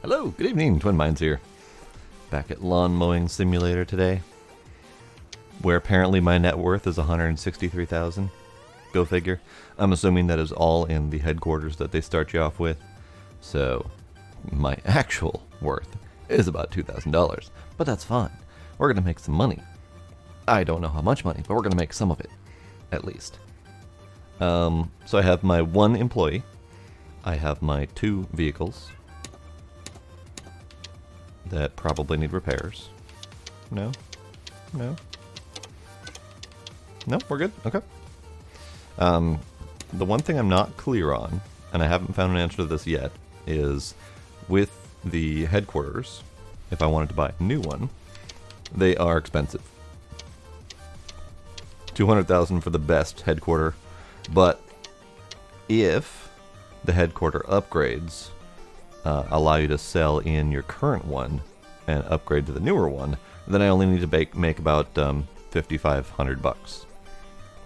Hello, good evening, Twin Minds here. Back at Lawn Mowing Simulator today, where apparently my net worth is $163,000. Go figure. I'm assuming that is all in the headquarters that they start you off with. So, my actual worth is about $2,000. But that's fine. We're going to make some money. I don't know how much money, but we're going to make some of it. At least. So I have my one employee. I have my two vehicles that probably need repairs. No? No? No? We're good? Okay. The one thing I'm not clear on, and I haven't found an answer to this yet, is with the headquarters, if I wanted to buy a new one, they are expensive. $200,000 for the best headquarter, but if the headquarter upgrades allow you to sell in your current one and upgrade to the newer one, then I only need to make about $5,500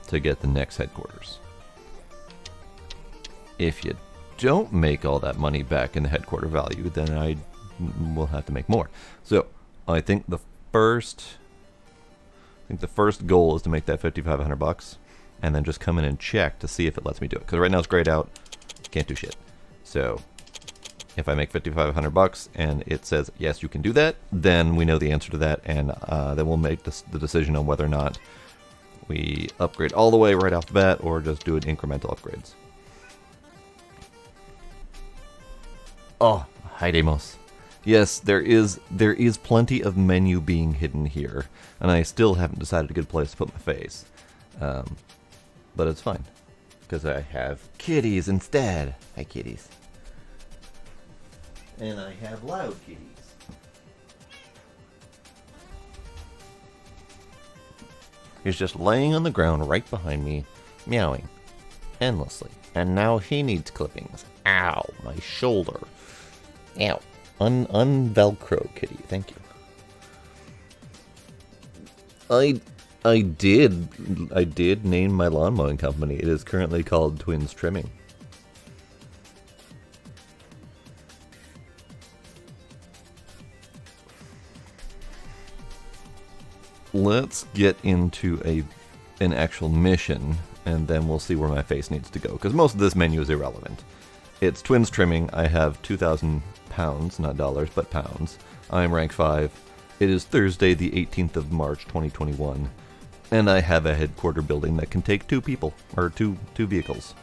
to get the next headquarters. If you don't make all that money back in the headquarter value, then I will have to make more. So I think the first goal is to make that $5,500 and then just come in and check to see if it lets me do it. Because right now it's grayed out, can't do shit. So if I make $5,500 and it says yes, you can do that, then we know the answer to that, and then we'll make the decision on whether or not we upgrade all the way right off the bat or just do it incremental upgrades. Oh, hi Demos. Yes, there is plenty of menu being hidden here, and I still haven't decided a good place to put my face. But it's fine, because I have kitties instead. Hi kitties. And I have loud kitties. He's just laying on the ground right behind me, meowing endlessly. And now he needs clippings. Ow, my shoulder. Ow. Un-Velcro kitty, thank you. I did name my lawn mowing company. It is currently called Twins Trimming. Let's get into an actual mission, and then we'll see where my face needs to go, because most of this menu is irrelevant. It's Twins Trimming. I have 2,000 pounds, not dollars, but pounds. I'm rank 5. It is Thursday, the 18th of March, 2021, and I have a headquarter building that can take two people, or two vehicles.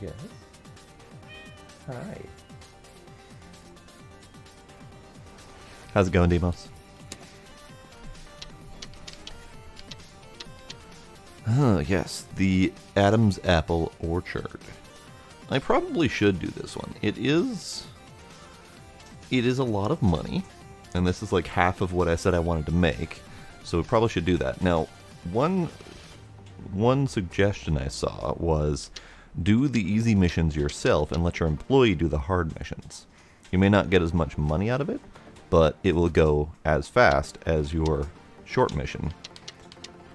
Yes. Hi. How's it going, Demos? Yes, the Adam's Apple Orchard. I probably should do this one. It is a lot of money, and this is like half of what I said I wanted to make, so we probably should do that. Now, one suggestion I saw was do the easy missions yourself and let your employee do the hard missions. You may not get as much money out of it, but it will go as fast as your short mission,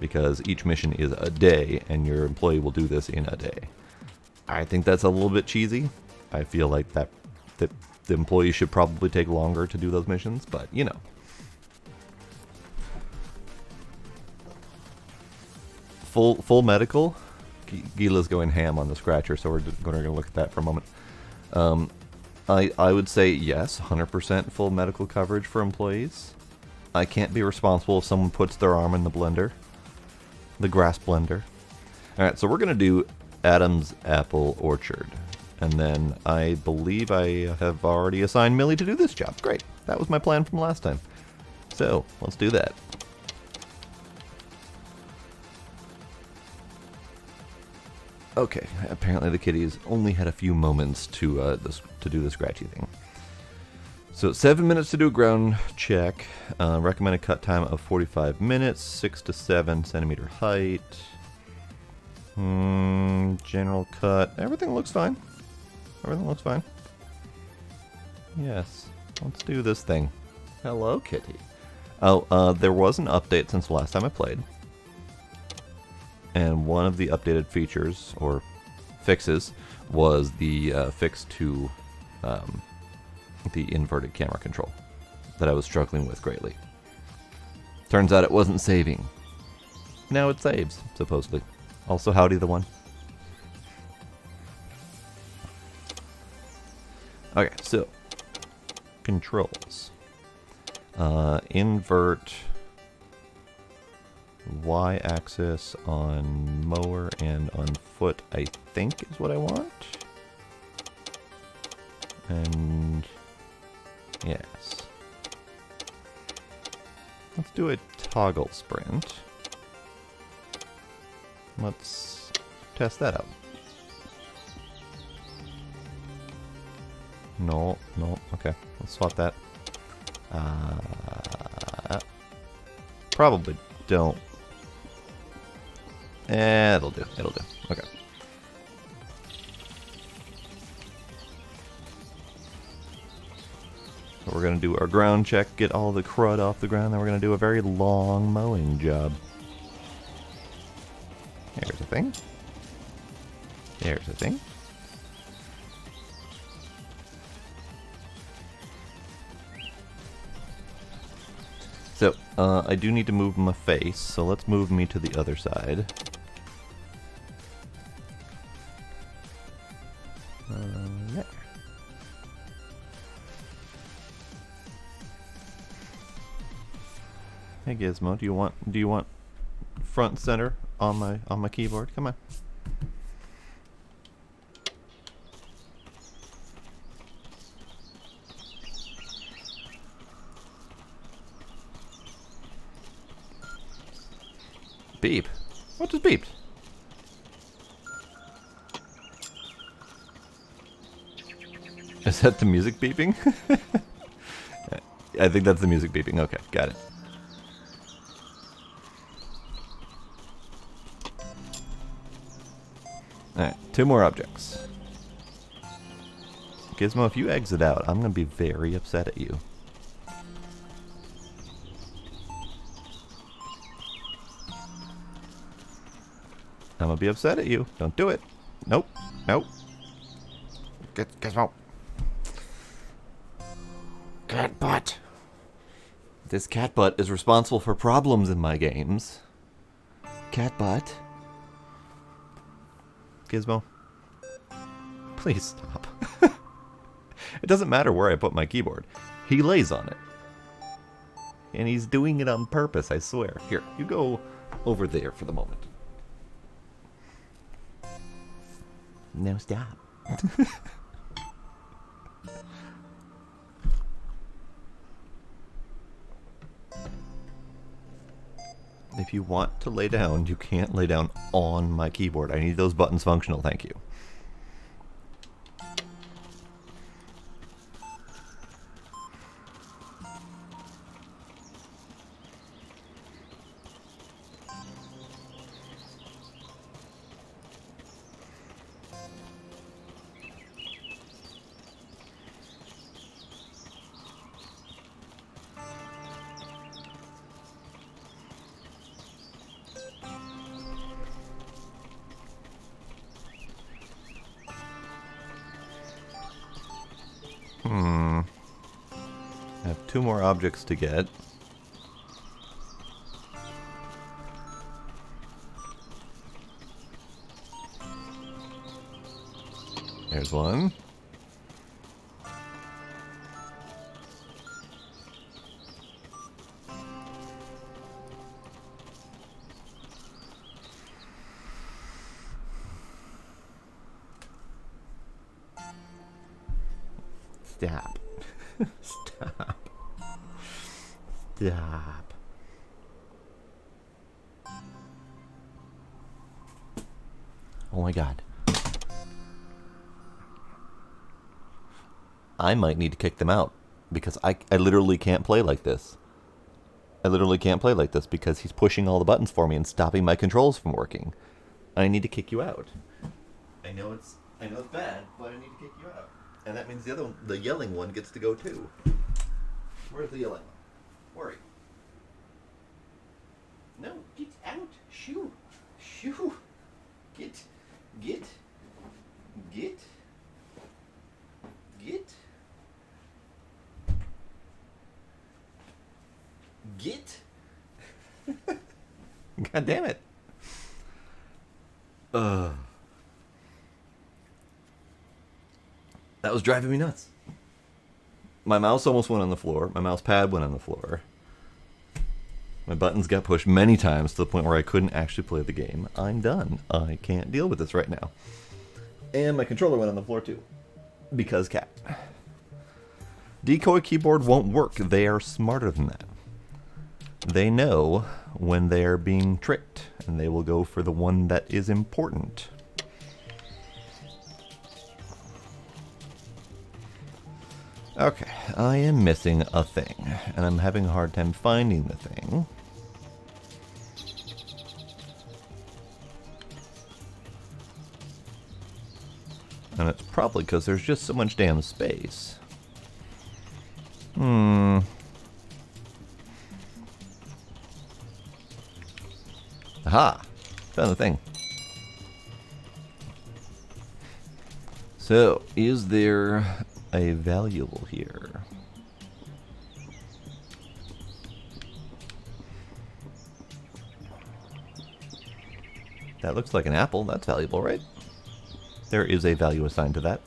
because each mission is a day, and your employee will do this in a day. I think that's a little bit cheesy. I feel like that the employee should probably take longer to do those missions, but you know. Full medical. Gila's going ham on the scratcher, so we're going to look at that for a moment. I would say yes, 100% full medical coverage for employees. I can't be responsible if someone puts their arm in the blender. The grass blender. Alright, so we're going to do Adam's Apple Orchard. And then I believe I have already assigned Millie to do this job. Great. That was my plan from last time. So, let's do that. Okay, apparently the kitties only had a few moments to do the scratchy thing. So 7 minutes to do a ground check. Recommended cut time of 45 minutes, 6 to 7 centimeter height. General cut. Everything looks fine. Everything looks fine. Yes. Let's do this thing. Hello, kitty. Oh, there was an update since the last time I played. And one of the updated features, or fixes, was the fix to the inverted camera control that I was struggling with greatly. Turns out it wasn't saving. Now it saves, supposedly. Also, howdy the one. Okay, so controls. Invert y-axis on mower and on foot, I think is what I want. And yes. Let's do a toggle sprint. Let's test that out. No, okay. Let's swap that. Probably don't. It'll do. Okay. So we're going to do our ground check, get all the crud off the ground, then we're going to do a very long mowing job. There's a thing. There's a thing. So, I do need to move my face, so let's move me to the other side. There. Hey Gizmo, do you want front center on my keyboard? Come on. Beep. What just beeped? Is that the music beeping? I think that's the music beeping. Okay, got it. Alright, 2 more objects. Gizmo, if you exit out, I'm going to be very upset at you. I'm gonna be upset at you. Don't do it. Nope. Nope. Get Gizmo. Cat butt. This cat butt is responsible for problems in my games. Cat butt. Gizmo. Please stop. It doesn't matter where I put my keyboard. He lays on it. And he's doing it on purpose, I swear. Here, you go over there for the moment. No, stop. If you want to lay down, you can't lay down on my keyboard. I need those buttons functional, thank you. I have 2 more objects to get. There's one. Stop. Stop. Stop. Oh my god. I might need to kick them out because I literally can't play like this. I literally can't play like this because he's pushing all the buttons for me and stopping my controls from working. I need to kick you out. I know it's bad, but I need to kick you out. And that means the yelling one gets to go too. Where's the yelling one? Worry. No, get out. Shoo. Shoo. Get. shit. God damn it. That was driving me nuts. My mouse almost went on the floor. My mouse pad went on the floor. My buttons got pushed many times to the point where I couldn't actually play the game. I'm done. I can't deal with this right now. And my controller went on the floor too. Because cat. Decoy keyboard won't work. They are smarter than that. They know when they are being tricked, and they will go for the one that is important. Okay, I am missing a thing, and I'm having a hard time finding the thing. And it's probably because there's just so much damn space. Aha! Found the thing. So, is there a valuable here? That looks like an apple. That's valuable, right? There is a value assigned to that.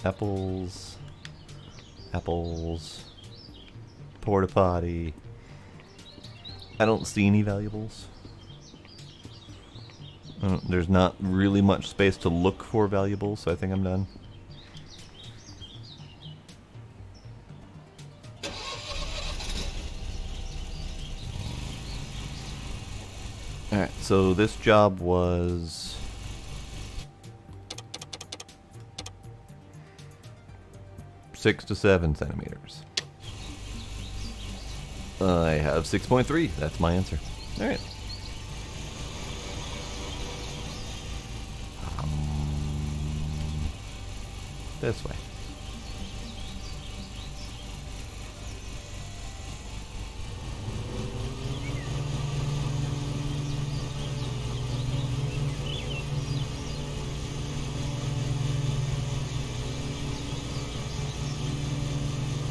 Apples. Apples. Porta potty. I don't see any valuables. There's not really much space to look for valuables, so I think I'm done. Alright, so this job was 6 to 7 centimeters. I have 6.3. That's my answer. Alright. This way.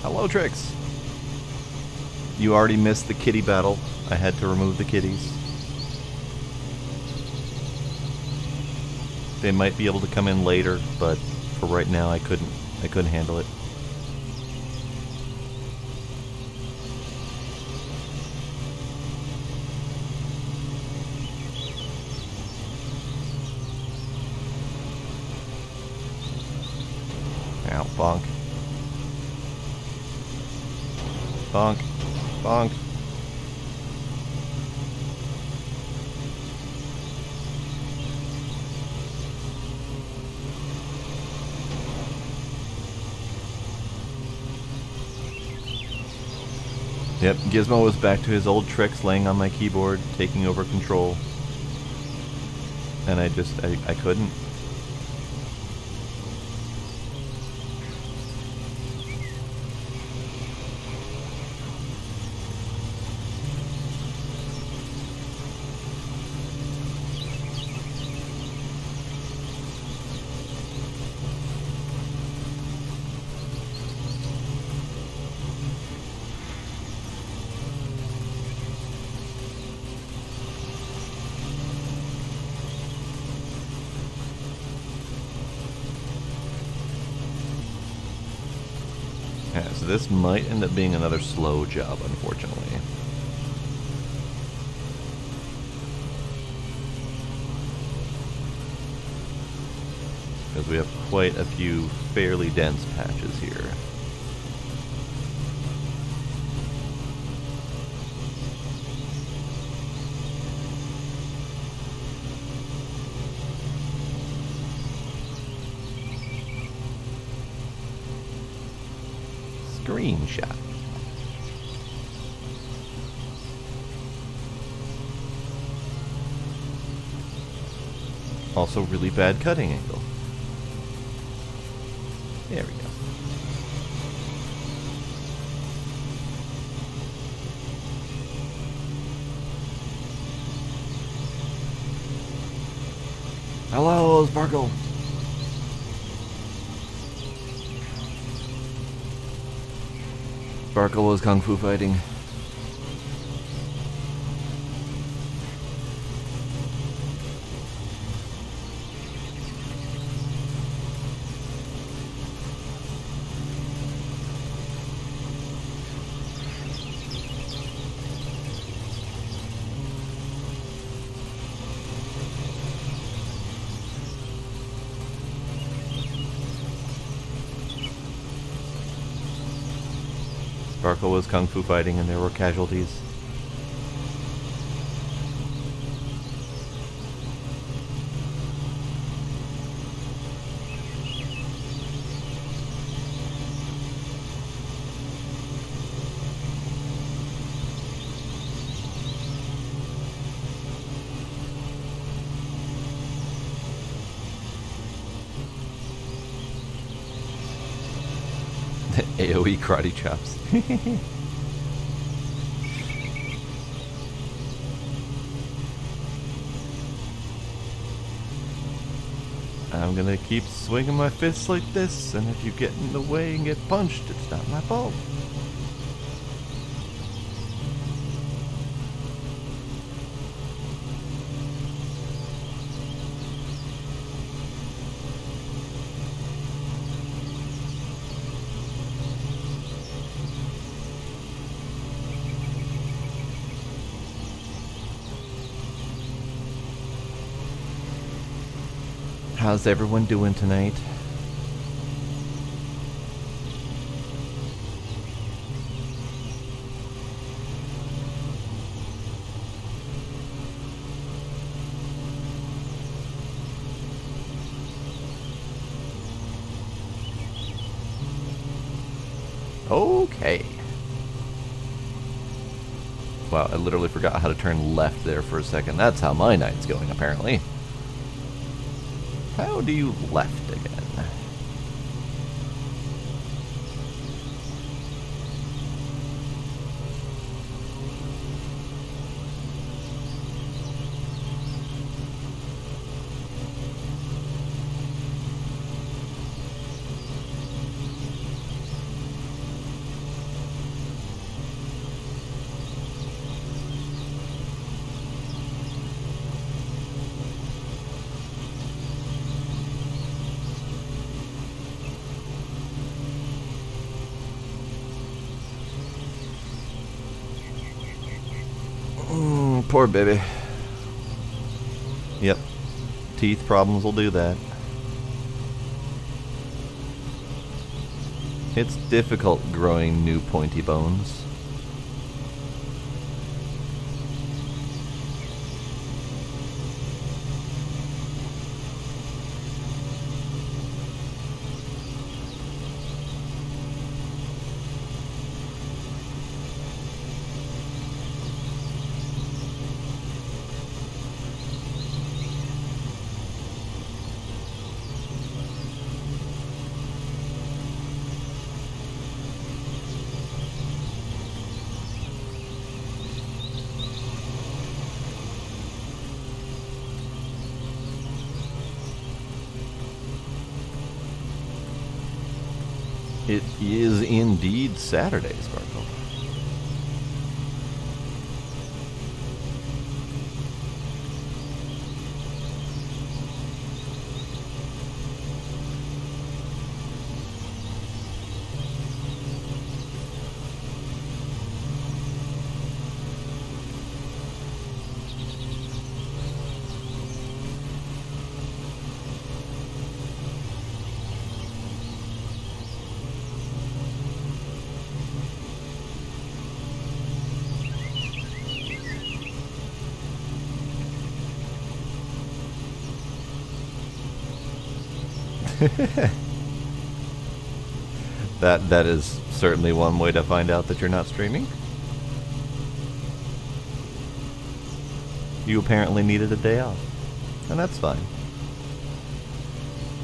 Hello, Trix. You already missed the kitty battle. I had to remove the kitties. They might be able to come in later, but for right now I couldn't handle it. Ow, bonk. Bonk. Bonk. Yep, Gizmo was back to his old tricks, laying on my keyboard, taking over control. And I couldn't. Yeah, so this might end up being another slow job, unfortunately. Because we have quite a few fairly dense patches here. Screenshot. Also really bad cutting angle. There we go. Hello, Sparkle. Sparkle was kung fu fighting. Sparkle was kung fu fighting and there were casualties. AoE karate chops. I'm gonna keep swinging my fists like this, and if you get in the way and get punched, it's not my fault. How's everyone doing tonight? Okay. Wow, I literally forgot how to turn left there for a second. That's how my night's going, apparently. How do you left again? Poor baby. Yep. Teeth problems will do that. It's difficult growing new pointy bones. It is indeed Saturday, Sparkle. That is certainly one way to find out that you're not streaming. You apparently needed a day off, and that's fine.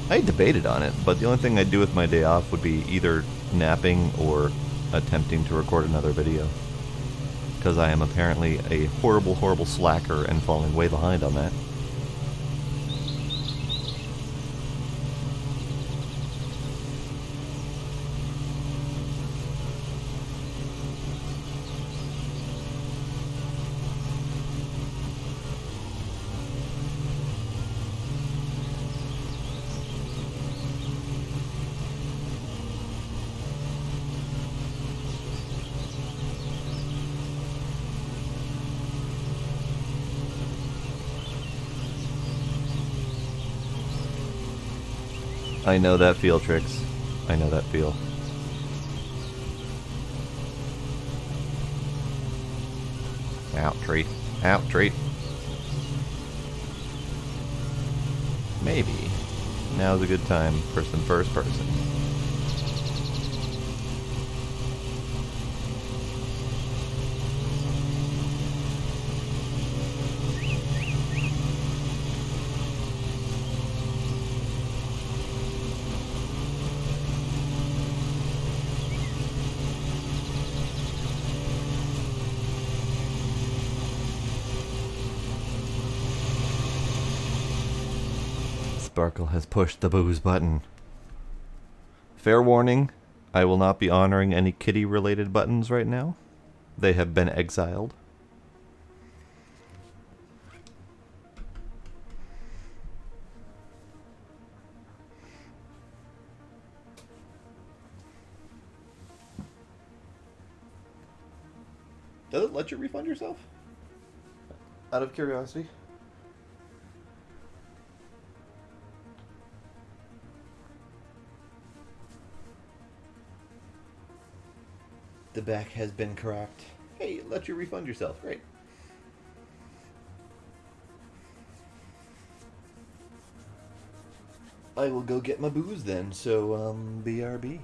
I debated on it, but the only thing I'd do with my day off would be either napping or attempting to record another video. Because I am apparently a horrible, horrible slacker and falling way behind on that. I know that feel, Tricks. I know that feel. Out, tree. Out, tree. Maybe. Now's a good time for some first person. Sparkle has pushed the booze button. Fair warning, I will not be honoring any kitty-related buttons right now. They have been exiled. Does it let you refund yourself? Out of curiosity? The back has been cracked. Hey, it lets you refund yourself. Great. I will go get my booze then, so, BRB.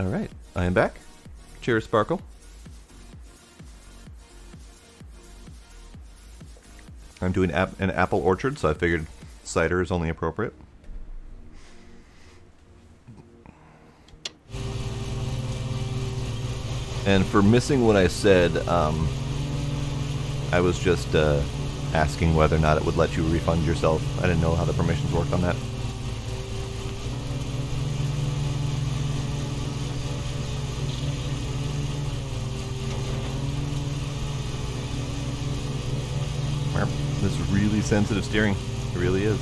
Alright, I am back. Cheers, Sparkle. I'm doing an apple orchard, so I figured cider is only appropriate. And for missing what I said, I was just asking whether or not it would let you refund yourself. I didn't know how the permissions worked on that. This is really sensitive steering. It really is.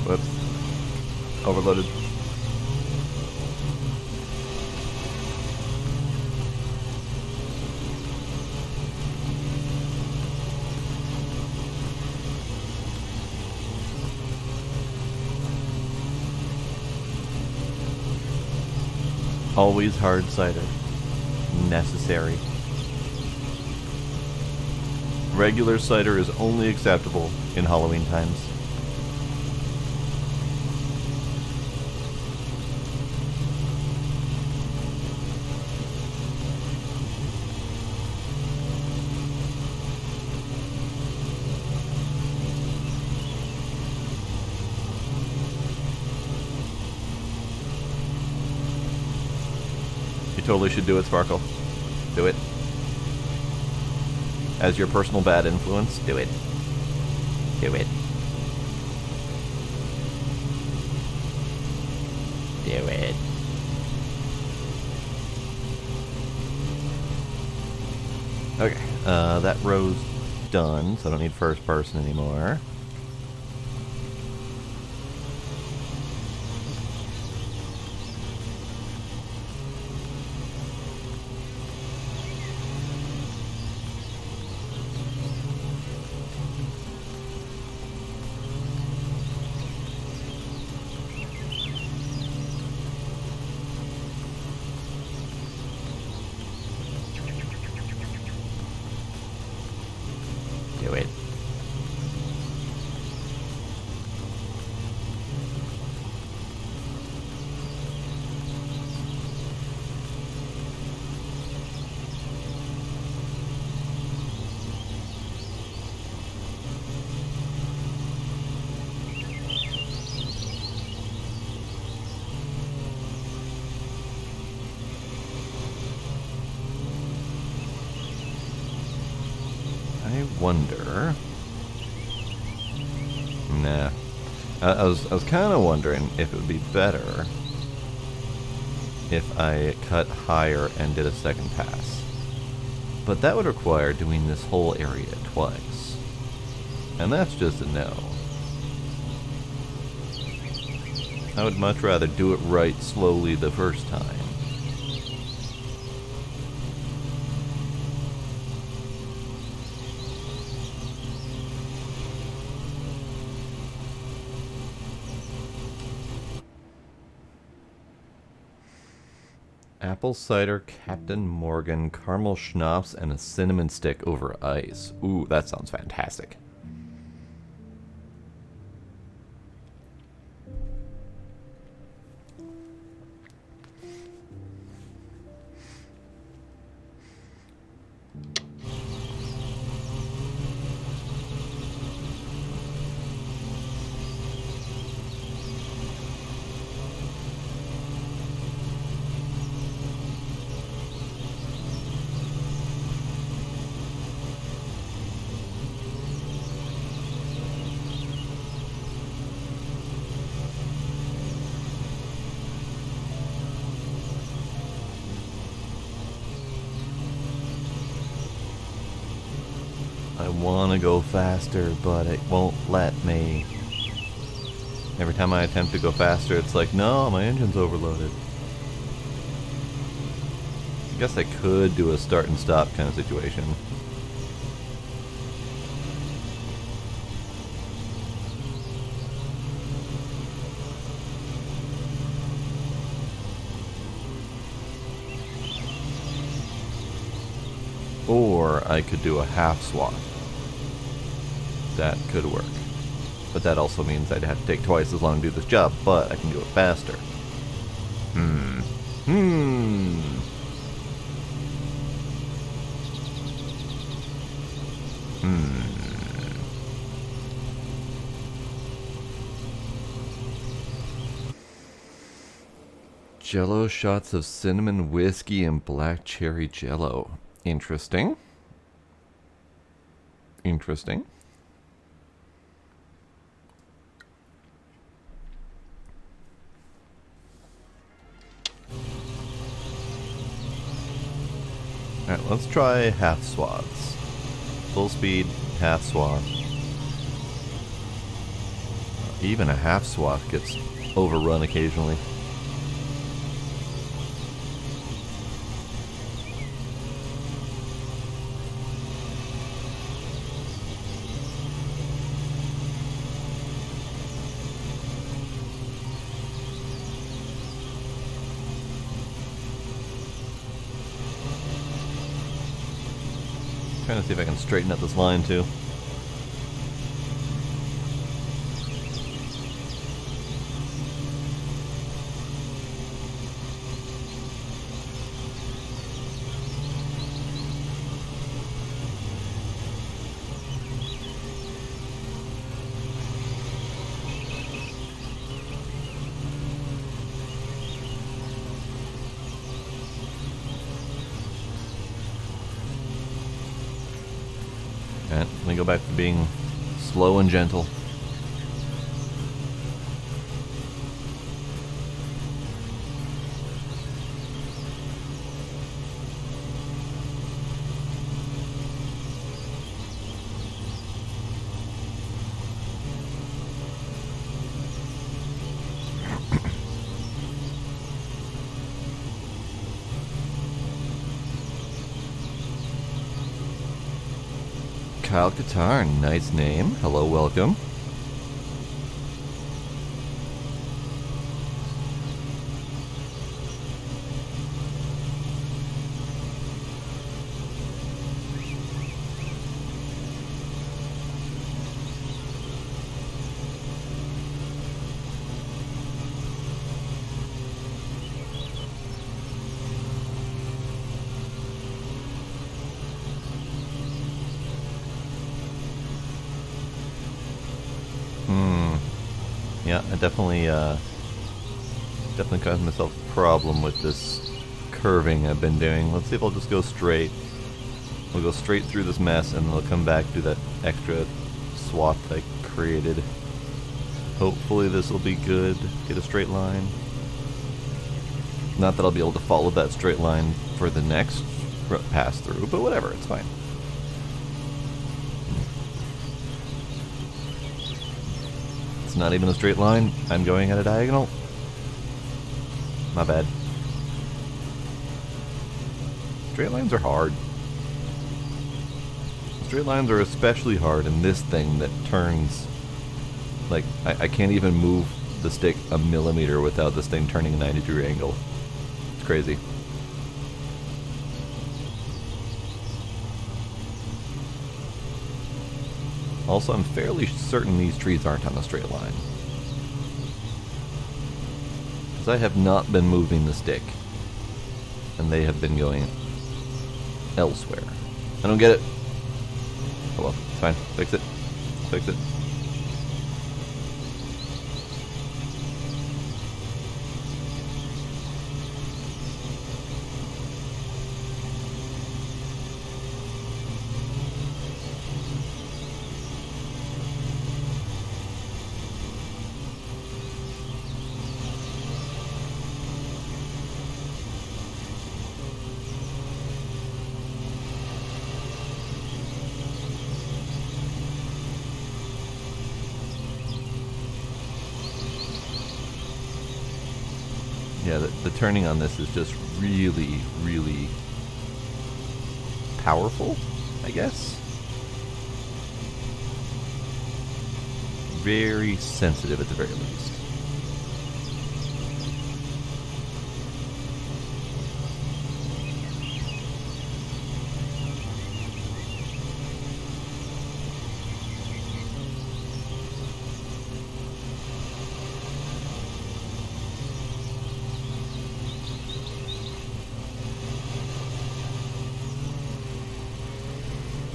Whoops. Overloaded. Always hard cider. Necessary. Regular cider is only acceptable in Halloween times. totally should do it, Sparkle. Do it. As your personal bad influence, do it. Do it. Do it. Okay, that row's done, so I don't need first person anymore. Do it. I wonder. Nah. I was kind of wondering if it would be better if I cut higher and did a second pass. But that would require doing this whole area twice. And that's just a no. I would much rather do it right slowly the first time. Apple cider, Captain Morgan, caramel schnapps, and a cinnamon stick over ice. Ooh, that sounds fantastic. I want to go faster, but it won't let me. Every time I attempt to go faster, it's like, no, my engine's overloaded. I guess I could do a start and stop kind of situation. Or I could do a half swap. That could work. But that also means I'd have to take twice as long to do this job, but I can do it faster. Jello shots of cinnamon whiskey and black cherry jello. Interesting. Interesting. Alright, let's try half swaths. Full speed, half swath. Even a half swath gets overrun occasionally. Trying to see if I can straighten up this line too. gonna go back to being slow and gentle. Kyle Guitar, nice name. Hello, welcome. Yeah, I definitely caused myself a problem with this curving I've been doing. Let's see if I'll just go straight. We'll go straight through this mess and then we'll come back, do that extra swath I created. Hopefully this will be good. Get a straight line. Not that I'll be able to follow that straight line for the next pass through, but whatever, it's fine. Not even a straight line. I'm going at a diagonal. My bad. Straight lines are hard. Straight lines are especially hard in this thing that turns. Like, I can't even move the stick a millimeter without this thing turning a 90-degree angle. It's crazy. Also, I'm fairly certain these trees aren't on a straight line. Because I have not been moving the stick. And they have been going elsewhere. I don't get it. Oh well, it's fine. Fix it. Fix it. Yeah, the turning on this is just really, really powerful, I guess. Very sensitive at the very least.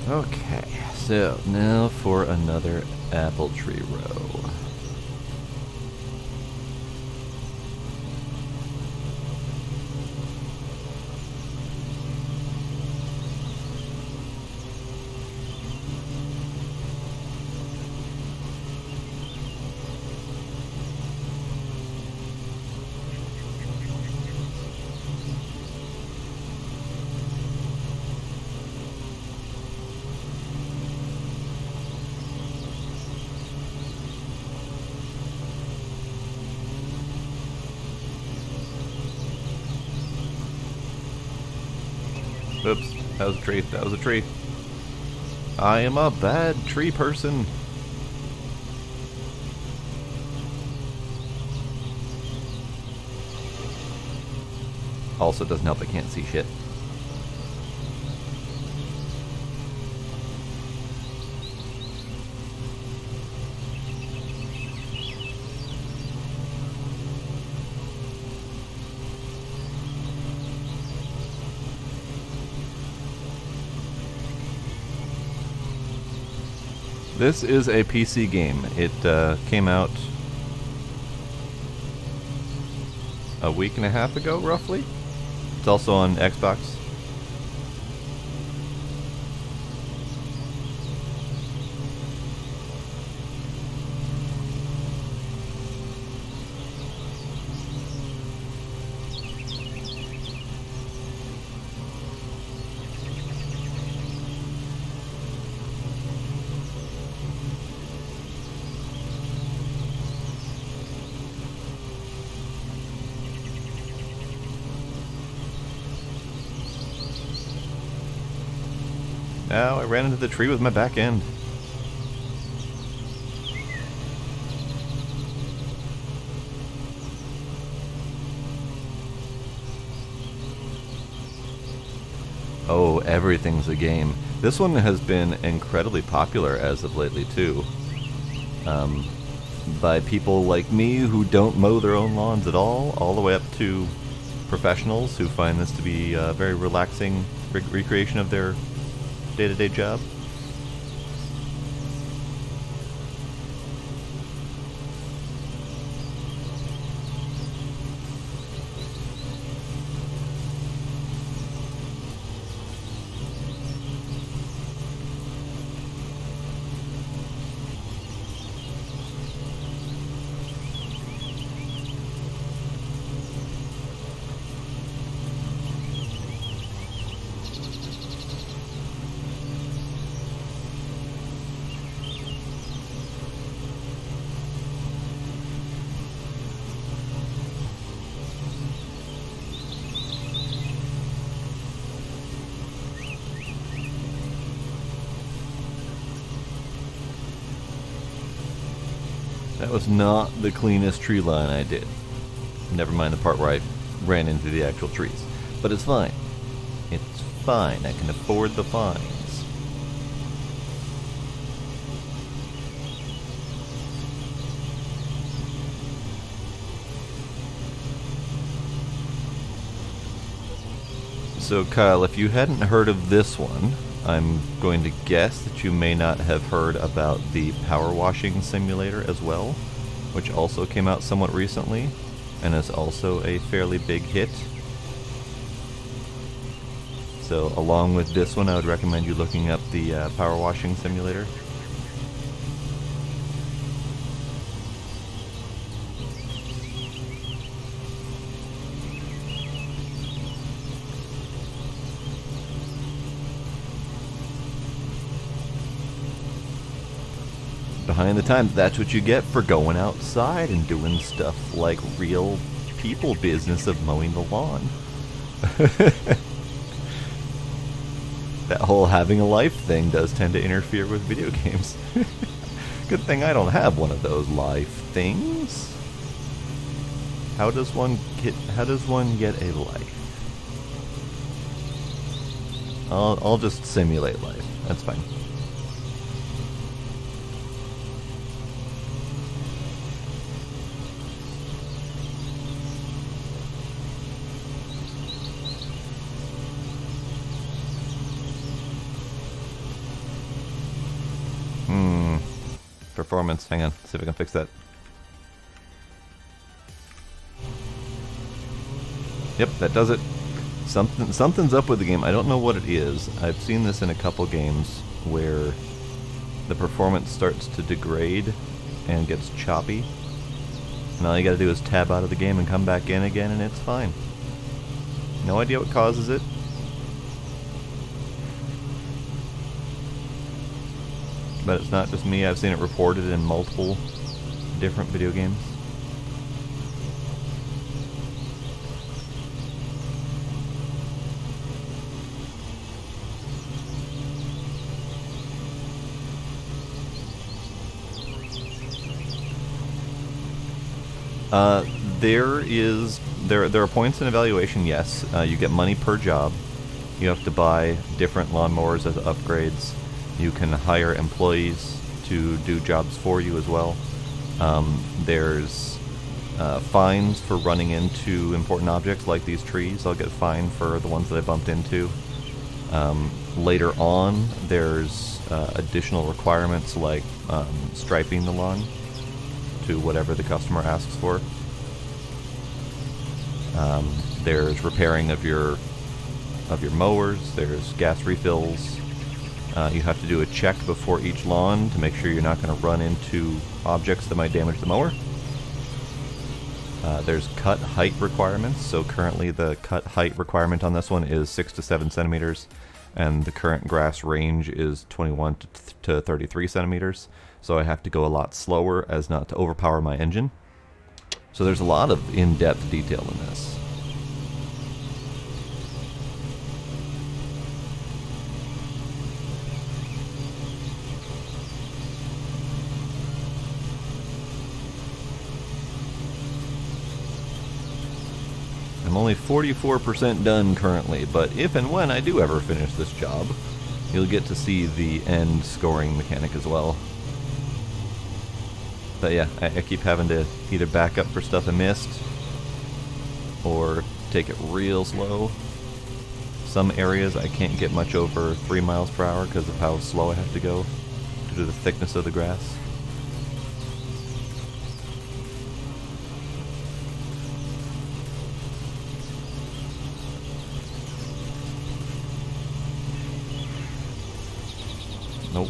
Okay, so now for another apple tree row. Oops, that was a tree. That was a tree. I am a bad tree person. Also, it doesn't help I can't see shit. This is a PC game. It came out a week and a half ago, roughly. It's also on Xbox. Ow, I ran into the tree with my back end. Oh, everything's a game. This one has been incredibly popular as of lately, too. By people like me who don't mow their own lawns at all the way up to professionals who find this to be a very relaxing recreation of their day-to-day job. That was not the cleanest tree line I did. Never mind the part where I ran into the actual trees. But it's fine. It's fine. I can afford the fines. So Kyle, if you hadn't heard of this one, I'm going to guess that you may not have heard about the power washing simulator as well, which also came out somewhat recently and is also a fairly big hit. So along with this one, I would recommend you looking up the power washing simulator. Behind the times, that's what you get for going outside and doing stuff like real people business of mowing the lawn. That whole having a life thing does tend to interfere with video games. Good thing I don't have one of those life things. How does one get a life? I'll just simulate life. That's fine. Performance. Hang on. See if I can fix that. Yep, that does it. Something's up with the game. I don't know what it is. I've seen this in a couple games where the performance starts to degrade and gets choppy. And all you gotta do is tab out of the game and come back in again and it's fine. No idea what causes it. But it's not just me, I've seen it reported in multiple different video games. There are points in evaluation, yes. You get money per job. You have to buy different lawnmowers as upgrades. You can hire employees to do jobs for you as well. There's fines for running into important objects like these trees. I'll get fined for the ones that I bumped into. Later on, there's additional requirements like striping the lawn to whatever the customer asks for. There's repairing of your mowers. There's gas refills. You have to do a check before each lawn to make sure you're not going to run into objects that might damage the mower. There's cut height requirements. So currently the cut height requirement on this one is 6 to 7 centimeters, and the current grass range is 21 to 33 centimeters. So I have to go a lot slower as not to overpower my engine. So there's a lot of in-depth detail in this. I'm only 44% done currently, but if and when I do ever finish this job, you'll get to see the end scoring mechanic as well. But yeah, I keep having to either back up for stuff I missed, or take it real slow. Some areas I can't get much over 3 miles per hour because of how slow I have to go due to the thickness of the grass. Nope.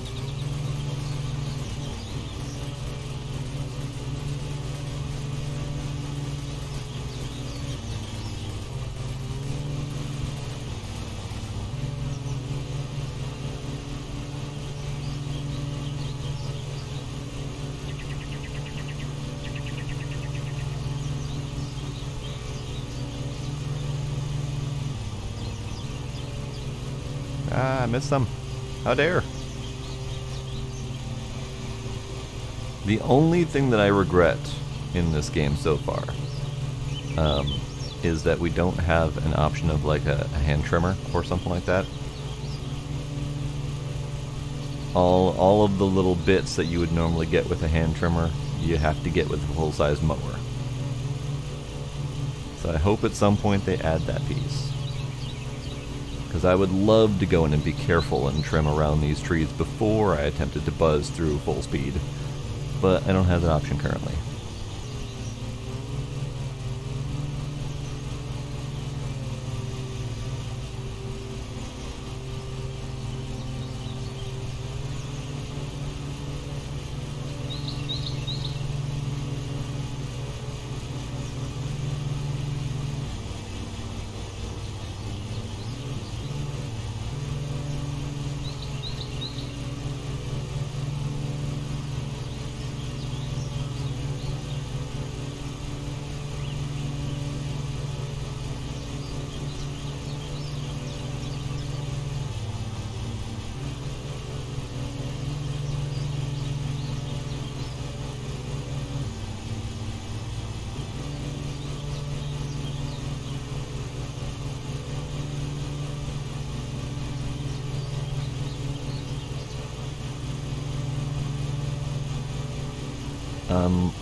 Ah, I missed some. How dare. The only thing that I regret in this game so far is that we don't have an option of like a hand trimmer or something like that. All of the little bits that you would normally get with a hand trimmer, you have to get with a full-size mower. So I hope at some point they add that piece. Because I would love to go in and be careful and trim around these trees before I attempted to buzz through full speed. But I don't have that option currently.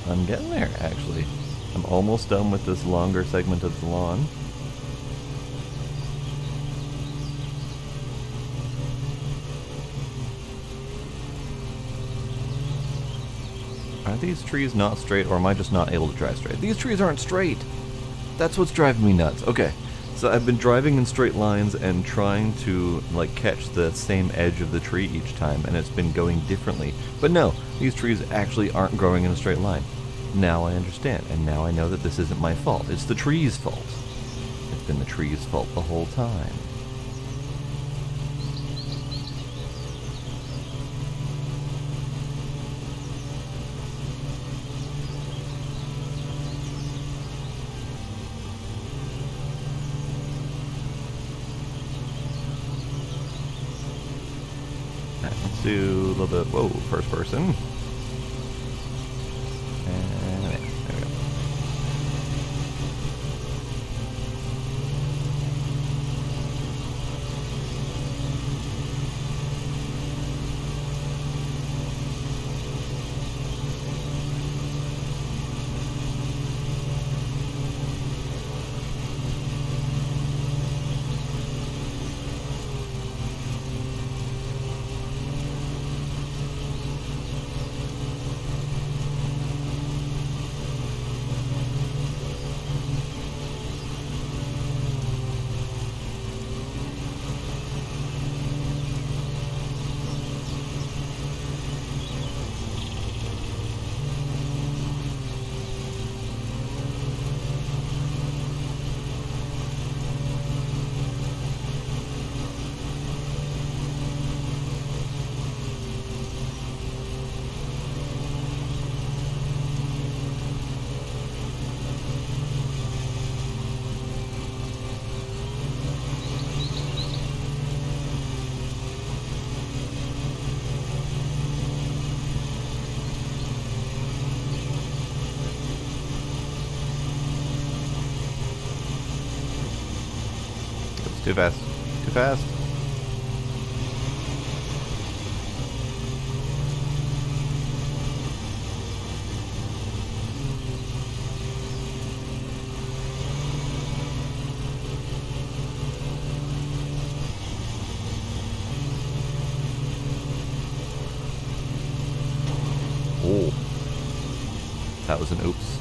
I'm getting there, actually. I'm almost done with this longer segment of the lawn. Are these trees not straight, or am I just not able to drive straight? These trees aren't straight! That's what's driving me nuts. Okay, so I've been driving in straight lines and trying to, like, catch the same edge of the tree each time, and it's been going differently. But no, these trees actually aren't growing in a straight line. Now I understand, and now I know that this isn't my fault. It's the tree's fault. It's been the tree's fault the whole time. Let's do a little bit, whoa, first person. And there we go. Too fast. Too fast. Oh. That was an oops.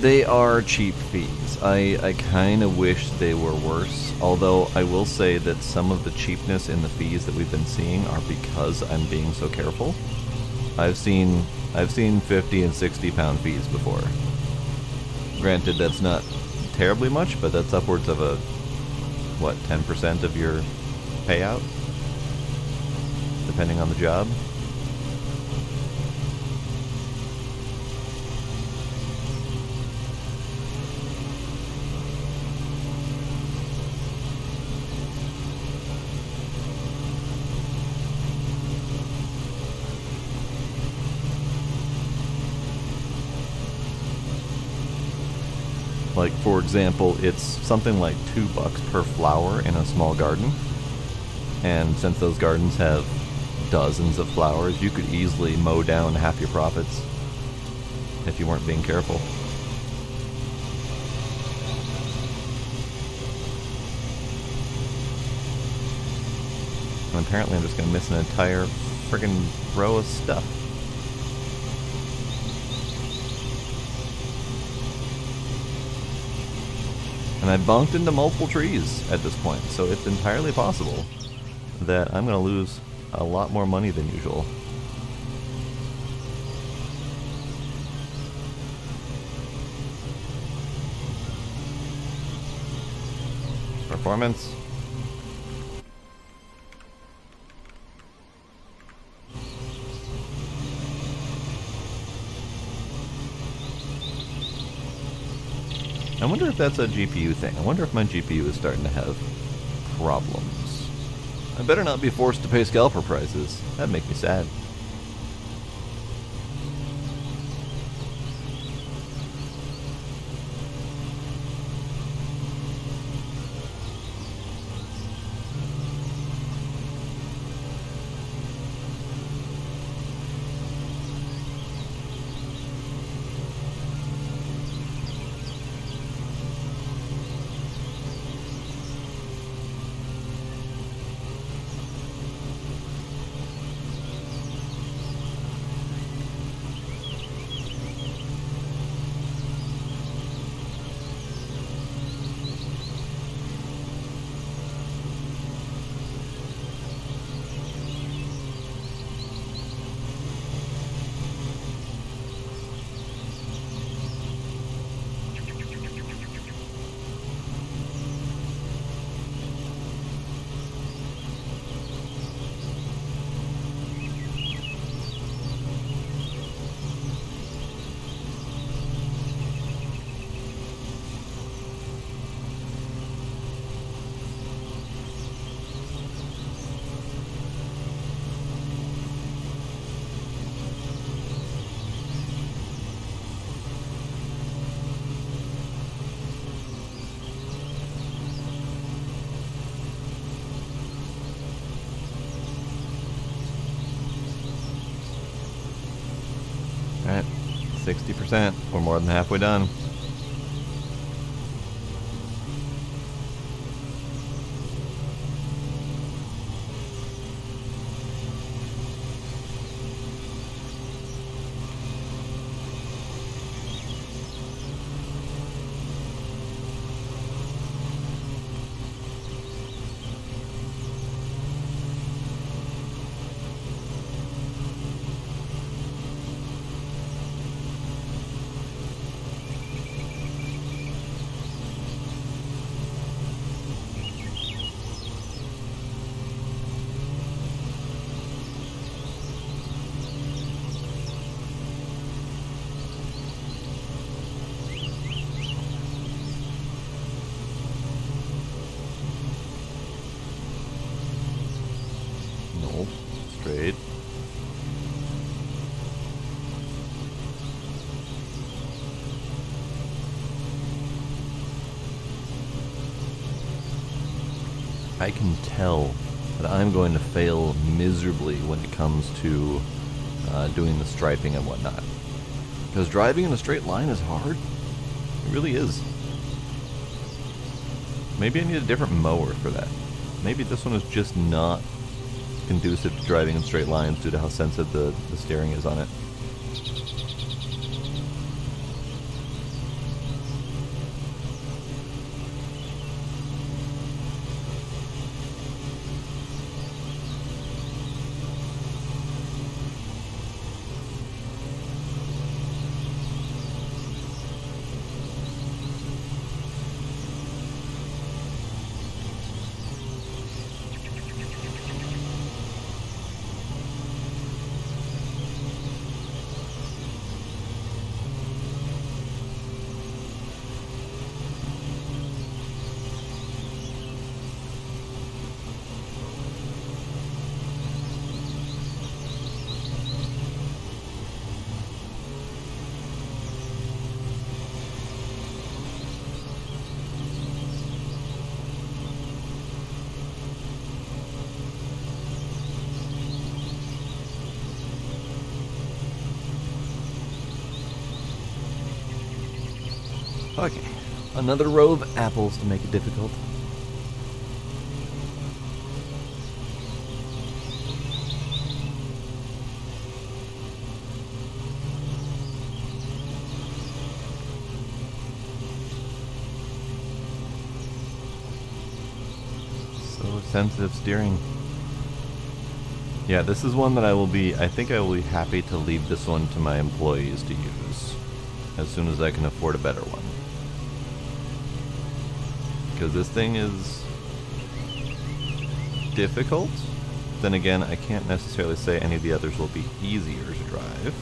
They are cheap fees. I kind of wish they were worse, although I will say that some of the cheapness in the fees that we've been seeing are because I'm being so careful. I've seen 50 and 60 pound fees before. Granted, that's not terribly much, but that's upwards of a, what, 10% of your payout? Depending on the job. Like, for example, it's something like $2 per flower in a small garden. And since those gardens have dozens of flowers, you could easily mow down half your profits if you weren't being careful. And apparently I'm just going to miss an entire friggin' row of stuff. And I bunked into multiple trees at this point, so it's entirely possible that I'm going to lose a lot more money than usual. Performance. I wonder if that's a GPU thing. I wonder if my GPU is starting to have problems. I better not be forced to pay scalper prices. That'd make me sad. 60%. We're more than halfway done. Nope. Straight. I can tell that I'm going to fail miserably when it comes to doing the striping and whatnot. Because driving in a straight line is hard. It really is. Maybe I need a different mower for that. Maybe this one is just not conducive to driving in straight lines due to how sensitive the steering is on it. Okay, another row of apples to make it difficult. So sensitive steering. Yeah, this is one that I think I will be happy to leave this one to my employees to use as soon as I can afford a better one. Because this thing is difficult. Then again, I can't necessarily say any of the others will be easier to drive.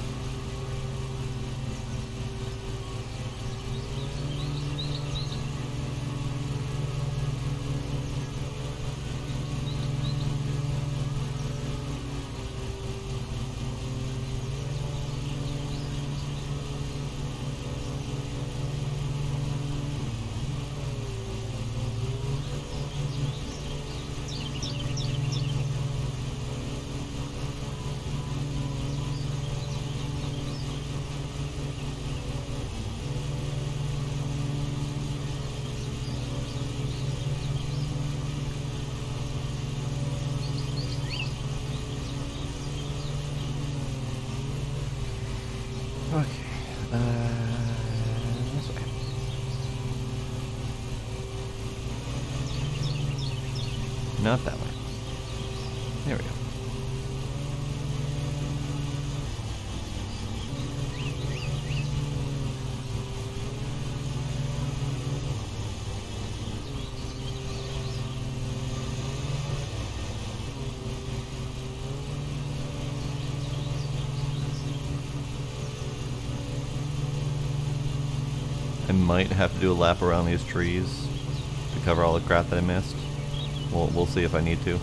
Okay, this way. Not that way. There we go. I might have to do a lap around these trees to cover all the crap that I missed. We'll see if I need to.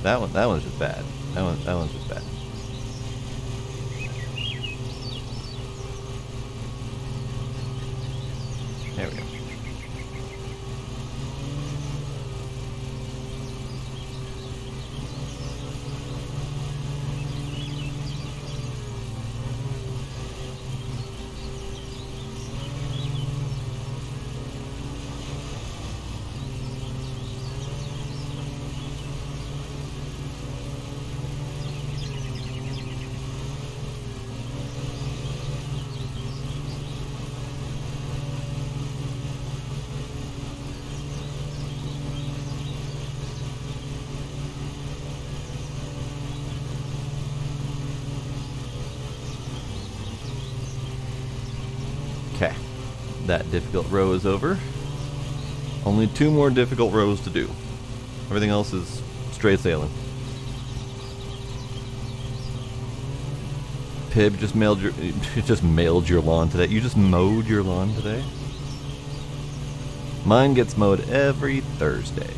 That one's just bad. That one's just bad. There we go. That difficult row is over. Only 2 more difficult rows to do. Everything else is straight sailing. Pib just mailed your lawn today. You just mowed your lawn today? Mine gets mowed every Thursday.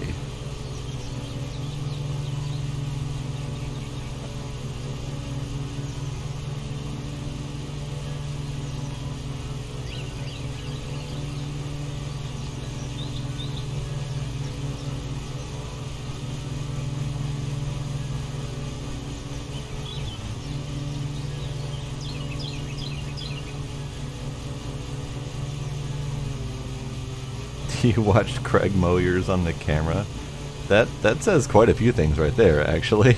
You watched Craig mow yours on the camera? That says quite a few things right there, actually.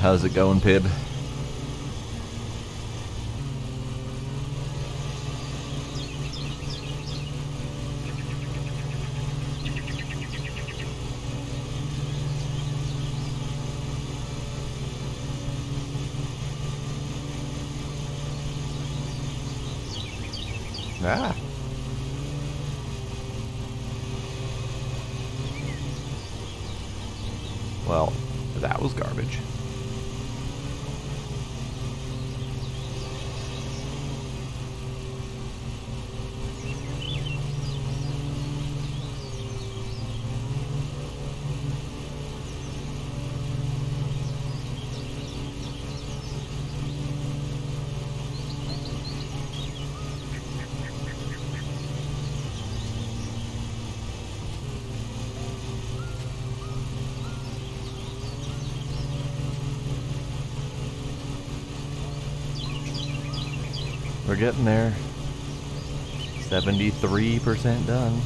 How's it going, Pib? Ah. Well, that was garbage. We're getting there. 73% done.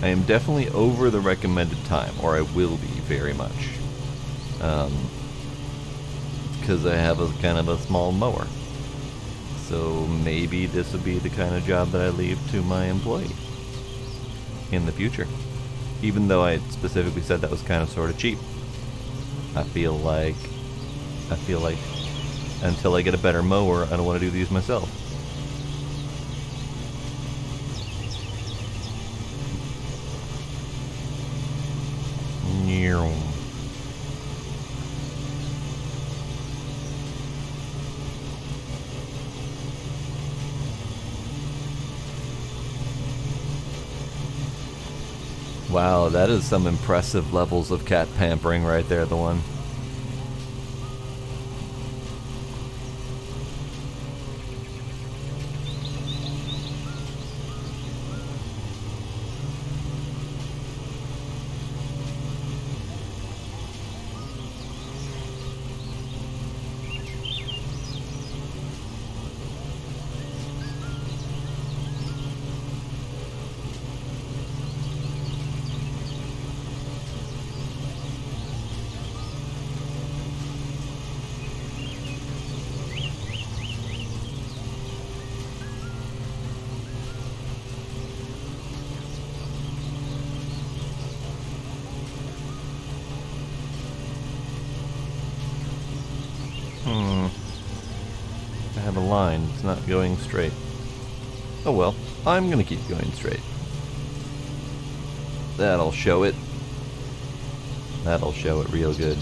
I am definitely over the recommended time, or I will be very much. Because I have a kind of a small mower. So maybe this would be the kind of job that I leave to my employee in the future. Even though I specifically said that was kind of sort of cheap. I feel like until I get a better mower, I don't want to do these myself. Wow, that is some impressive levels of cat pampering right there, the one. I have a line. It's not going straight. Oh well, I'm gonna keep going straight. That'll show it. That'll show it real good.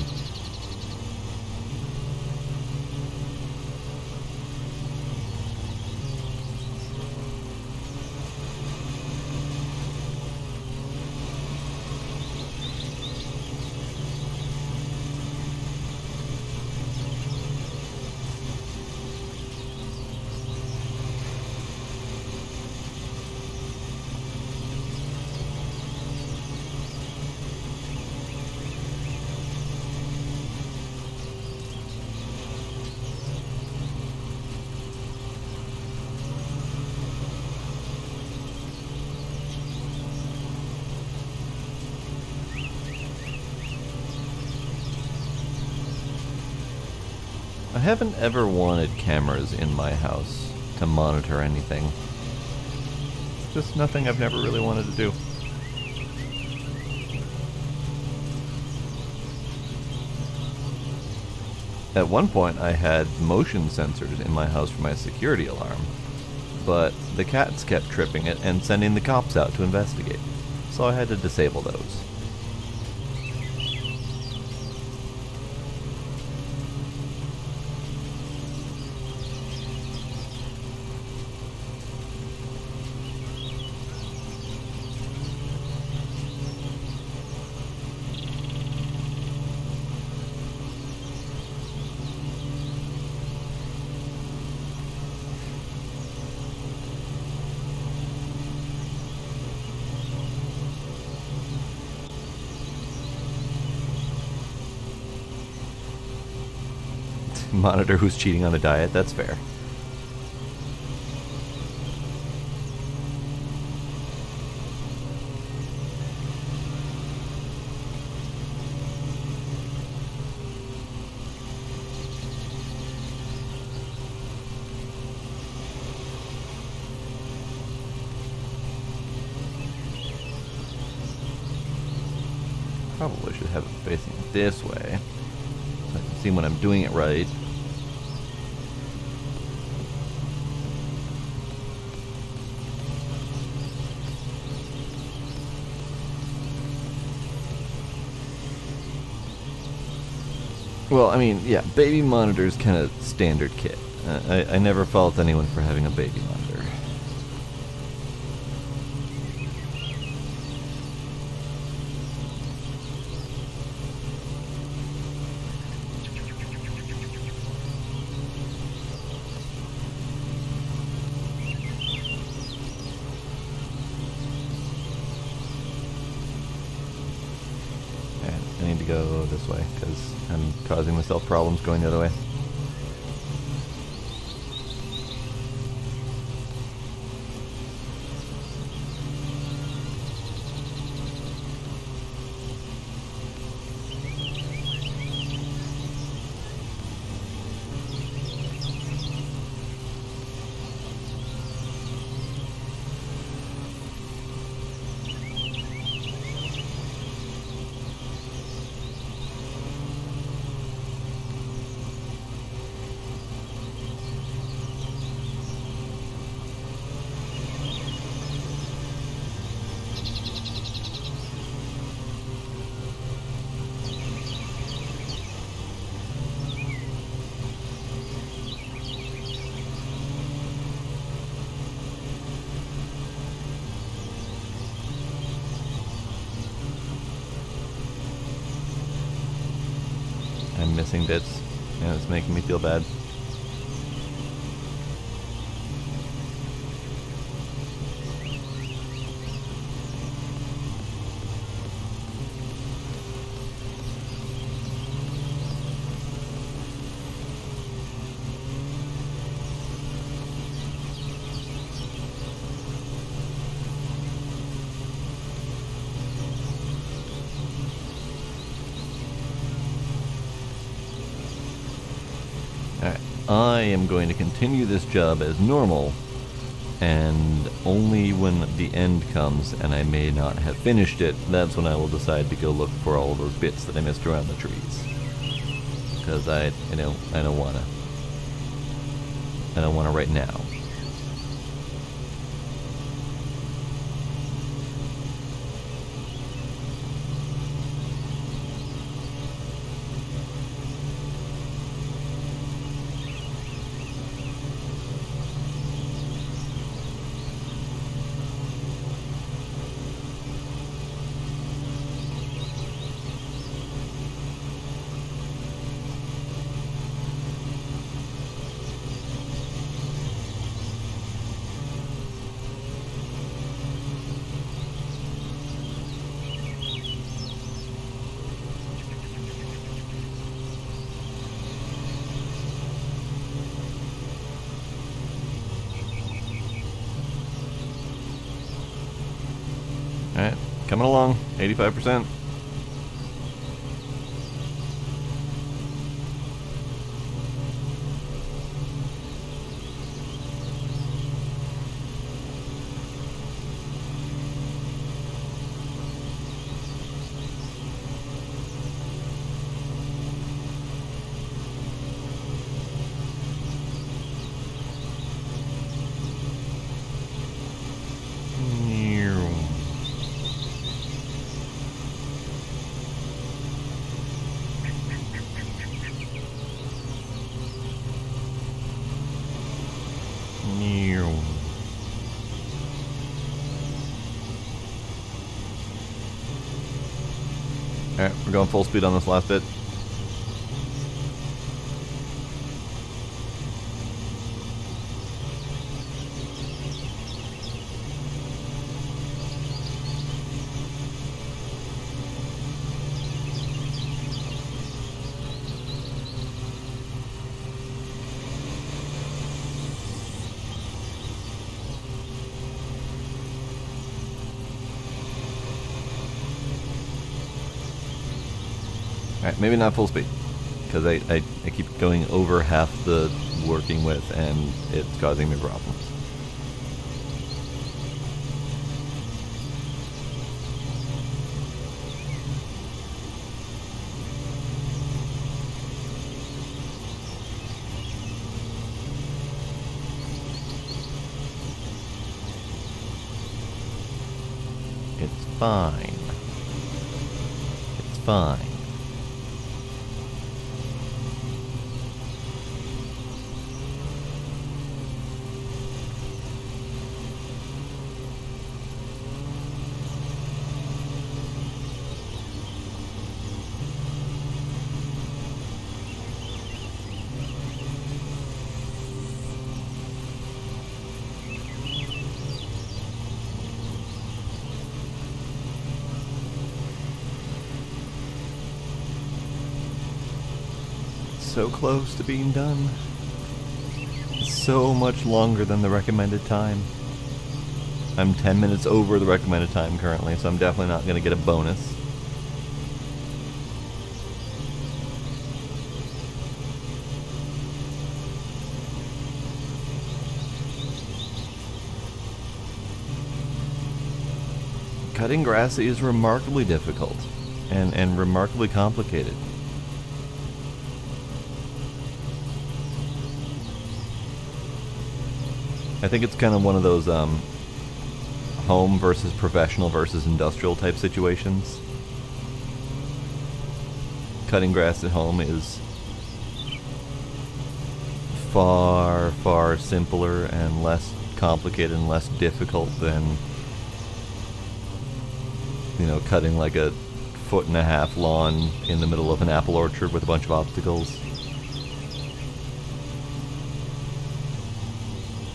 I haven't ever wanted cameras in my house to monitor anything. It's just nothing I've never really wanted to do. At one point, I had motion sensors in my house for my security alarm, but the cats kept tripping it and sending the cops out to investigate, so I had to disable those. Monitor who's cheating on the diet, that's fair. Probably should have it facing this way, so I can see when I'm doing it right. Well, I mean, yeah, baby monitor's kind of standard kit. I never fault anyone for having a baby monitor. I need to go this way, because I'm causing myself problems going the other way. I'm missing bits, and it's making me feel bad. Alright, I am going to continue this job as normal, and only when the end comes and I may not have finished it, that's when I will decide to go look for all of those bits that I missed around the trees. Because I don't wanna right now. Alright, coming along, 85%. We're going full speed on this last bit. Alright, maybe not full speed, because I keep going over half the working width and it's causing me problems. It's fine. It's fine. So close to being done. So much longer than the recommended time. I'm 10 minutes over the recommended time currently, so I'm definitely not going to get a bonus. Cutting grass is remarkably difficult and remarkably complicated. I think it's kind of one of those home versus professional versus industrial type situations. Cutting grass at home is far, far simpler and less complicated and less difficult than, you know, cutting like a 1.5 foot lawn in the middle of an apple orchard with a bunch of obstacles.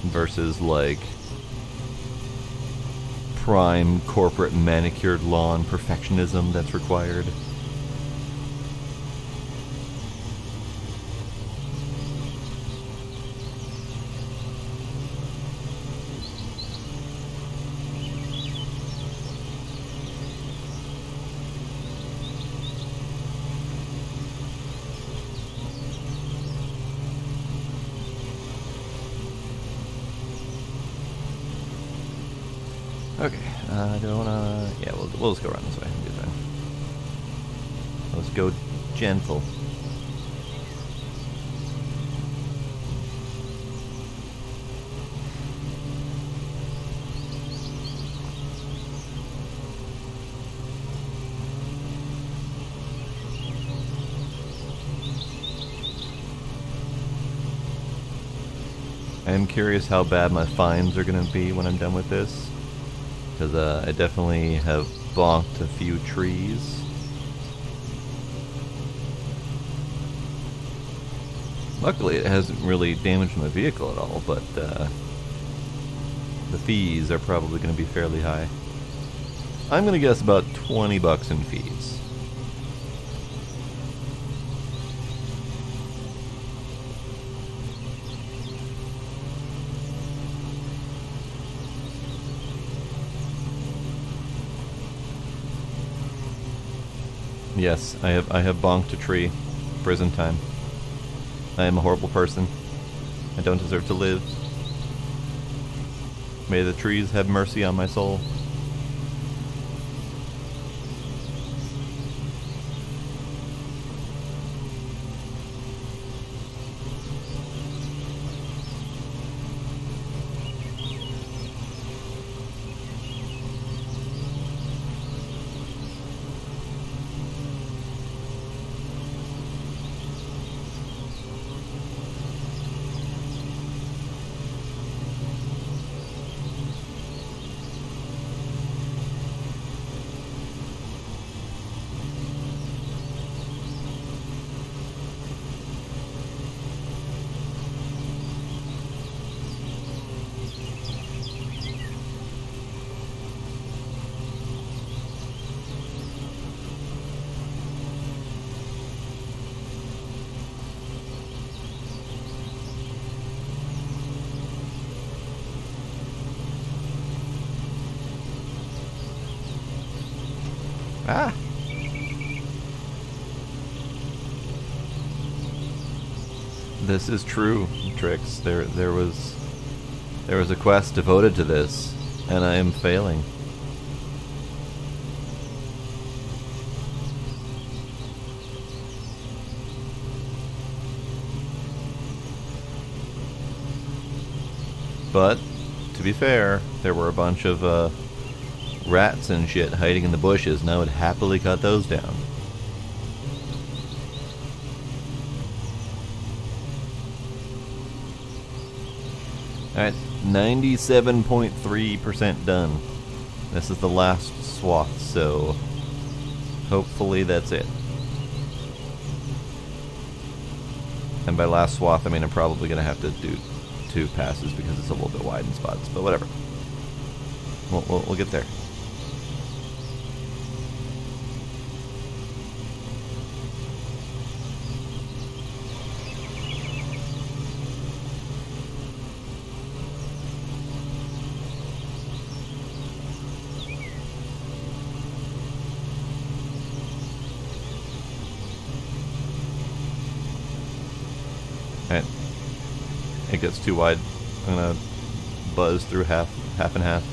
Versus like prime corporate manicured lawn perfectionism that's required. Okay, do I wanna... Yeah, we'll just go around this way. It'll be fine. Let's go gentle. I am curious how bad my fines are gonna be when I'm done with this. Because I definitely have bonked a few trees. Luckily it hasn't really damaged my vehicle at all, but the fees are probably going to be fairly high. I'm going to guess about $20 in fees. Yes, I have bonked a tree. Prison time. I am a horrible person. I don't deserve to live. May the trees have mercy on my soul. Ah! This is true, Trix. There was a quest devoted to this, and I am failing. But, to be fair, there were a bunch of rats and shit hiding in the bushes, and I would happily cut those down. Alright, 97.3% done. This is the last swath, so hopefully that's it. And by last swath, I mean I'm probably going to have to do 2 passes because it's a little bit wide in spots, but whatever. We'll get there. Alright. It gets too wide. I'm gonna buzz through half and half.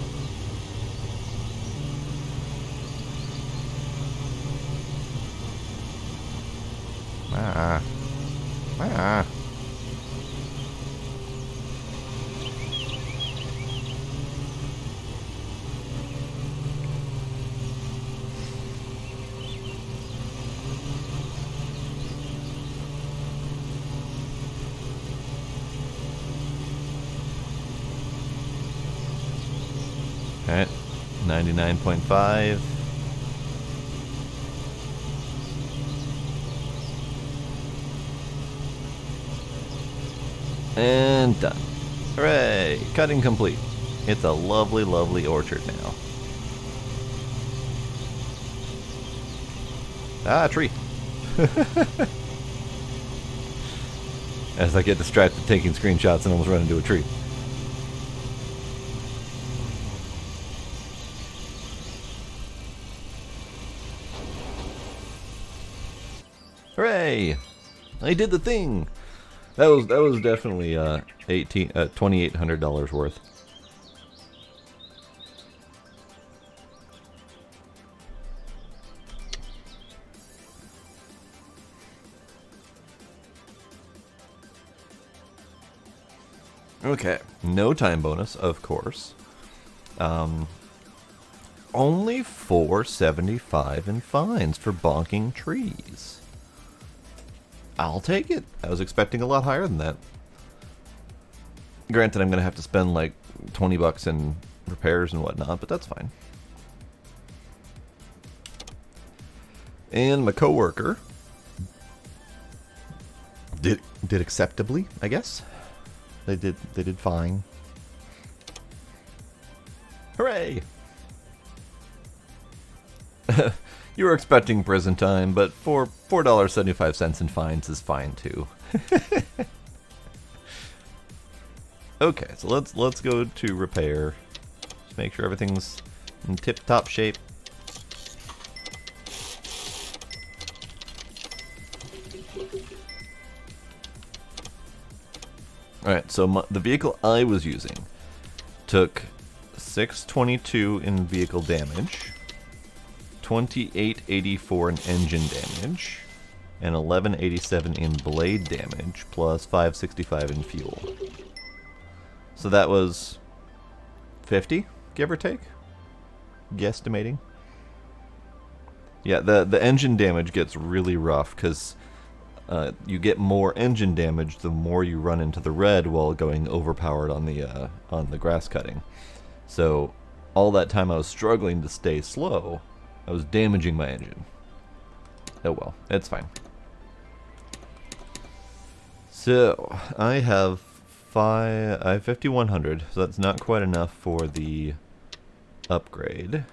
Ah. Alright, 99.5. And done. Hooray! Cutting complete. It's a lovely, lovely orchard now. Ah, tree! As I get distracted taking screenshots and almost run into a tree. Hooray! I did the thing! That was definitely $2,800 worth. Okay, no time bonus, of course. Only $4.75 in fines for bonking trees. I'll take it. I was expecting a lot higher than that. Granted, I'm going to have to spend like 20 bucks in repairs and whatnot, but that's fine. And my coworker did acceptably, I guess. They did fine. Hooray! You were expecting prison time, but for $4.75 in fines is fine too. Okay, so let's go to repair. Just make sure everything's in tip-top shape. Alright, so the vehicle I was using took 622 in vehicle damage, 2884 in engine damage, and 1187 in blade damage, plus 565 in fuel. So that was 50, give or take? Guesstimating. Yeah, the engine damage gets really rough, because you get more engine damage the more you run into the red while going overpowered on the grass cutting. So all that time I was struggling to stay slow, I was damaging my engine. Oh well, it's fine. So I have 5100, so that's not quite enough for the upgrade.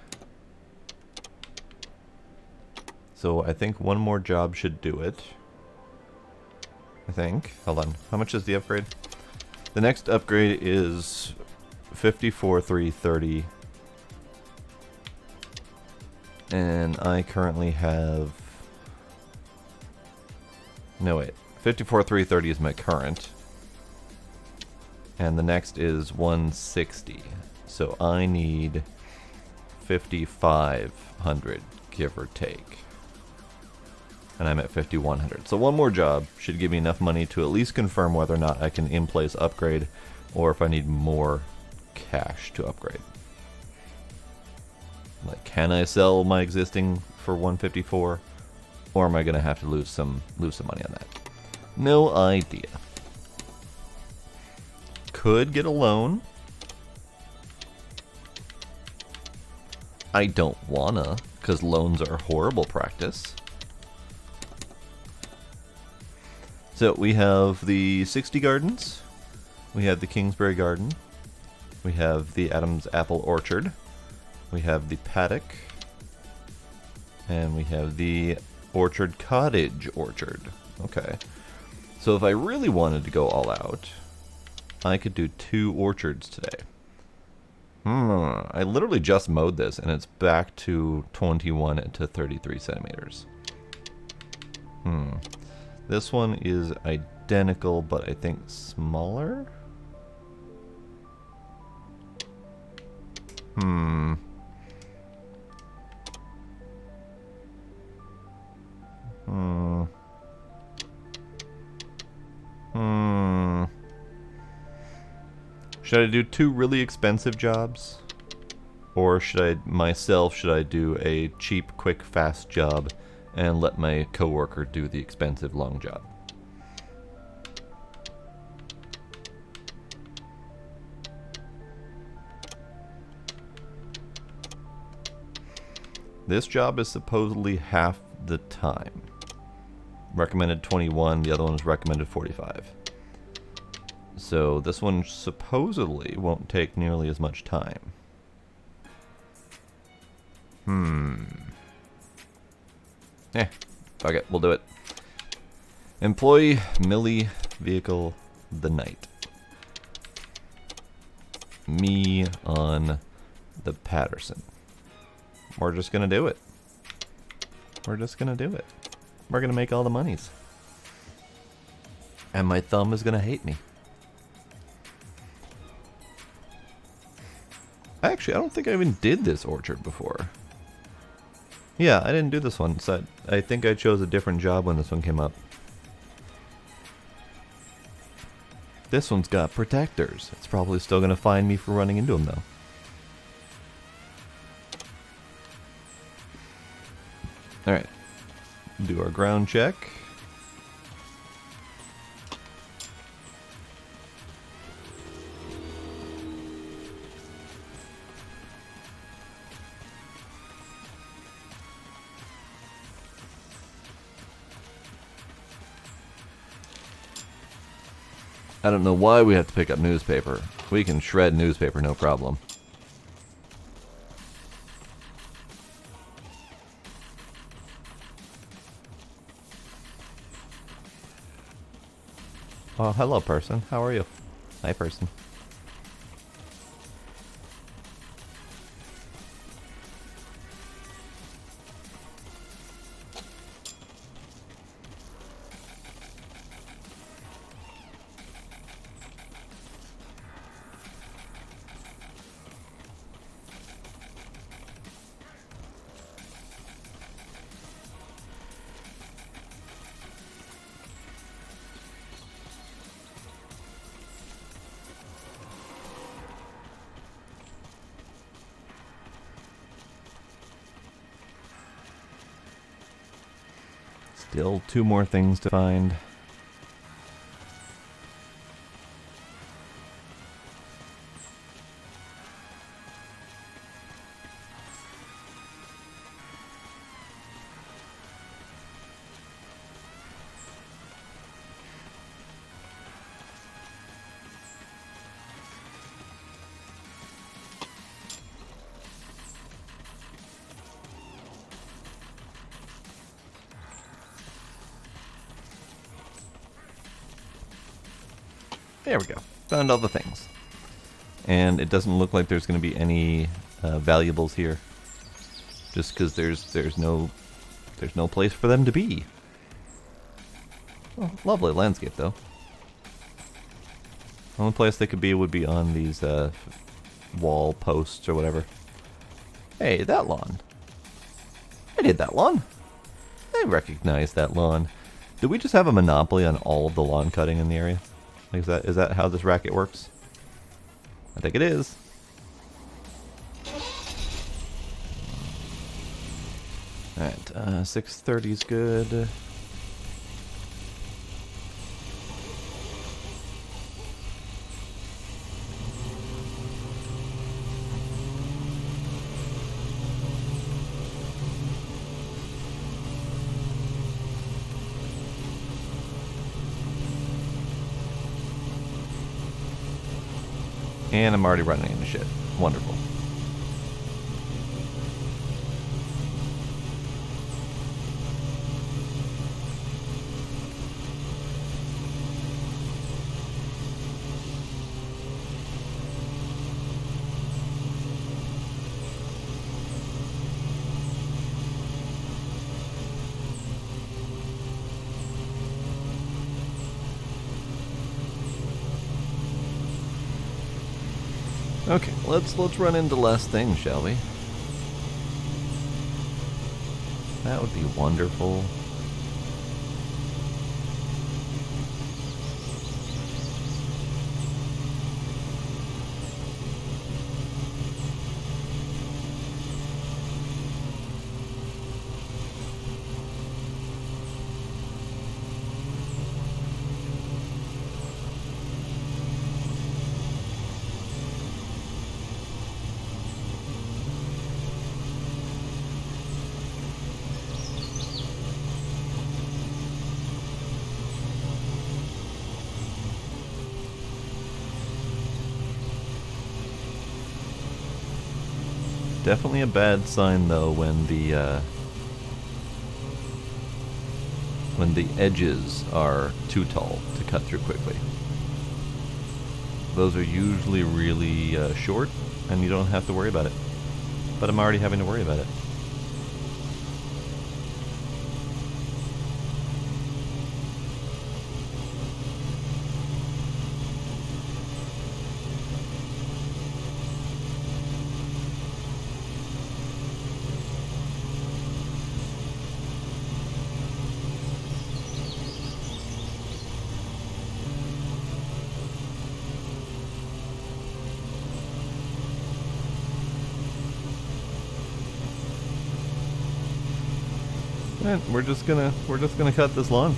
So I think one more job should do it. I think. Hold on. How much is the upgrade? The next upgrade is 54,330. And I currently have... No, wait. 54,330 is my current. And the next is 160. So I need 5,500, give or take. And I'm at 5,100. So one more job should give me enough money to at least confirm whether or not I can in-place upgrade, or if I need more cash to upgrade. Like, can I sell my existing for 154, or am I gonna have to lose some money on that? No idea. Could get a loan. I don't wanna, because loans are horrible practice. So we have the 60 gardens, we have the Kingsbury Garden, we have the Adams Apple Orchard, we have the paddock, and we have the Orchard Cottage Orchard. Okay. So if I really wanted to go all out, I could do 2 orchards today. I literally just mowed this, and it's back to 21 to 33 centimeters. This one is identical, but I think smaller? Should I do 2 really expensive jobs? Or should I do a cheap, quick, fast job and let my coworker do the expensive, long job? This job is supposedly half the time. Recommended 21, the other one is recommended 45. So this one supposedly won't take nearly as much time. Fuck it, we'll do it. Employee, Millie, vehicle, the night. Me on the Patterson. We're just gonna do it. We're just gonna do it. We're gonna make all the monies. And my thumb is gonna hate me. Actually, I don't think I even did this orchard before. Yeah, I didn't do this one, so I think I chose a different job when this one came up. This one's got protectors. It's probably still gonna find me for running into them, though. Alright. Do our ground check. I don't know why we have to pick up newspaper. We can shred newspaper, no problem. Oh, hello, person. How are you? Hi, person. Still 2 more things to find. There we go. Found all the things. And it doesn't look like there's going to be any valuables here. just because there's no place for them to be. Oh, lovely landscape though. The only place they could be would be on these wall posts or whatever. Hey, that lawn. I did that lawn. I recognize that lawn. Do we just have a monopoly on all of the lawn cutting in the area? Like, is that how this racket works? I think it is. Alright, 6:30 is good. And I'm already running into shit. Wonderful. Okay, let's run into less things, shall we? That would be wonderful. Definitely a bad sign though when the edges are too tall to cut through quickly. Those are usually really short and you don't have to worry about it. But I'm already having to worry about it. And we're just gonna cut this lawn.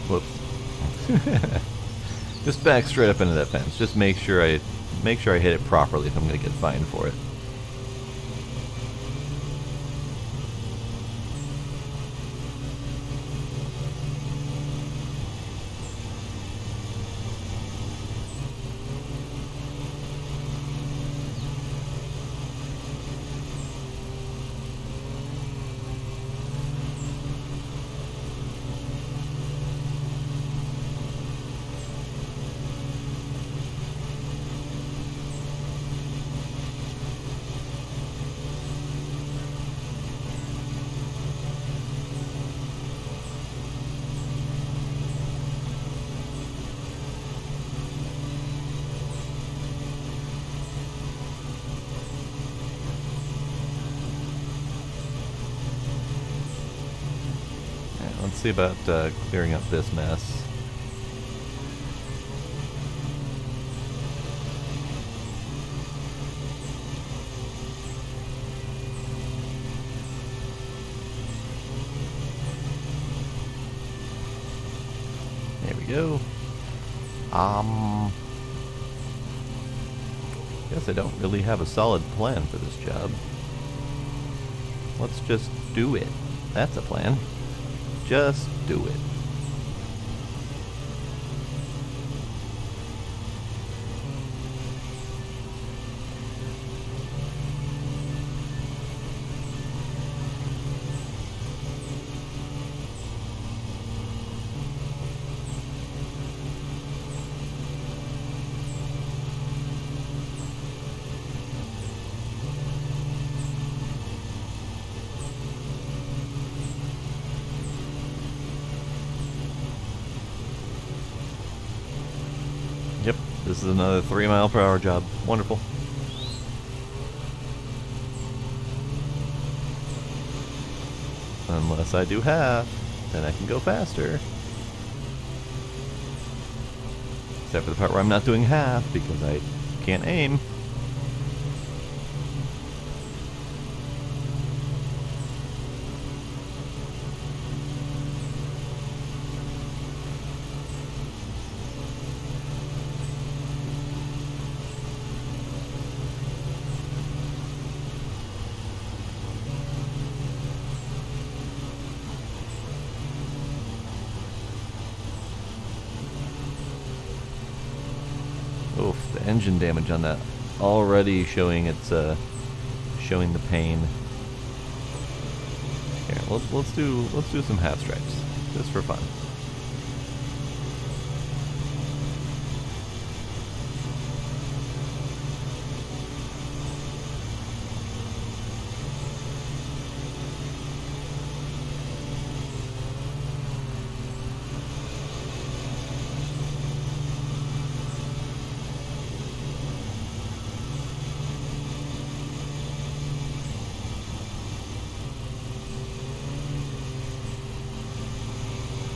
Whoops. Just back straight up into that fence. Just make sure I hit it properly if I'm going to get fined for it. Let's see about clearing up this mess. go. Guess I don't really have a solid plan for this job. Let's just do it. That's a plan. Just do it. Yep, this is another 3 mile per hour job. Wonderful. Unless I do half, then I can go faster. Except for the part where I'm not doing half because I can't aim. Oof, the engine damage on that already showing its showing the pain. Here, let's do some half stripes just for fun.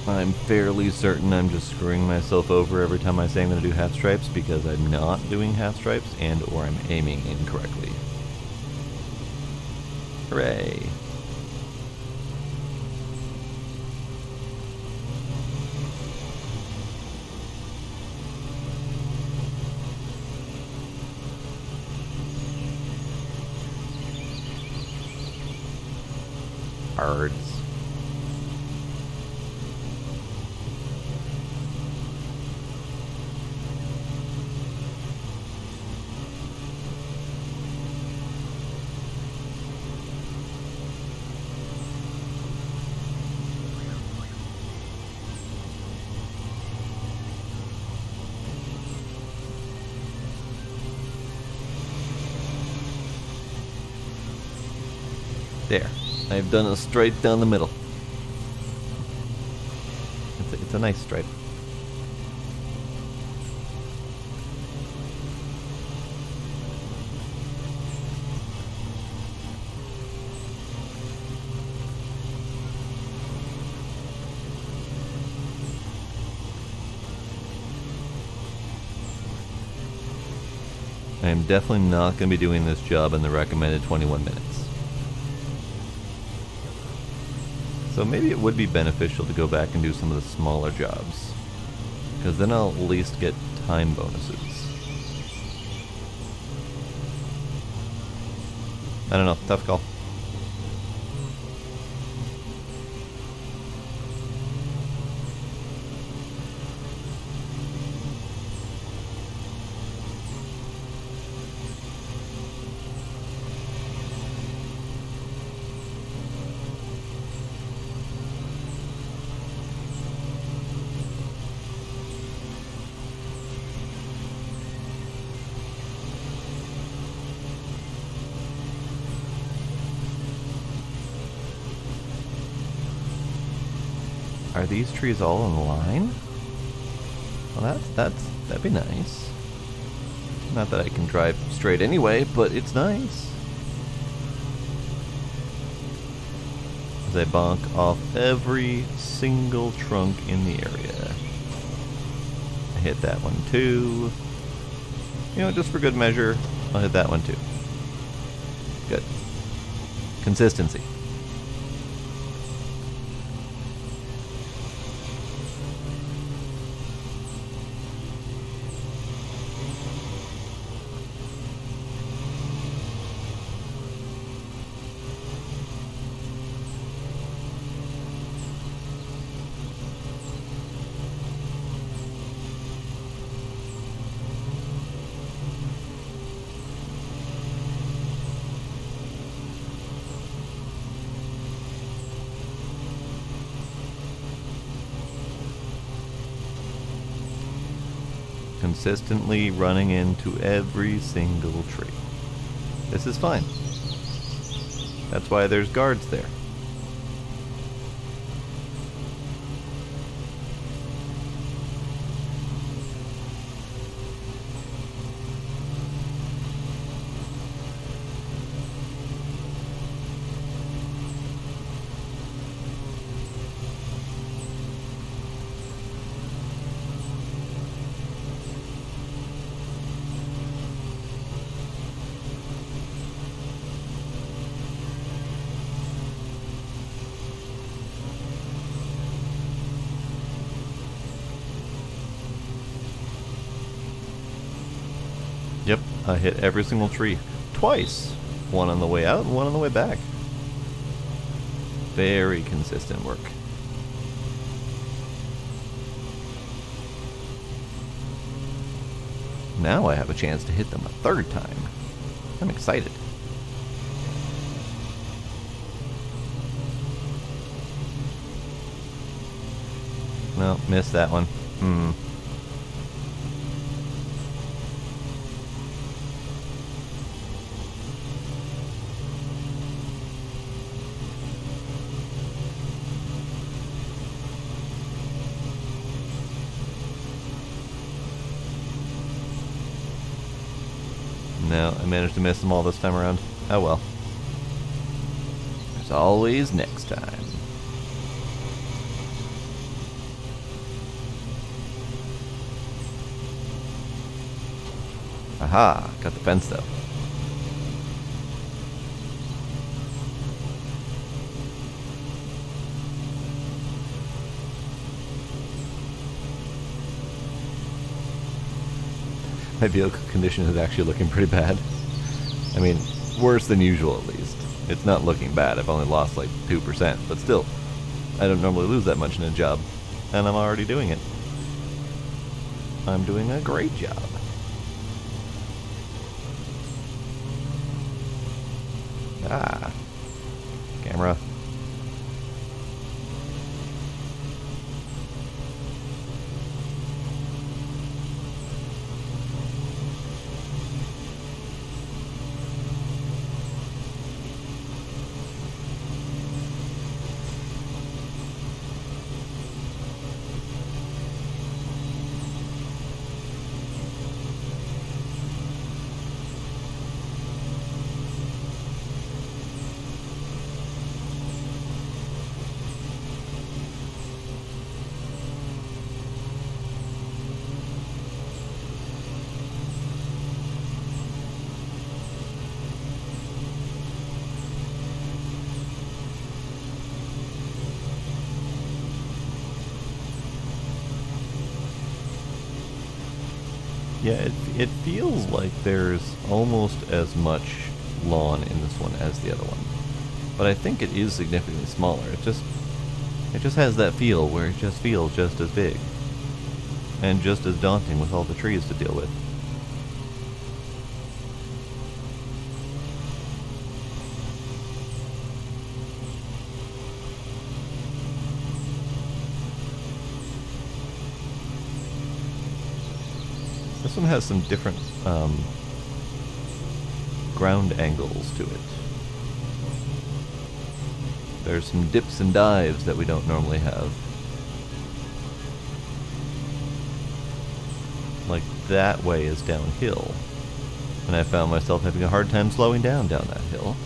I'm fairly certain I'm just screwing myself over every time I say I'm going to do half stripes because I'm not doing half stripes and or I'm aiming incorrectly. Hooray! Ards. There. I've done a straight down the middle. It's a nice stripe. I am definitely not going to be doing this job in the recommended 21 minutes. So maybe it would be beneficial to go back and do some of the smaller jobs, because then I'll at least get time bonuses. I don't know, tough call. Are these trees all in line? Well, that'd be nice. Not that I can drive straight anyway, but it's nice. As I bonk off every single trunk in the area. I hit that one too. You know, just for good measure, I'll hit that one too. Good. Consistency. consistently running into every single tree. This is fine. That's why there's guards there. Yep, I hit every single tree. Twice. One on the way out and one on the way back. Very consistent work. Now I have a chance to hit them a third time. I'm excited. No, missed that one. No, I managed to miss them all this time around. Oh well. There's always next time. Aha! Got the fence though. My vehicle condition is actually looking pretty bad. I mean, worse than usual at least. It's not looking bad. I've only lost like 2%, but still, I don't normally lose that much in a job, and I'm already doing it. I'm doing a great job. Ah, camera. Yeah, it feels like there's almost as much lawn in this one as the other one. But I think it is significantly smaller. It just has that feel where it just feels just as big. And just as daunting with all the trees to deal with. This one has some different ground angles to it. There's some dips and dives that we don't normally have. Like that way is downhill. And I found myself having a hard time slowing down that hill.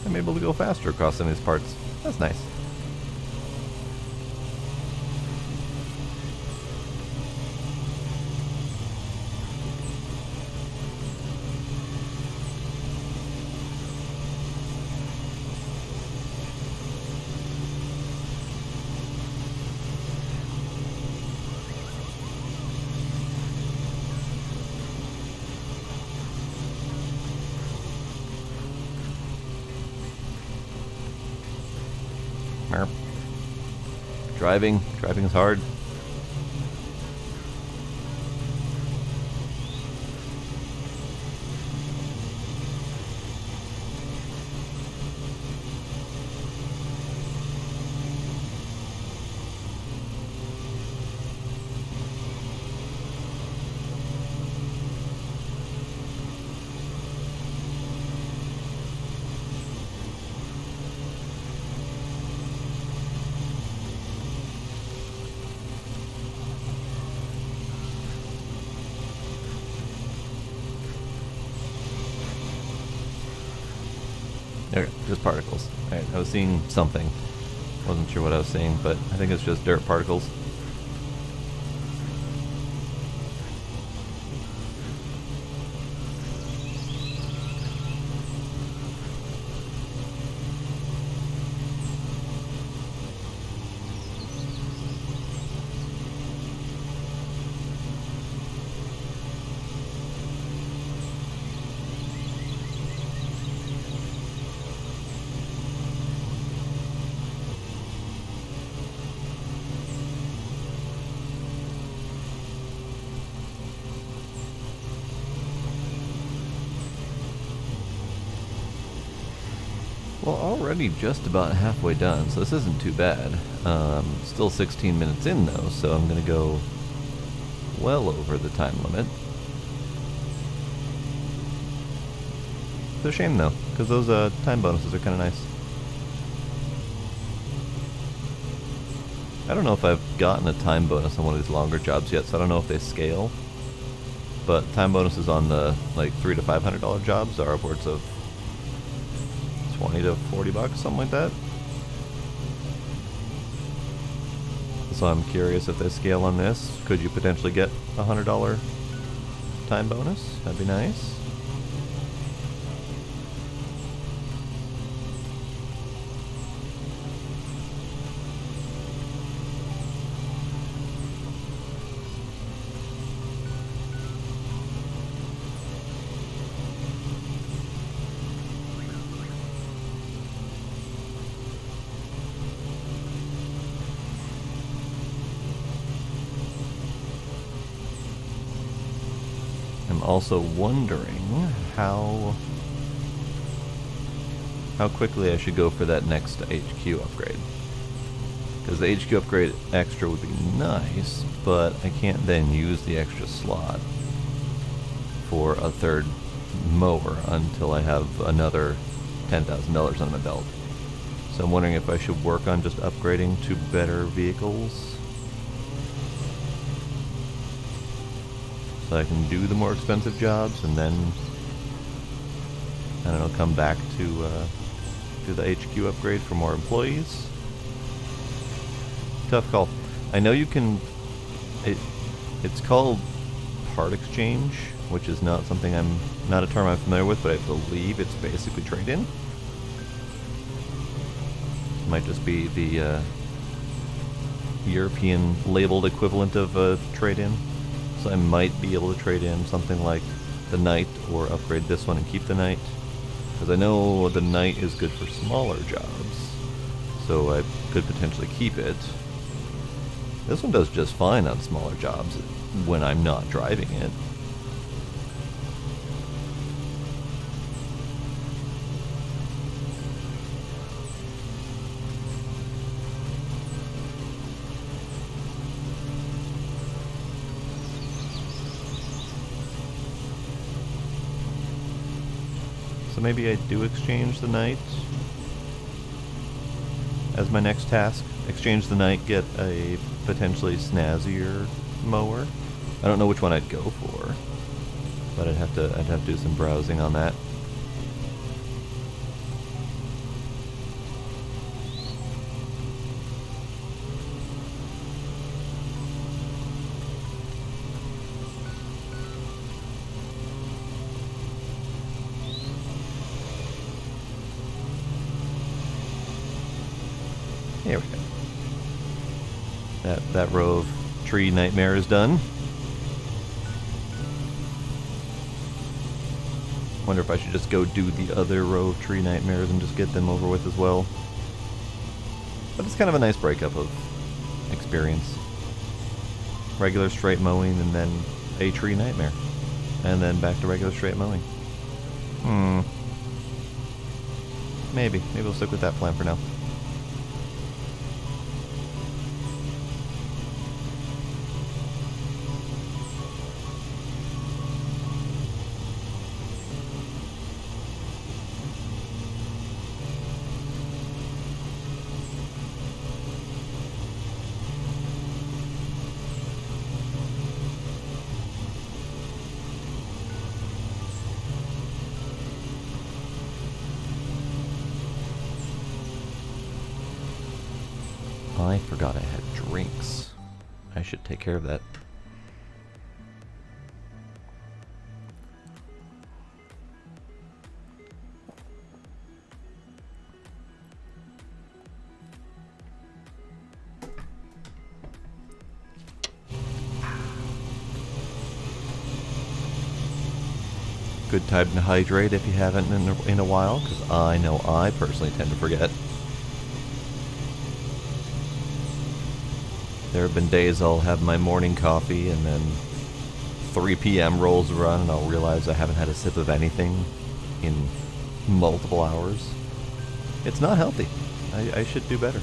I'm able to go faster across some of these parts. That's nice. Driving is hard. There, just particles. Alright, I was seeing something. Wasn't sure what I was seeing, but I think it's just dirt particles. Well, already just about halfway done, so this isn't too bad. Still 16 minutes in though, so I'm gonna go well over the time limit. It's a shame though, because those time bonuses are kind of nice. I don't know if I've gotten a time bonus on one of these longer jobs yet, so I don't know if they scale. But time bonuses on the like $300 to $500 jobs are upwards of 20 to 40 bucks, something like that. So I'm curious if they scale on this. Could you potentially get a $100 time bonus? That'd be nice. Also wondering how quickly I should go for that next HQ upgrade. Because the HQ upgrade extra would be nice, but I can't then use the extra slot for a third mower until I have another $10,000 on my belt. So I'm wondering if I should work on just upgrading to better vehicles, so I can do the more expensive jobs and then, I don't know, come back to do the HQ upgrade for more employees. Tough call. I know you can, it's called part exchange, which is not something not a term I'm familiar with, but I believe it's basically trade-in. Might just be the European labeled equivalent of trade-in. So I might be able to trade in something like the Knight or upgrade this one and keep the Knight. Because I know the Knight is good for smaller jobs, so I could potentially keep it. This one does just fine on smaller jobs when I'm not driving it. So maybe I do exchange the Knight as my next task. Exchange the Knight, get a potentially snazzier mower. I don't know which one I'd go for, but I'd have to do some browsing on that. There we go. That row of tree nightmare is done. Wonder if I should just go do the other row of tree nightmares and just get them over with as well. But it's kind of a nice breakup of experience. Regular straight mowing and then a tree nightmare. And then back to regular straight mowing. Maybe we'll stick with that plan for now. I forgot I had drinks. I should take care of that. Good time to hydrate if you haven't in a while, because I know I personally tend to forget. There have been days I'll have my morning coffee and then 3 p.m. rolls around and I'll realize I haven't had a sip of anything in multiple hours. It's not healthy. I should do better.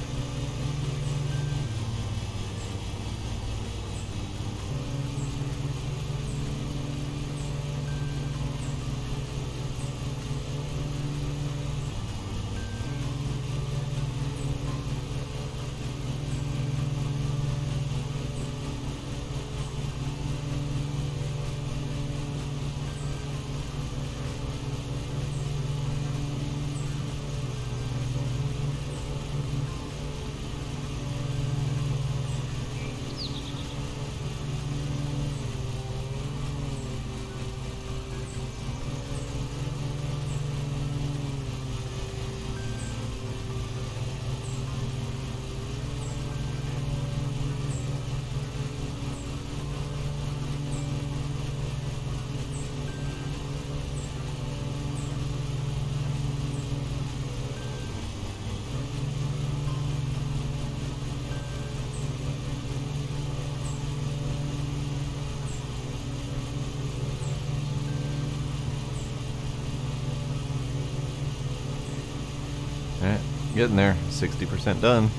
Alright, getting there. 60% done.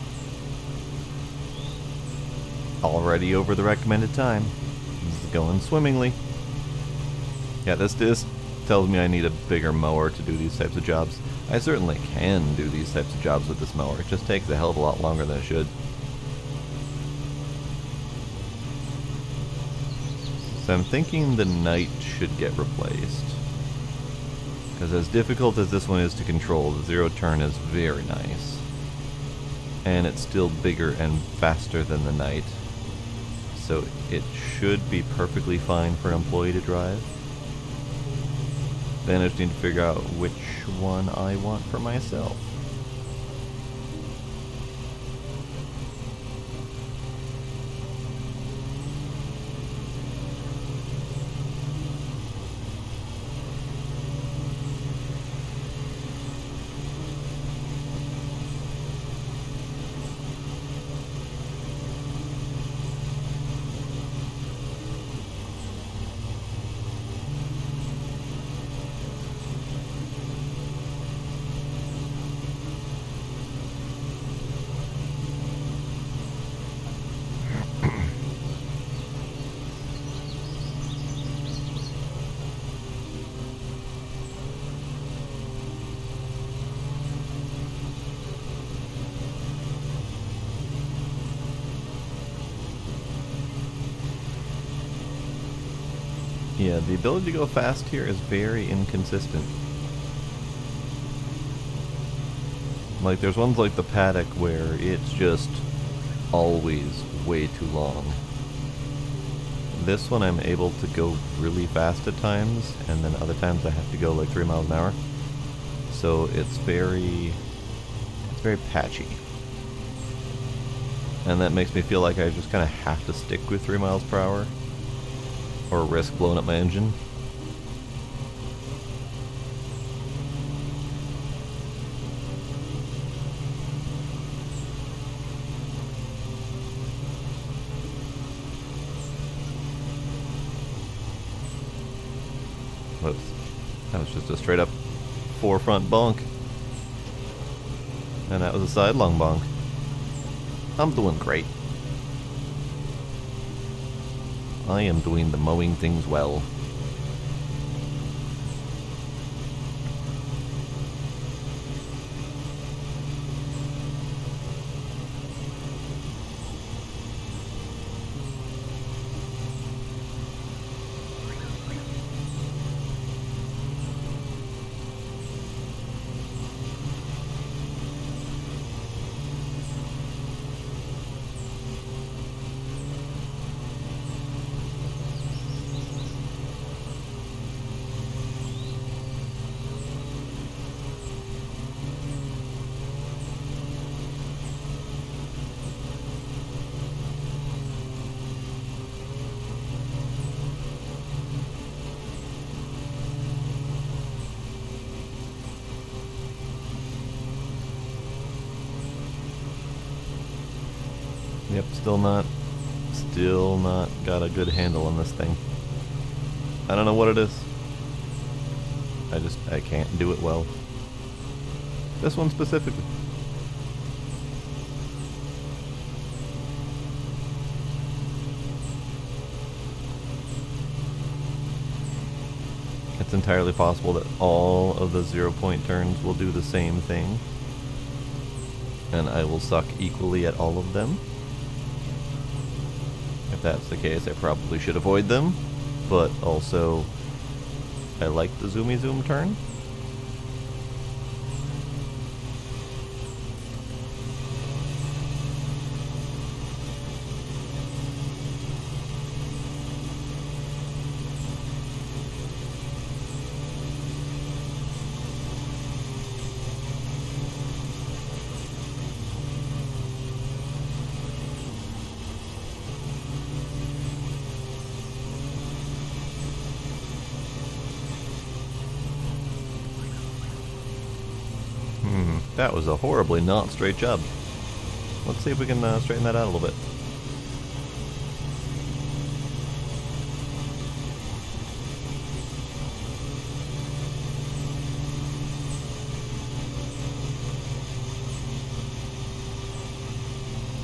Already over the recommended time. This is going swimmingly. Yeah, this tells me I need a bigger mower to do these types of jobs. I certainly can do these types of jobs with this mower. It just takes a hell of a lot longer than it should. So I'm thinking the Knight should get replaced. Because as difficult as this one is to control, the zero turn is very nice. And it's still bigger and faster than the Knight. So it should be perfectly fine for an employee to drive. Then I just need to figure out which one I want for myself. Yeah, the ability to go fast here is very inconsistent. Like, there's ones like the paddock where it's just always way too long. This one I'm able to go really fast at times, and then other times I have to go like 3 miles an hour. So it's very patchy. And that makes me feel like I just kind of have to stick with 3 miles per hour. Or risk blowing up my engine. Whoops. That was just a straight up forefront bonk. And that was a sidelong bonk. I'm doing great. I am doing the mowing things well. Yep, still not got a good handle on this thing. I don't know what it is. I can't do it well. This one specifically. It's entirely possible that all of the 0-point turns will do the same thing, and I will suck equally at all of them. If that's the case, I probably should avoid them, but also I like the zoomy zoom turn. That was a horribly not straight job. Let's see if we can straighten that out a little bit.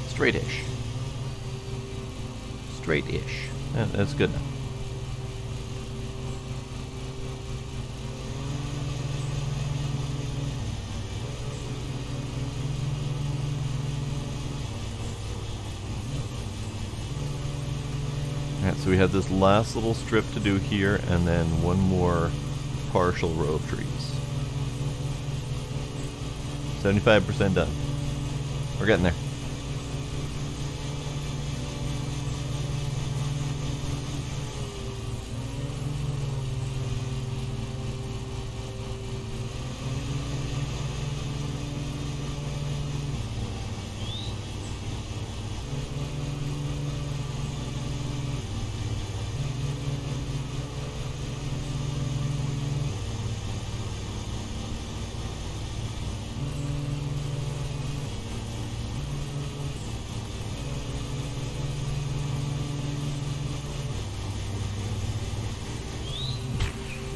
Straight-ish. Straight-ish. That's good enough. So we have this last little strip to do here, and then one more partial row of trees. 75% done. We're getting there.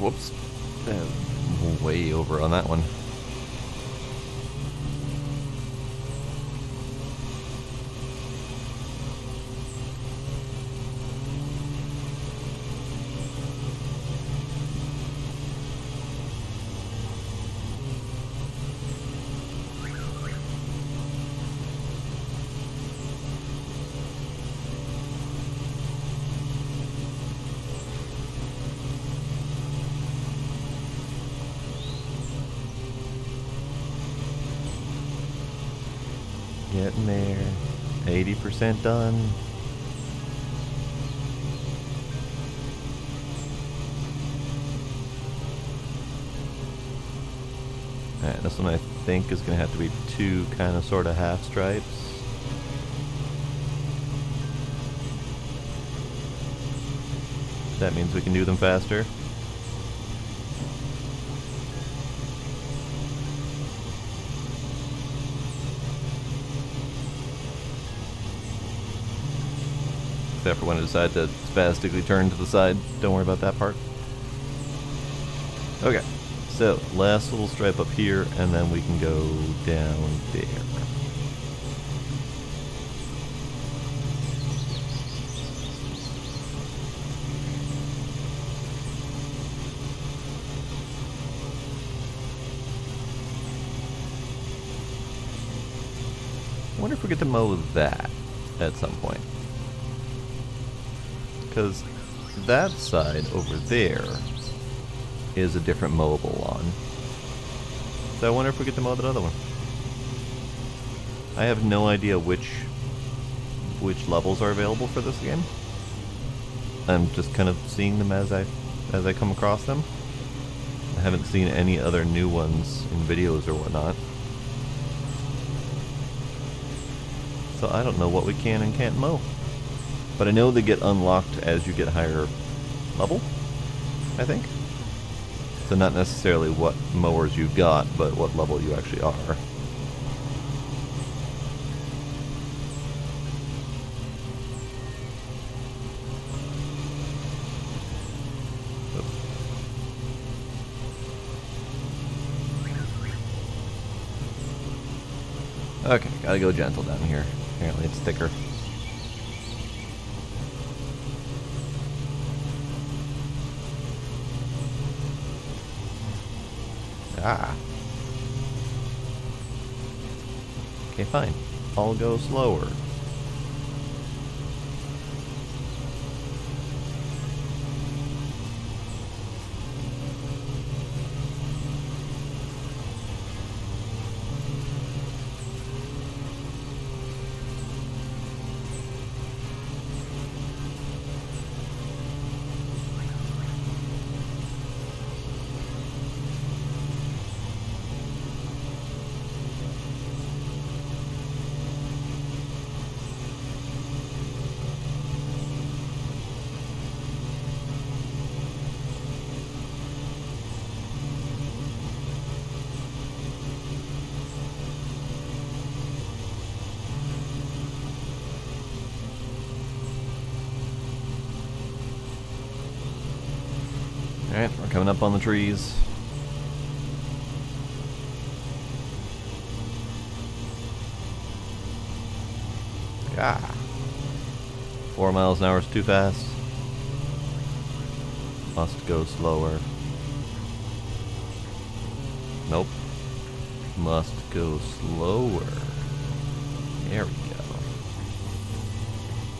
Whoops. Way over on that one. Getting there. 80% done. Alright, this one I think is going to have to be two kind of sort of half stripes. That means we can do them faster. Except for when I decide to spastically turn to the side. Don't worry about that part. Okay, so last little stripe up here, and then we can go down there. I wonder if we get to mow that at some point. Because that side over there is a different mowable lawn. So I wonder if we get to mow that other one. I have no idea which levels are available for this game. I'm just kind of seeing them as I come across them. I haven't seen any other new ones in videos or whatnot. So I don't know what we can and can't mow. But I know they get unlocked as you get higher level, I think. So not necessarily what mowers you've got, but what level you actually are. Okay, gotta go gentle down here. Apparently it's thicker. Ah. Okay, fine. I'll go slower. Alright, we're coming up on the trees. Ah. 4 miles an hour is too fast. Must go slower. Nope. Must go slower. There we go.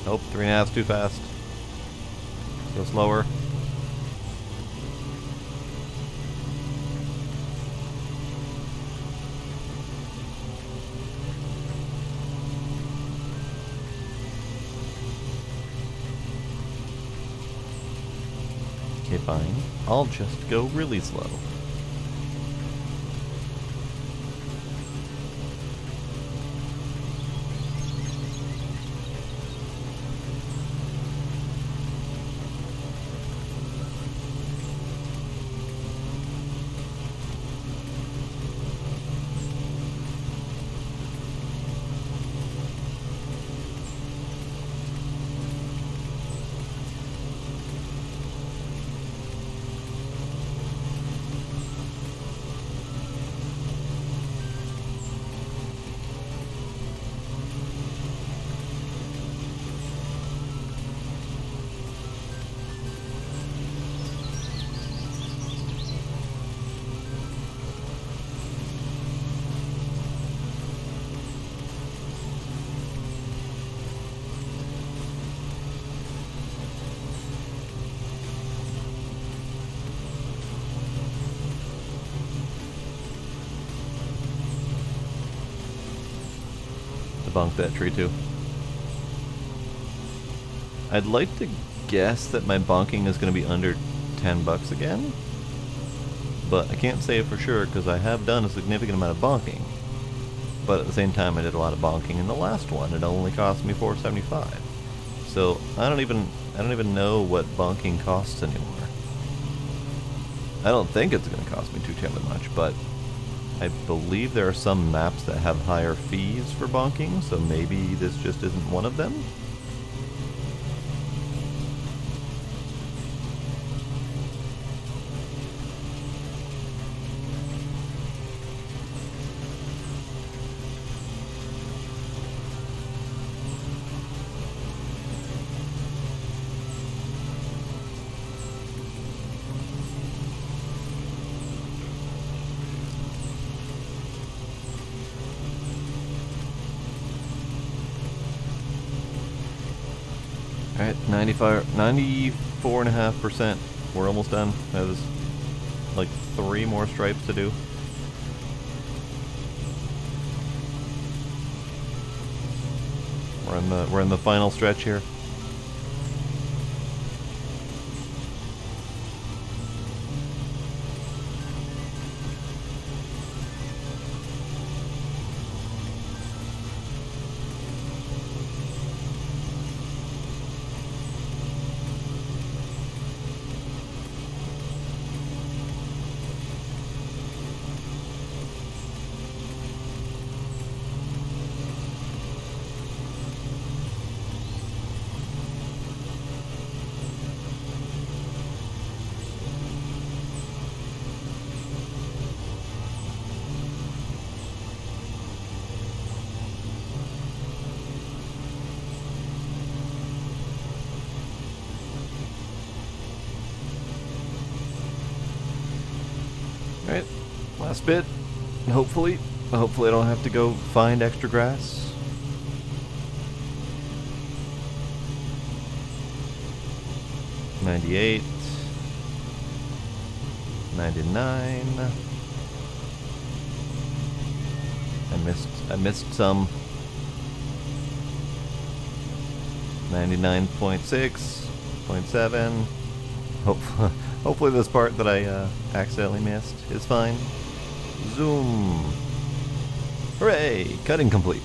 Nope, 3.5 is too fast. Go slower. Okay, fine. I'll just go really slow. Bonk that tree too. I'd like to guess that my bonking is going to be under $10 again, but I can't say it for sure because I have done a significant amount of bonking. But at the same time, I did a lot of bonking in the last one. It only cost me $4.75. So I don't even know what bonking costs anymore. I don't think it's going to cost me too terribly much, but I believe there are some maps that have higher fees for bonking, so maybe this just isn't one of them? Alright, 94.5%. We're almost done. There's like 3 more stripes to do. We're in the final stretch here. Alright, last bit. Hopefully I don't have to go find extra grass. $98, $99. I missed some. 99.6, 0.7. Hopefully this part that I accidentally missed is fine. Zoom. Hooray! Cutting complete.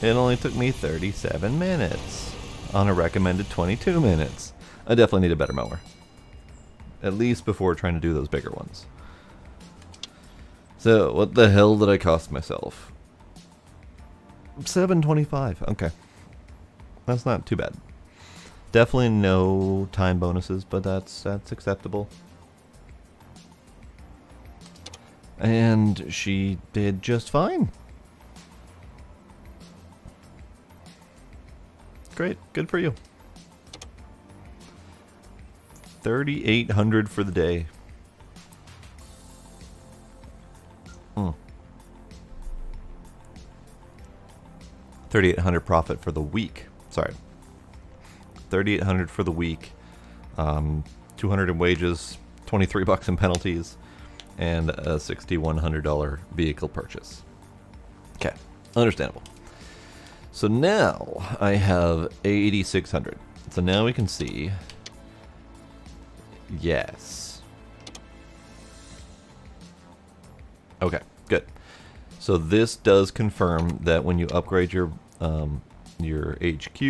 It only took me 37 minutes on a recommended 22 minutes. I definitely need a better mower. At least before trying to do those bigger ones. So, what the hell did I cost myself? $7.25. Okay. That's not too bad. Definitely no time bonuses, but that's acceptable. And she did just fine. Great. Good for you. 3,800 for the day. 3,800 profit for the week. Sorry. 3,800 for the week. 200 in wages, 23 bucks in penalties, and a $6,100 vehicle purchase. Okay, understandable. So now I have 8,600. So now we can see. Yes. Okay, good. So this does confirm that when you upgrade your HQ,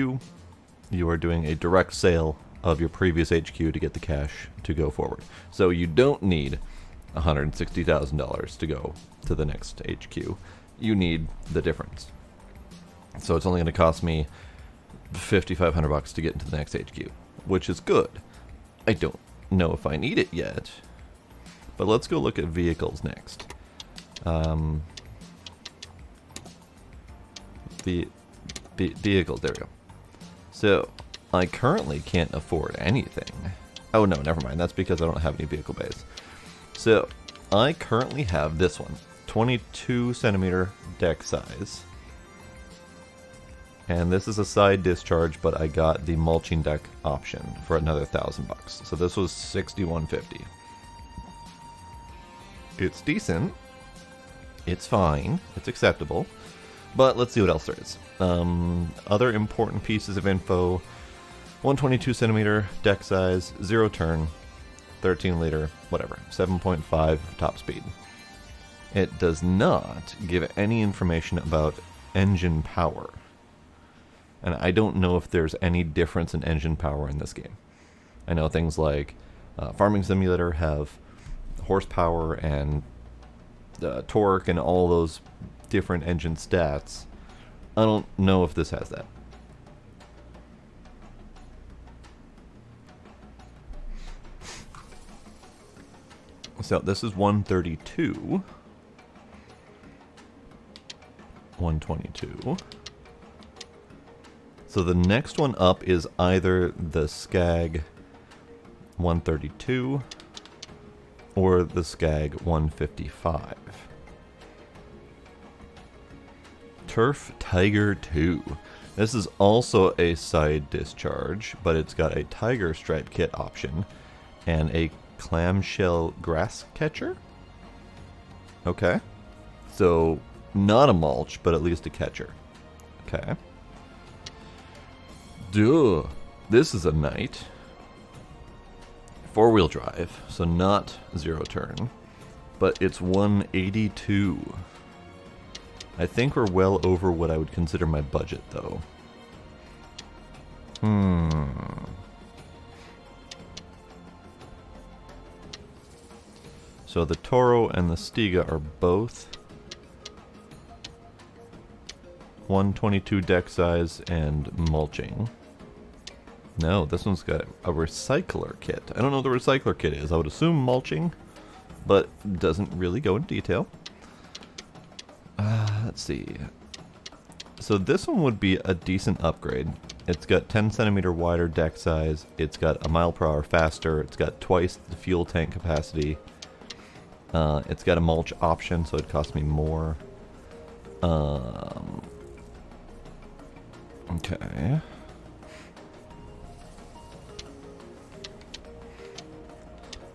you are doing a direct sale of your previous HQ to get the cash to go forward. So you don't need $160,000 to go to the next HQ. You need the difference. So it's only going to cost me $5,500 to get into the next HQ, which is good. I don't know if I need it yet, but let's go look at vehicles next. Vehicles, there we go. So I currently can't afford anything. Oh no, never mind. That's because I don't have any vehicle bays. So I currently have this one, 22 centimeter deck size. And this is a side discharge, but I got the mulching deck option for another $1,000. So this was $6,150. It's decent. It's fine. It's acceptable. But let's see what else there is. Other important pieces of info. 122 centimeter deck size, 0 turn, 13 liter, whatever, 7.5 top speed. It does not give any information about engine power. And I don't know if there's any difference in engine power in this game. I know things like Farming Simulator have horsepower and torque and all those different engine stats. I don't know if this has that. So this is 132. 122. So the next one up is either the Skag 132 or the Skag 155. Turf Tiger 2. This is also a side discharge, but it's got a tiger stripe kit option and a clamshell grass catcher. Okay. So, not a mulch, but at least a catcher. Okay. Duh. This is a knight. 4-wheel drive, so not 0 turn, but it's 182. I think we're well over what I would consider my budget, though. So the Toro and the Stiga are both 122 deck size and mulching. No, this one's got a recycler kit. I don't know what the recycler kit is. I would assume mulching, but doesn't really go in detail. Let's see. So this one would be a decent upgrade. It's got 10 centimeter wider deck size. It's got a mile per hour faster. It's got twice the fuel tank capacity. It's got a mulch option, so it costs me more. Okay.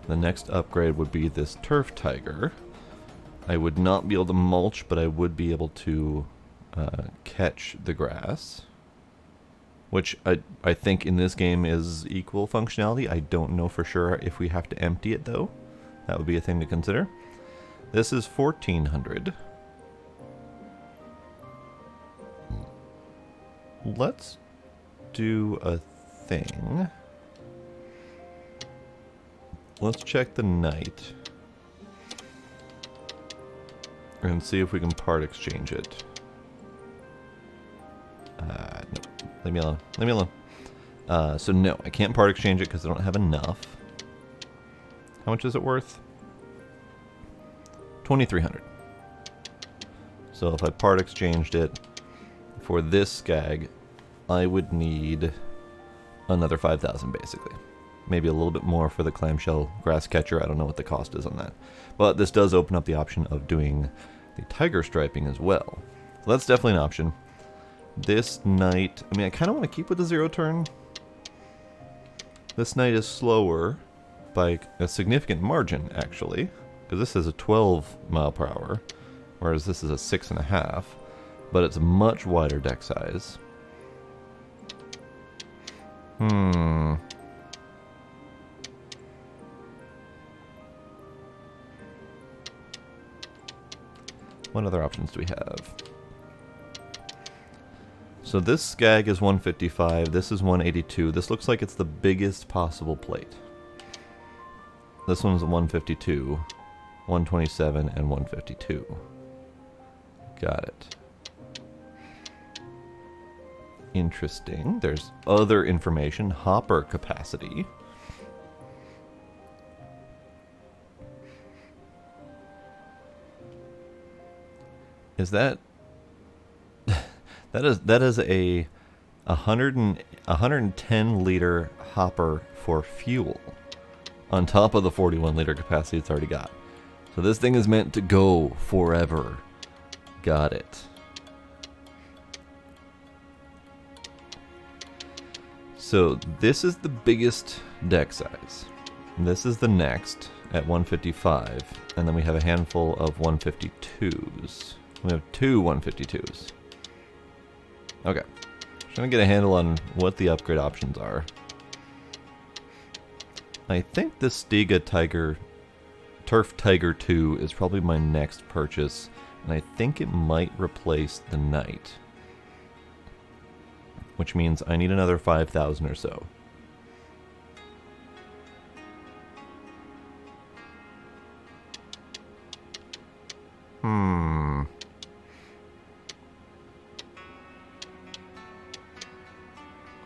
The next upgrade would be this Turf Tiger. I would not be able to mulch, but I would be able to catch the grass, which I think in this game is equal functionality. I don't know for sure if we have to empty it, though. That would be a thing to consider. This is 1400. Let's do a thing. Let's check the knight and see if we can part exchange it. No, leave me alone. Leave me alone. So no, I can't part exchange it because I don't have enough. How much is it worth? 2,300. So if I part exchanged it for this Skag, I would need another 5,000 basically. Maybe a little bit more for the clamshell grass catcher. I don't know what the cost is on that. But this does open up the option of doing the tiger striping as well. So that's definitely an option. This knight, I mean, I kind of want to keep with the 0 turn. This knight is slower by a significant margin, actually. Because this is a 12 mile per hour, whereas this is a 6.5. But it's a much wider deck size. What other options do we have? So this Skag is 155, this is 182. This looks like it's the biggest possible plate. This one's a 152, 127, and 152. Got it. Interesting. There's other information. Hopper capacity. Is that that is a 110 liter hopper for fuel on top of the 41 liter capacity it's already got. So this thing is meant to go forever. Got it. So this is the biggest deck size. This is the next at 155, and then we have a handful of 152s. We have 2 152s. Okay. Trying to get a handle on what the upgrade options are. I think the Stiga Tiger, Turf Tiger 2 is probably my next purchase, and I think it might replace the Knight. Which means I need another 5,000 or so.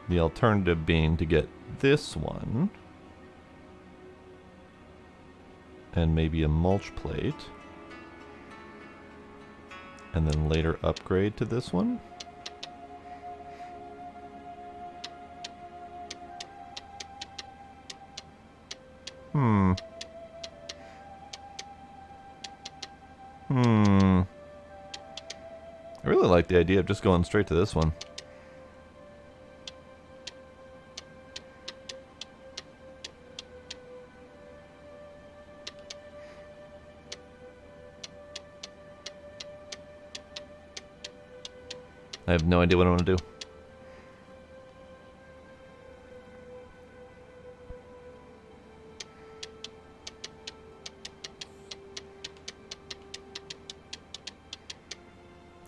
The alternative being to get this one. And maybe a mulch plate. And then later upgrade to this one. I really like the idea of just going straight to this one. I have no idea what I want to do.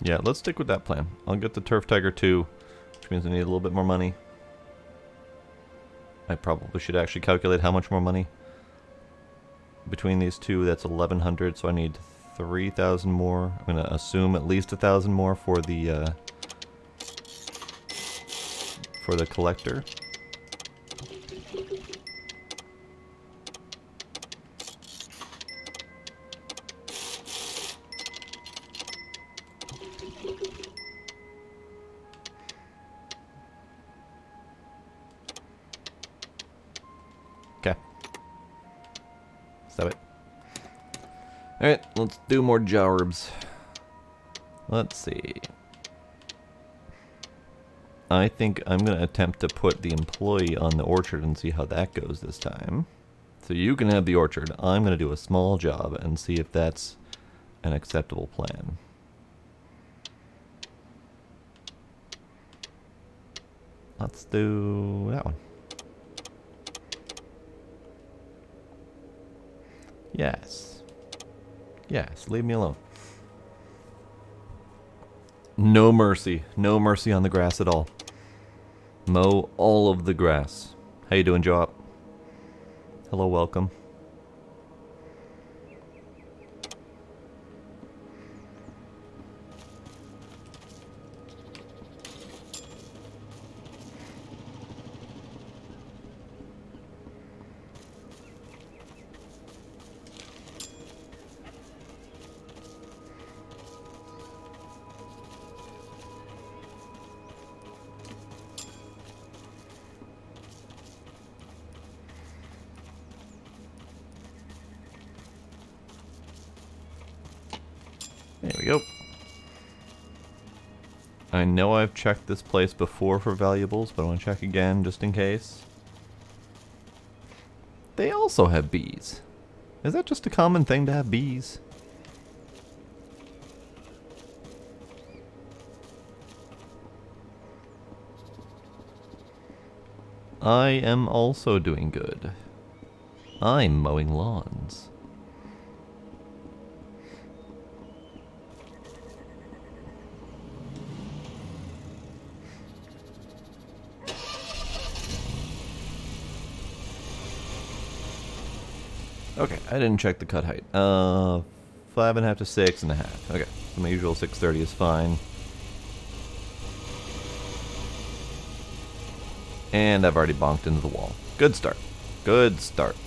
Yeah, let's stick with that plan. I'll get the Turf Tiger 2, which means I need a little bit more money. I probably should actually calculate how much more money. Between these two, that's 1,100, so I need 3,000 more. I'm going to assume at least 1,000 more for the collector. Okay. Stop it. Alright, let's do more jobs. Let's see. I think I'm going to attempt to put the employee on the orchard and see how that goes this time. So you can have the orchard. I'm going to do a small job and see if that's an acceptable plan. Let's do that one. Yes. Yes, leave me alone. No mercy. No mercy on the grass at all. Mow all of the grass. How you doing, Joe? Hello, welcome. There we go. I know I've checked this place before for valuables, but I want to check again just in case. They also have bees. Is that just a common thing to have bees? I am also doing good. I'm mowing lawns. Okay, I didn't check the cut height. 5.5 to 6.5. Okay, so my usual 630 is fine. And I've already bonked into the wall. Good start. Good start.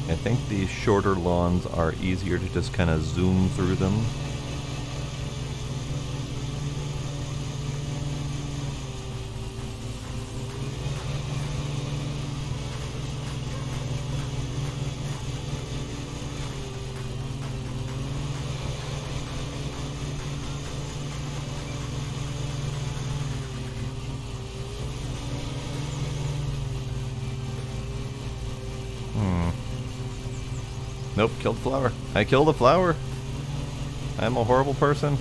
I think these shorter lawns are easier to just kind of zoom through them. Nope, killed the flower. I killed the flower. I'm a horrible person.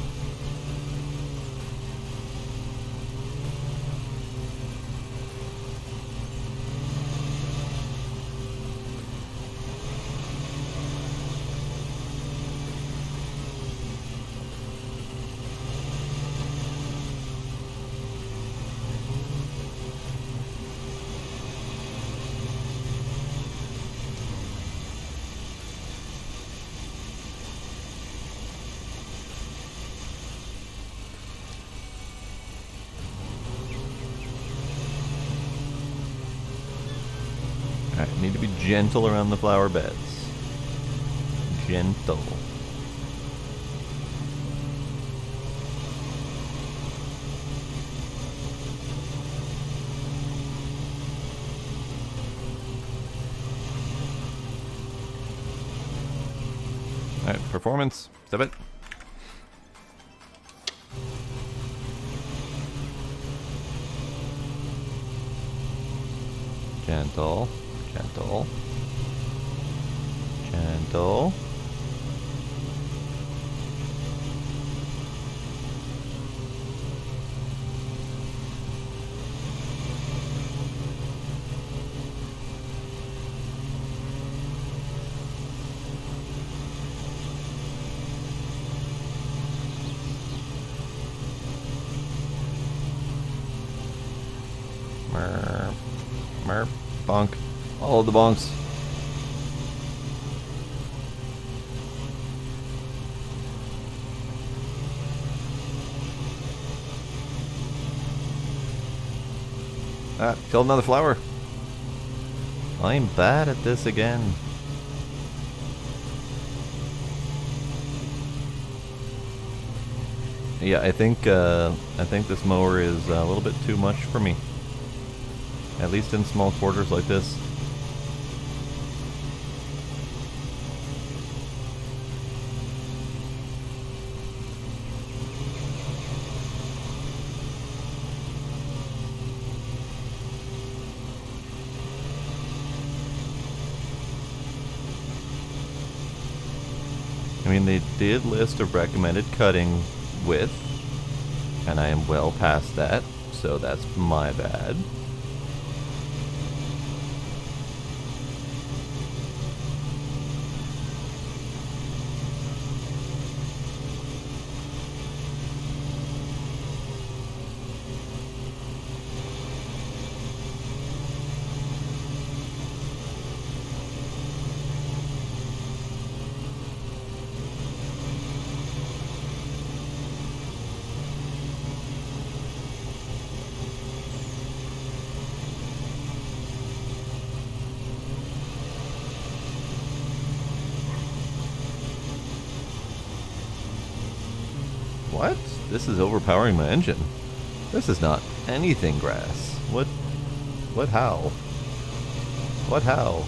Need to be gentle around the flower beds. Gentle. Alright, performance. Step it. Gentle. Gentle. Gentle. Merp. Merp. Bonk. All of the bonks. Ah, killed another flower. I'm bad at this again. Yeah, I think this mower is a little bit too much for me. At least in small quarters like this. I mean, they did list a recommended cutting width, and I am well past that, so that's my bad. What? This is overpowering my engine. This is not anything grass. What how? What how?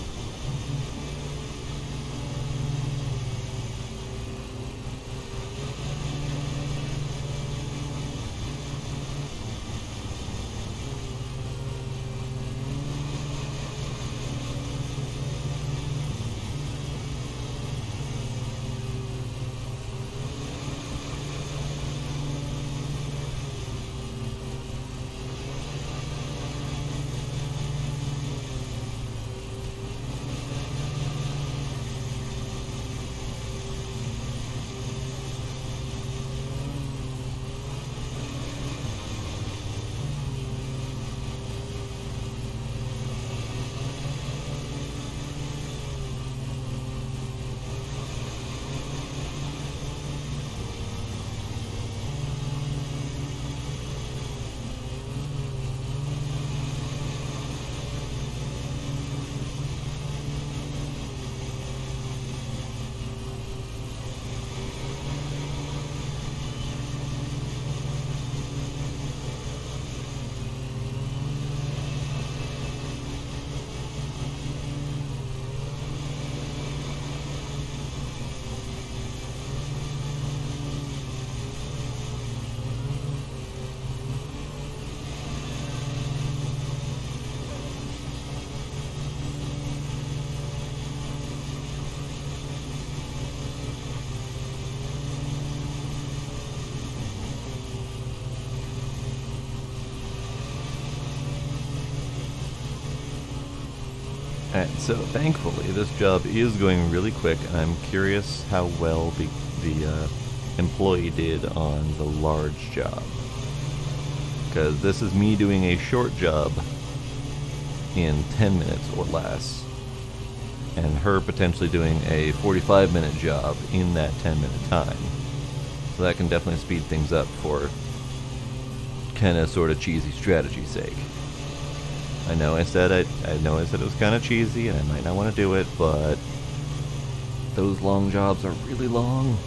Alright, so thankfully this job is going really quick, and I'm curious how well the employee did on the large job. Because this is me doing a short job in 10 minutes or less, and her potentially doing a 45-minute job in that 10-minute time. So that can definitely speed things up for kind of sort of cheesy strategy's sake. I know I said it was kind of cheesy and I might not want to do it, but those long jobs are really long.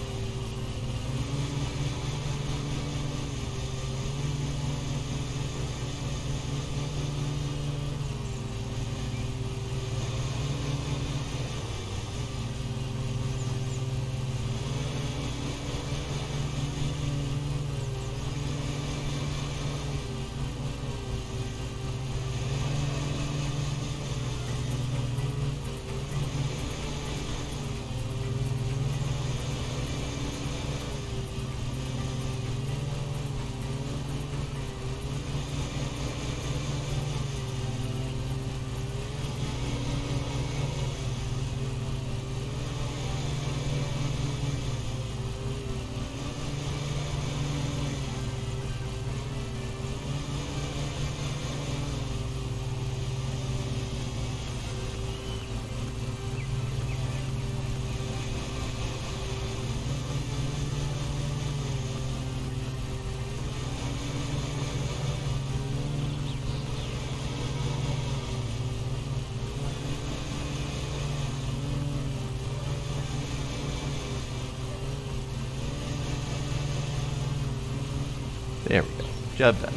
There we go. Job done.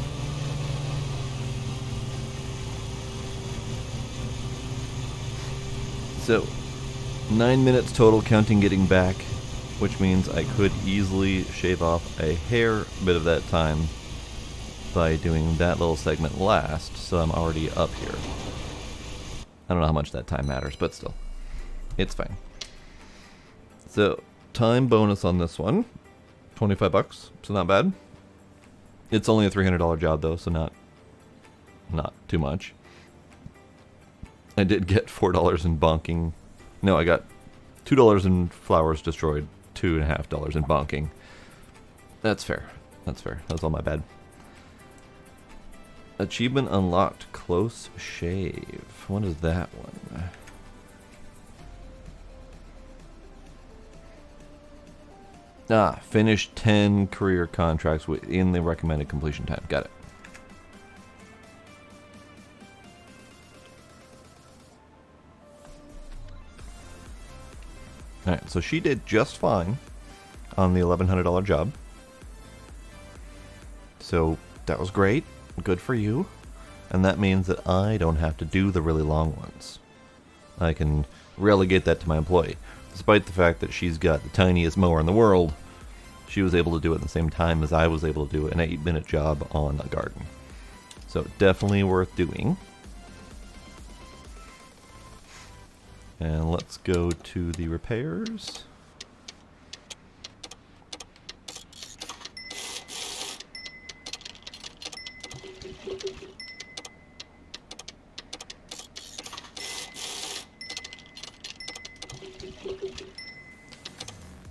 So, 9 minutes total counting getting back, which means I could easily shave off a hair bit of that time by doing that little segment last, so I'm already up here. I don't know how much that time matters, but still. It's fine. So, time bonus on this one. $25, so not bad. It's only a $300 job though, so not too much. I did get $4 in bonking. No, I got $2 in flowers destroyed, $2.50 in bonking. That's fair. That's fair. That's all my bad. Achievement unlocked, close shave. What is that one? Finish 10 career contracts within the recommended completion time. Got it. Alright, so she did just fine on the $1,100 job. So that was great. Good for you. And that means that I don't have to do the really long ones. I can relegate that to my employee. Despite the fact that she's got the tiniest mower in the world, she was able to do it at the same time as I was able to do an 8-minute job on a garden. So definitely worth doing. And let's go to the repairs.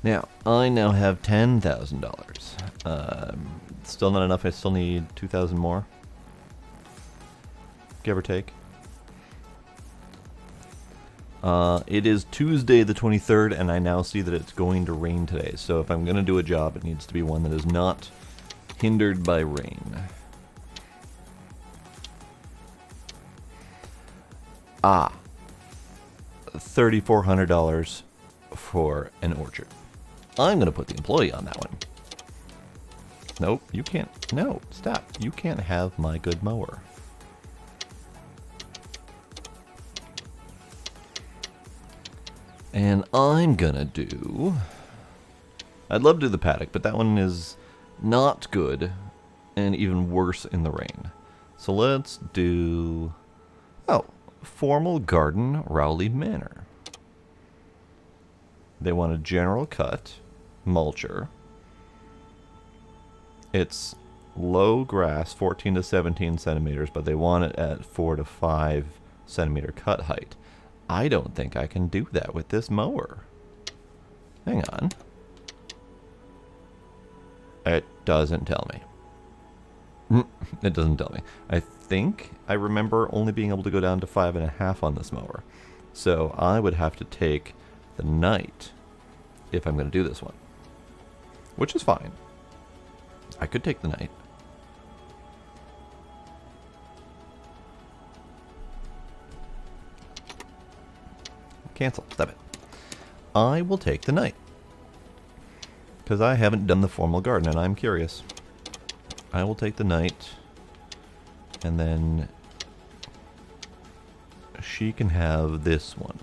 Now, I now have $10,000. Still not enough. I still need 2,000 more. Give or take. It is Tuesday the 23rd, and I now see that it's going to rain today. So if I'm going to do a job, it needs to be one that is not hindered by rain. $3,400 for an orchard. I'm going to put the employee on that one. Nope, you can't. No, stop. You can't have my good mower. And I'm going to do... I'd love to do the paddock, but that one is not good and even worse in the rain. So let's do... Formal Garden, Rowley Manor. They want a general cut, mulcher. It's low grass, 14 to 17 centimeters, but they want it at 4 to 5 centimeter cut height. I don't think I can do that with this mower. Hang on. It doesn't tell me. It doesn't tell me. I think I remember only being able to go down to 5.5 on this mower. So I would have to take the night if I'm going to do this one. Which is fine. I could take the night. Cancel. Stop it. I will take the knight. Because I haven't done the formal garden and I'm curious. I will take the knight. And then she can have this one.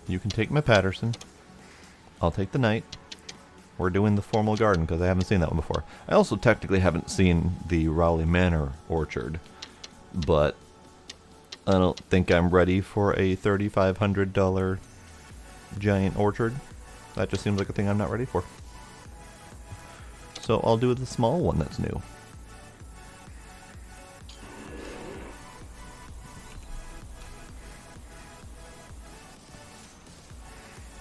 You can take my Patterson. I'll take the knight. We're doing the formal garden because I haven't seen that one before. I also technically haven't seen the Raleigh Manor orchard, but I don't think I'm ready for a $3,500 giant orchard. That just seems like a thing I'm not ready for. So I'll do the small one that's new.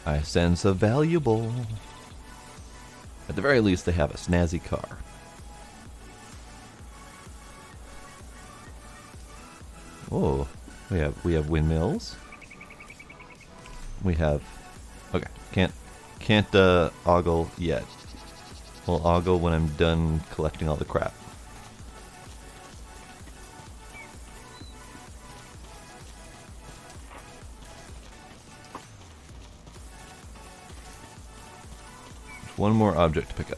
I sense a valuable. At the very least, they have a snazzy car. Oh, we have windmills. We have. Okay, can't ogle yet. We'll ogle when I'm done collecting all the crap. One more object to pick up.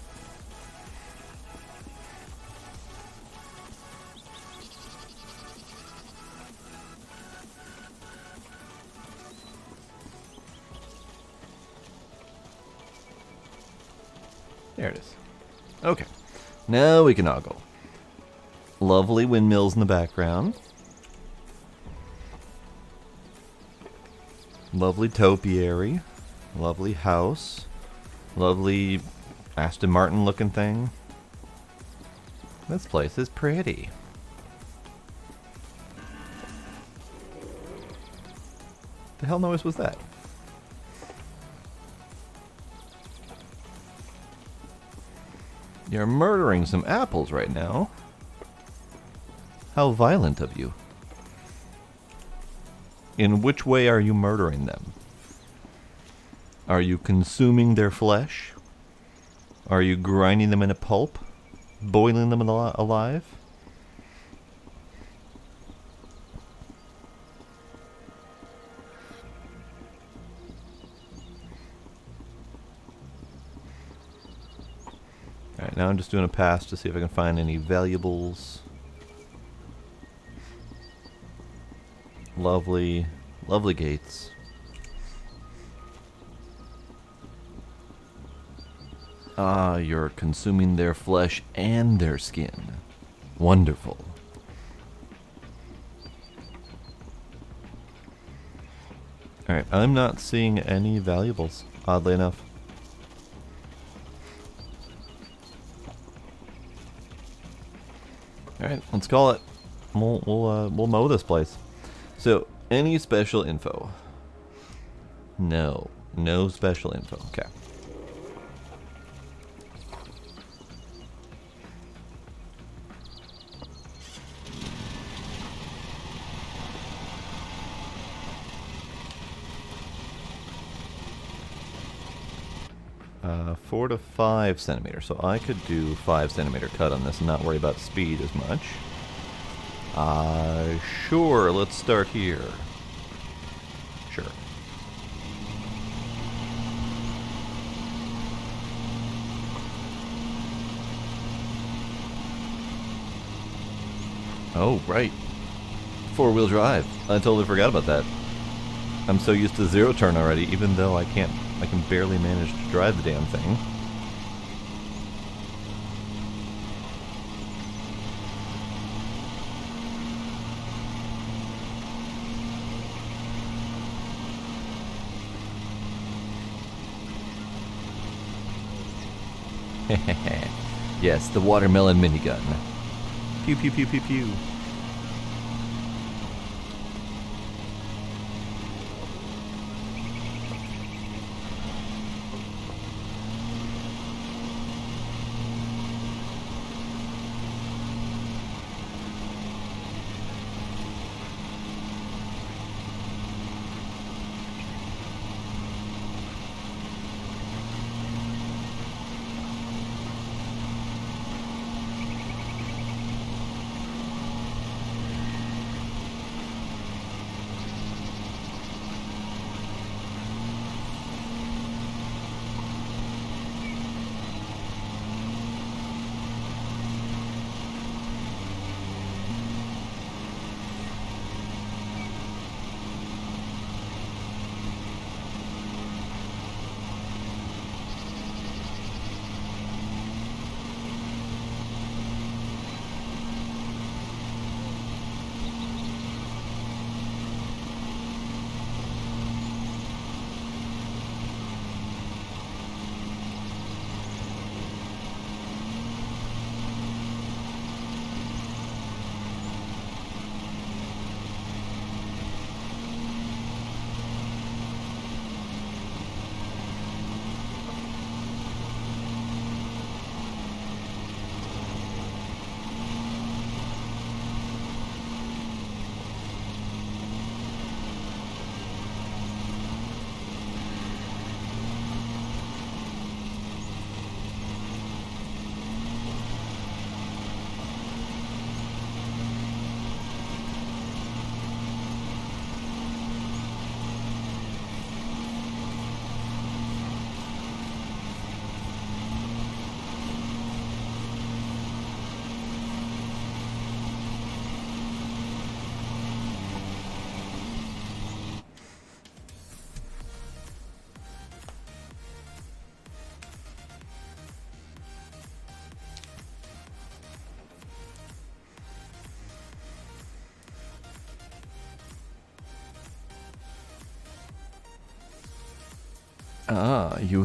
There it is. Okay. Now we can ogle. Lovely windmills in the background. Lovely topiary. Lovely house. Lovely Aston Martin looking thing. This place is pretty. The hell noise was that? You're murdering some apples right now. How violent of you. In which way are you murdering them? Are you consuming their flesh? Are you grinding them in a pulp? Boiling them alive? Alright, now I'm just doing a pass to see if I can find any valuables. Lovely, lovely gates. Ah, you're consuming their flesh and their skin. Wonderful. Alright, I'm not seeing any valuables, oddly enough. Alright, let's call it. We'll mow this place. So, any special info? No. No special info. Okay. Uh, 4 to 5 centimeters, so I could do 5 centimeter cut on this and not worry about speed as much. Sure, let's start here. Sure. Oh, right. 4-wheel drive. I totally forgot about that. I'm so used to zero turn already, even though I can barely manage to drive the damn thing. Yes, the watermelon minigun. Pew pew pew pew pew. You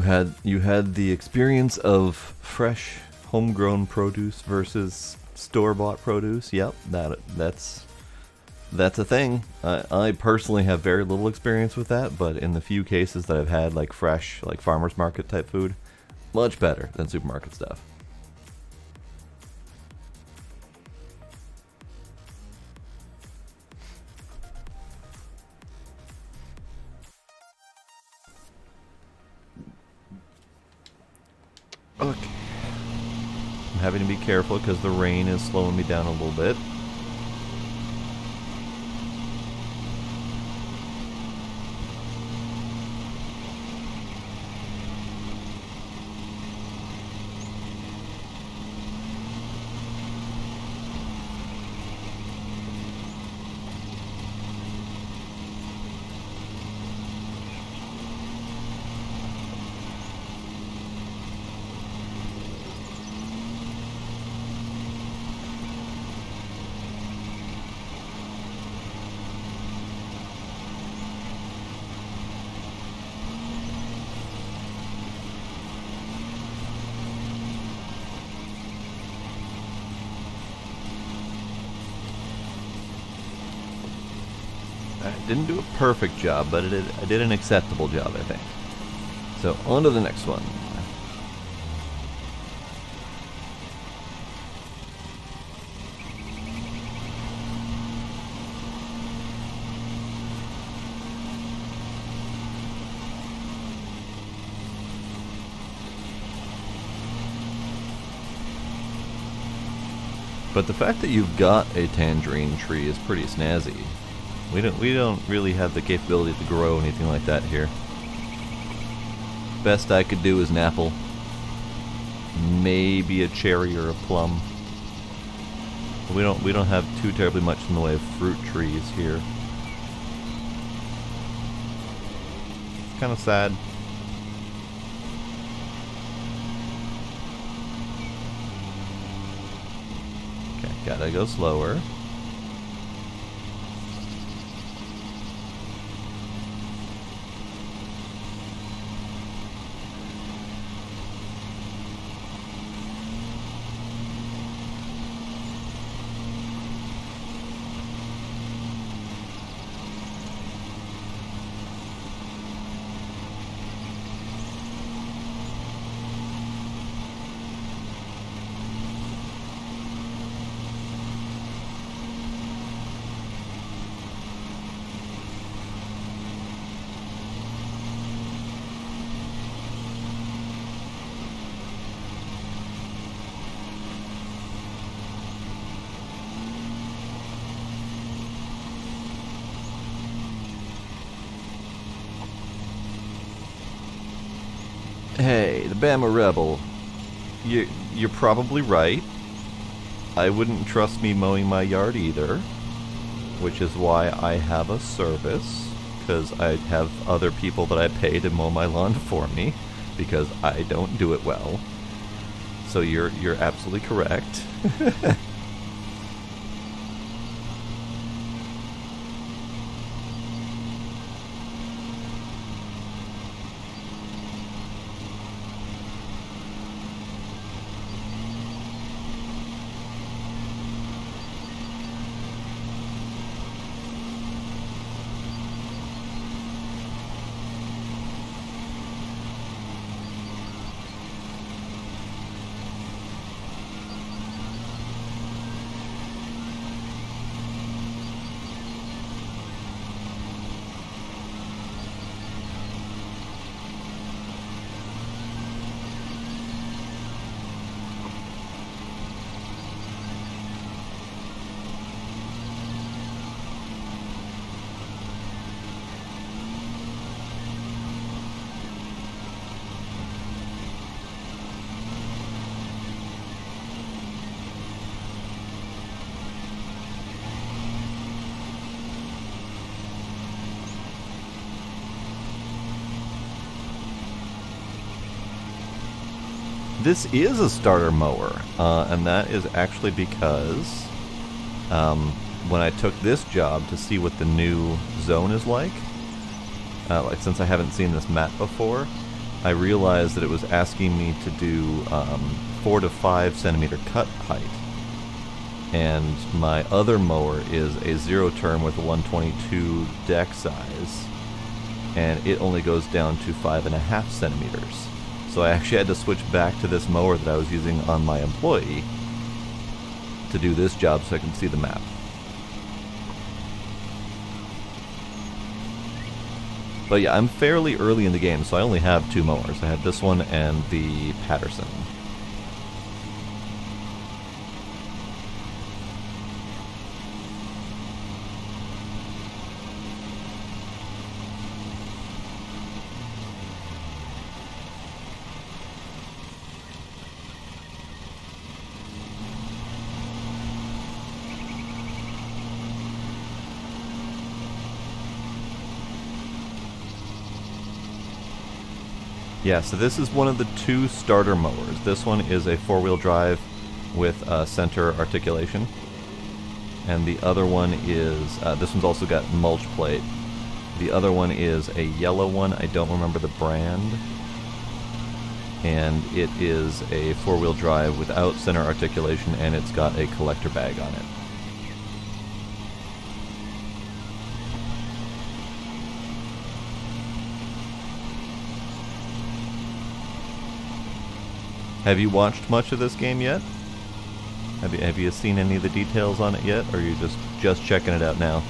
had the experience of fresh homegrown produce versus store-bought produce. Yep, that's a thing. I personally have very little experience with that, but in the few cases that I've had, like fresh, like farmers market type food, much better than supermarket stuff. Okay. I'm having to be careful because the rain is slowing me down a little bit. I didn't do a perfect job, but I did an acceptable job, I think. So, on to the next one. But the fact that you've got a tangerine tree is pretty snazzy. We don't really have the capability to grow anything like that here. Best I could do is an apple. Maybe a cherry or a plum. We don't have too terribly much in the way of fruit trees here. It's kind of sad. Okay, gotta go slower. Hey, the Bama Rebel. You're probably right. I wouldn't trust me mowing my yard either, which is why I have a service, because I have other people that I pay to mow my lawn for me, because I don't do it well. So you're absolutely correct. This is a starter mower, and that is actually because when I took this job to see what the new zone is like since I haven't seen this map before, I realized that it was asking me to do 4 to 5 centimeter cut height. And my other mower is a zero turn with a 122 deck size, and it only goes down to 5.5 centimeters. So I actually had to switch back to this mower that I was using on my employee to do this job so I can see the map. But yeah, I'm fairly early in the game, so I only have 2 mowers. I have this one and the Patterson. Yeah, so this is one of the 2 starter mowers. This one is a 4-wheel drive with center articulation. And the other one is, this one's also got mulch plate. The other one is a yellow one, I don't remember the brand. And it is a 4-wheel drive without center articulation, and it's got a collector bag on it. Have you watched much of this game yet? Have you seen any of the details on it yet, or are you just checking it out now?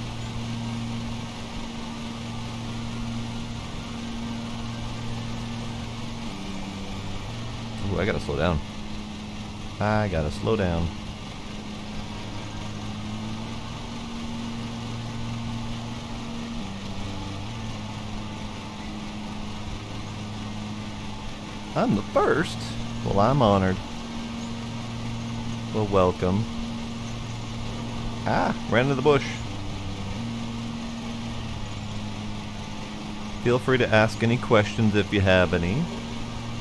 Ooh, I gotta slow down. I gotta slow down. I'm the first? Well, I'm honored. Well, welcome. Ah, ran into the bush. Feel free to ask any questions if you have any.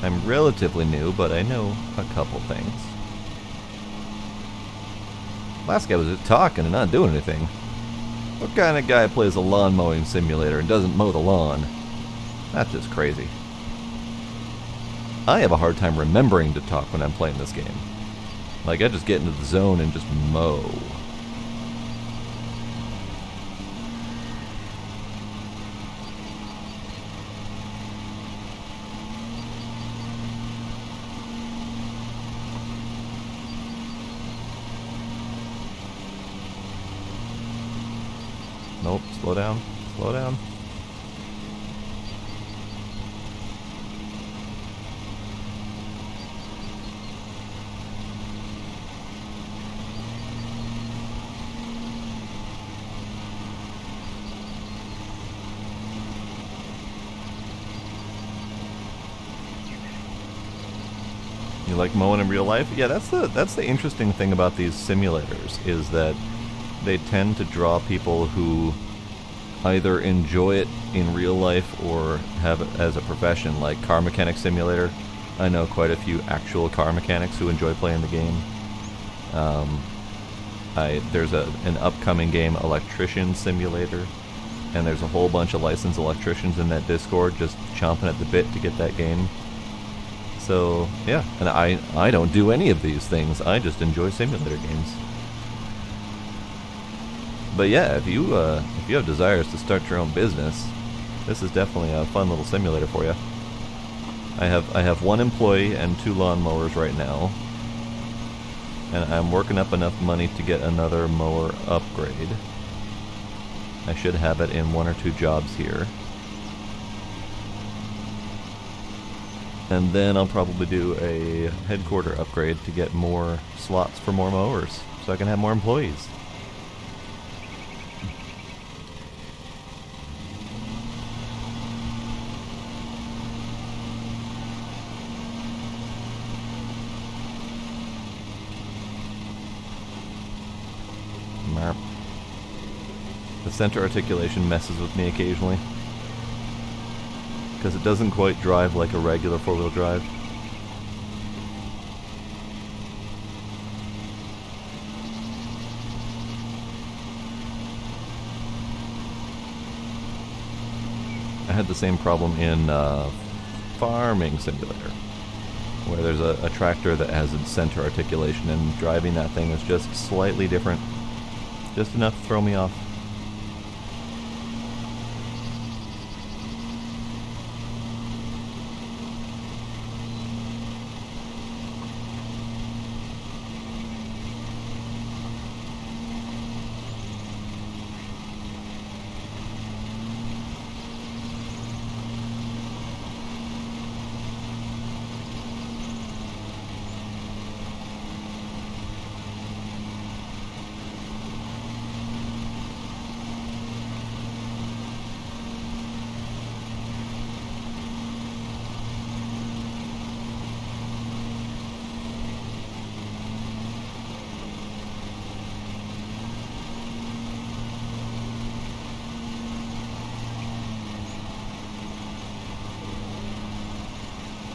I'm relatively new, but I know a couple things. Last guy was just talking and not doing anything. What kind of guy plays a lawn mowing simulator and doesn't mow the lawn? That's just crazy. I have a hard time remembering to talk when I'm playing this game. Like, I just get into the zone and just mow. Nope, slow down, slow down. You like mowing in real life? Yeah, that's the interesting thing about these simulators, is that they tend to draw people who either enjoy it in real life or have it as a profession, like Car Mechanic Simulator. I know quite a few actual car mechanics who enjoy playing the game. There's an upcoming game, Electrician Simulator, and there's a whole bunch of licensed electricians in that Discord just chomping at the bit to get that game. So, yeah, and I don't do any of these things. I just enjoy simulator games. But yeah, if you have desires to start your own business, this is definitely a fun little simulator for you. I have 1 employee and 2 lawnmowers right now, and I'm working up enough money to get another mower upgrade. I should have it in 1 or 2 jobs here. And then I'll probably do a headquarter upgrade to get more slots for more mowers, so I can have more employees. Marp. The center articulation messes with me occasionally, because it doesn't quite drive like a regular 4-wheel drive. I had the same problem in farming simulator, where there's a tractor that has its center articulation, and driving that thing is just slightly different. Just enough to throw me off.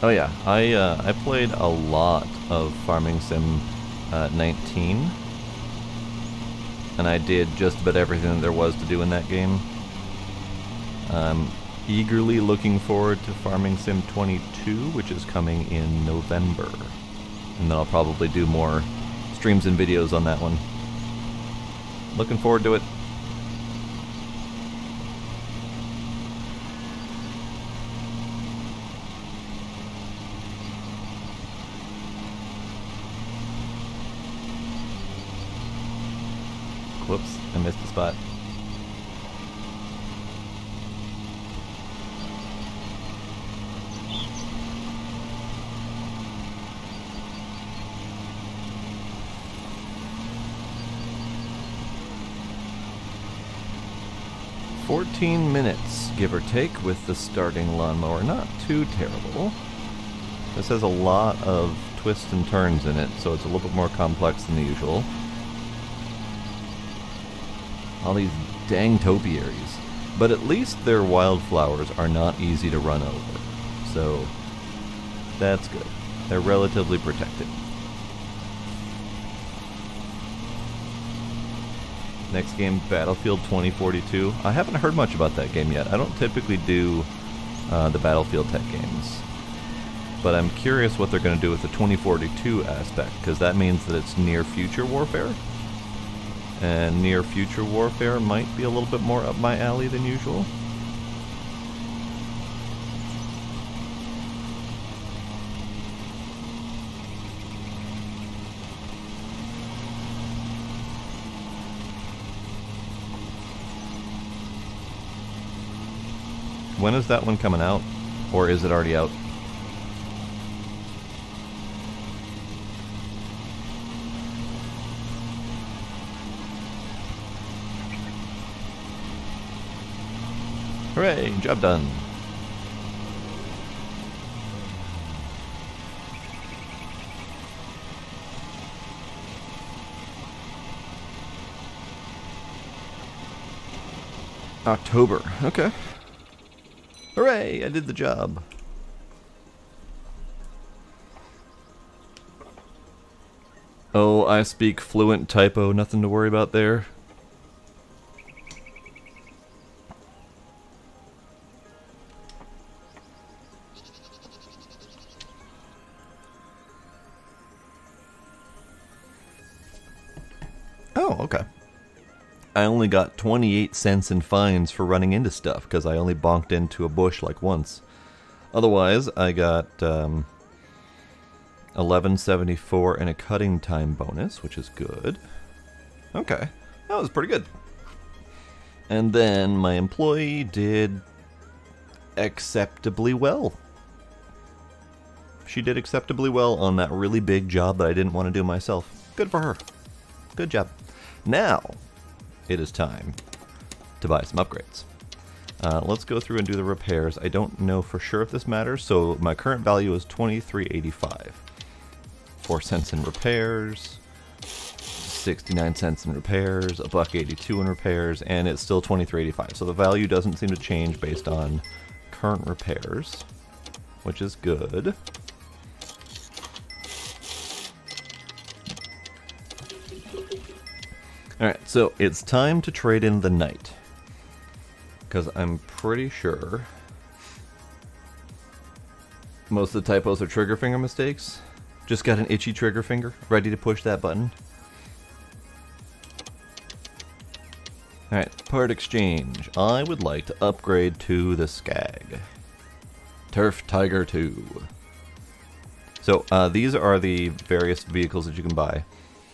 Oh yeah, I played a lot of Farming Sim 19, and I did just about everything that there was to do in that game. I'm eagerly looking forward to Farming Sim 22, which is coming in November, and then I'll probably do more streams and videos on that one. Looking forward to it. Whoops, I missed the spot. "14 minutes, give or take, with the starting lawnmower. Not too terrible. This has a lot of twists and turns in it, so it's a little bit more complex than the usual. All these dang topiaries. But at least their wildflowers are not easy to run over. So, that's good. They're relatively protected. Next game, Battlefield 2042. I haven't heard much about that game yet. I don't typically do the Battlefield tech games. But I'm curious what they're going to do with the 2042 aspect, because that means that it's near future warfare. And near future warfare might be a little bit more up my alley than usual. When is that one coming out? Or is it already out? Hooray, job done. October, okay. Hooray, I did the job. Oh, I speak fluent typo, nothing to worry about there. Oh, okay. I only got 28 cents in fines for running into stuff, because I only bonked into a bush like once. Otherwise, I got $11.74 and a cutting time bonus, which is good. Okay, that was pretty good. And then my employee did acceptably well. She did acceptably well on that really big job that I didn't want to do myself. Good for her. Good job. Now, it is time to buy some upgrades. Let's go through and do the repairs. I don't know for sure if this matters, so my current value is $23.85. 4 cents in repairs, 69 cents in repairs, $1.82 in repairs, and it's still $23.85. So the value doesn't seem to change based on current repairs, which is good. Alright, so it's time to trade in the knight. Because I'm pretty sure Most of the typos are trigger finger mistakes. Just got an itchy trigger finger, ready to push that button. Alright, part exchange. I would like to upgrade to the Skag Turf Tiger 2. So these are the various vehicles that you can buy.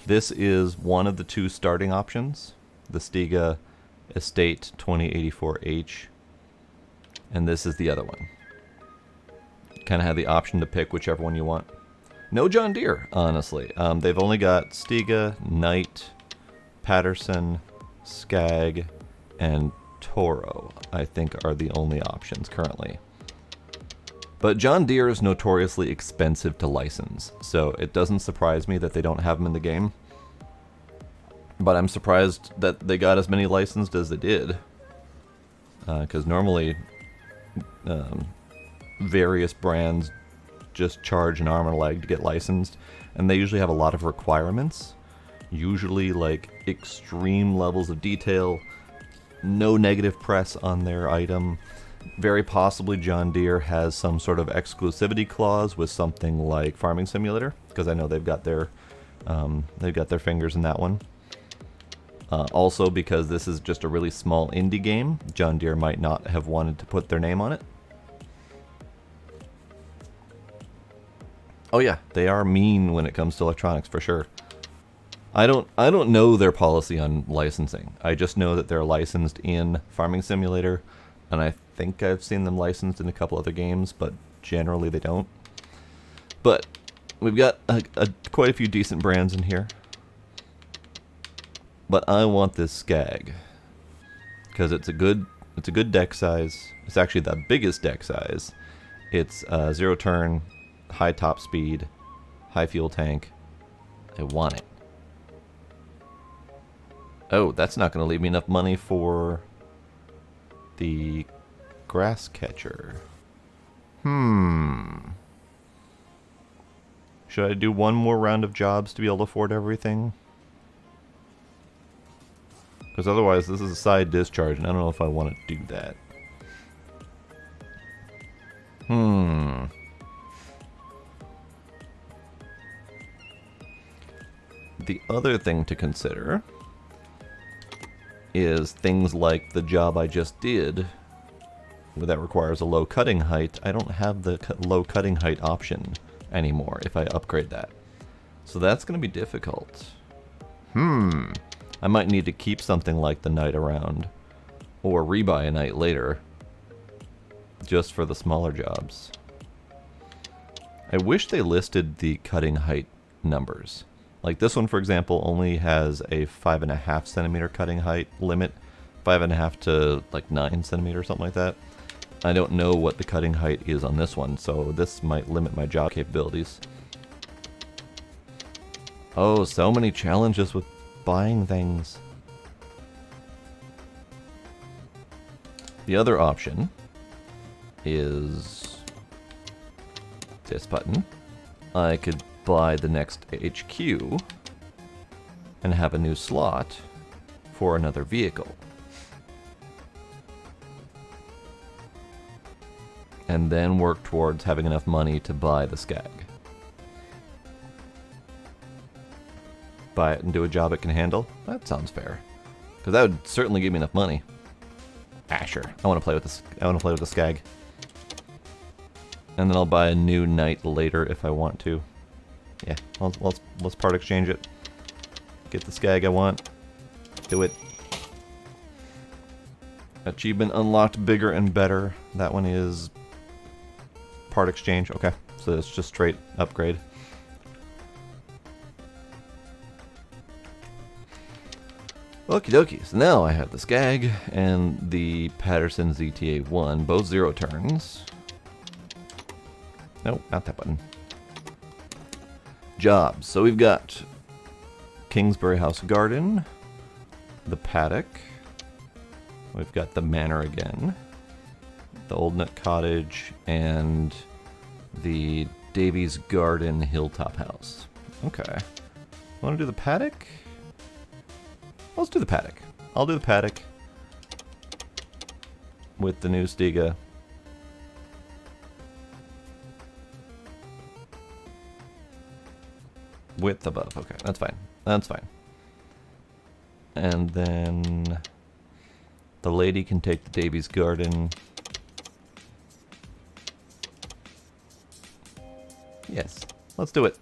This is one of the two starting options, the Stiga Estate 2084H, and this is the other one. Kind of have the option to pick whichever one you want. No John Deere, honestly. They've only got Stiga, Knight, Patterson, Skag, and Toro, I think, are the only options currently. But John Deere is notoriously expensive to license, so it doesn't surprise me that they don't have them in the game. But I'm surprised that they got as many licensed as they did. Because normally, various brands just charge an arm and a leg to get licensed, and they usually have a lot of requirements. Usually like extreme levels of detail, no negative press on their item. Very possibly John Deere has some sort of exclusivity clause with something like Farming Simulator, because I know they've got their fingers in that one. Also, because this is just a really small indie game, John Deere might not have wanted to put their name on it. Oh yeah, they are mean when it comes to electronics, for sure. I don't know their policy on licensing. I just know that they're licensed in Farming Simulator, and I think I've seen them licensed in a couple other games, but generally they don't. But we've got quite a few decent brands in here. But I want this Skag because it's a good deck size. It's actually the biggest deck size. It's 0 turn, high top speed, high fuel tank. I want it. Oh, that's not going to leave me enough money for the grass catcher. Should I do one more round of jobs to be able to afford everything? Because otherwise this is a side discharge, and I don't know if I want to do that. The other thing to consider is things like the job I just did that requires a low cutting height. I don't have the low cutting height option anymore if I upgrade that. So that's going to be difficult. I might need to keep something like the Knight around, or rebuy a Knight later, just for the smaller jobs. I wish they listed the cutting height numbers. Like this one, for example, only has a 5.5 centimeter cutting height limit, 5.5 to like 9 centimeters, something like that. I don't know what the cutting height is on this one, so this might limit my job capabilities. Oh, so many challenges with buying things. The other option is this button. I could buy the next HQ and have a new slot for another vehicle. And then work towards having enough money to buy the Skag. Buy it and do a job it can handle? That sounds fair. Because that would certainly give me enough money. Ah, sure. I want to play with this. I want to play with the Skag. And then I'll buy a new Knight later if I want to. Yeah, let's part exchange it. Get the Skag I want. Do it. Achievement unlocked, bigger and better. That one is part exchange. Okay, so it's just straight upgrade. Okie dokie, so now I have the Skag and the Patterson ZTA-1, both 0 turns. Nope, not that button. Jobs. So we've got Kingsbury House Garden, the Paddock, we've got the Manor again, the Old Nut Cottage, and the Davies Garden Hilltop House. Okay. Want to do the Paddock? Let's do the Paddock. I'll do the Paddock with the new Stiga. width above. Okay, that's fine. That's fine. And then the lady can take the Davies Garden. Yes, let's do it.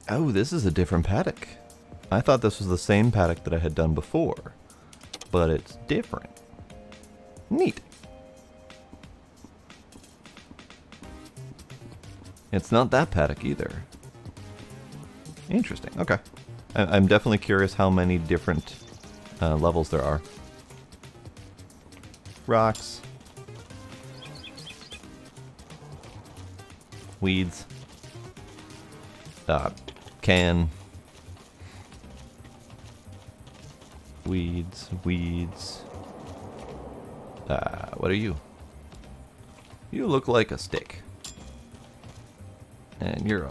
Oh, this is a different paddock. I thought this was the same paddock that I had done before, but it's different. Neat. It's not that paddock either. Interesting. Okay. I'm definitely curious how many different levels there are. Rocks. Weeds. Can. Weeds. What are you? You look like a stick. And you're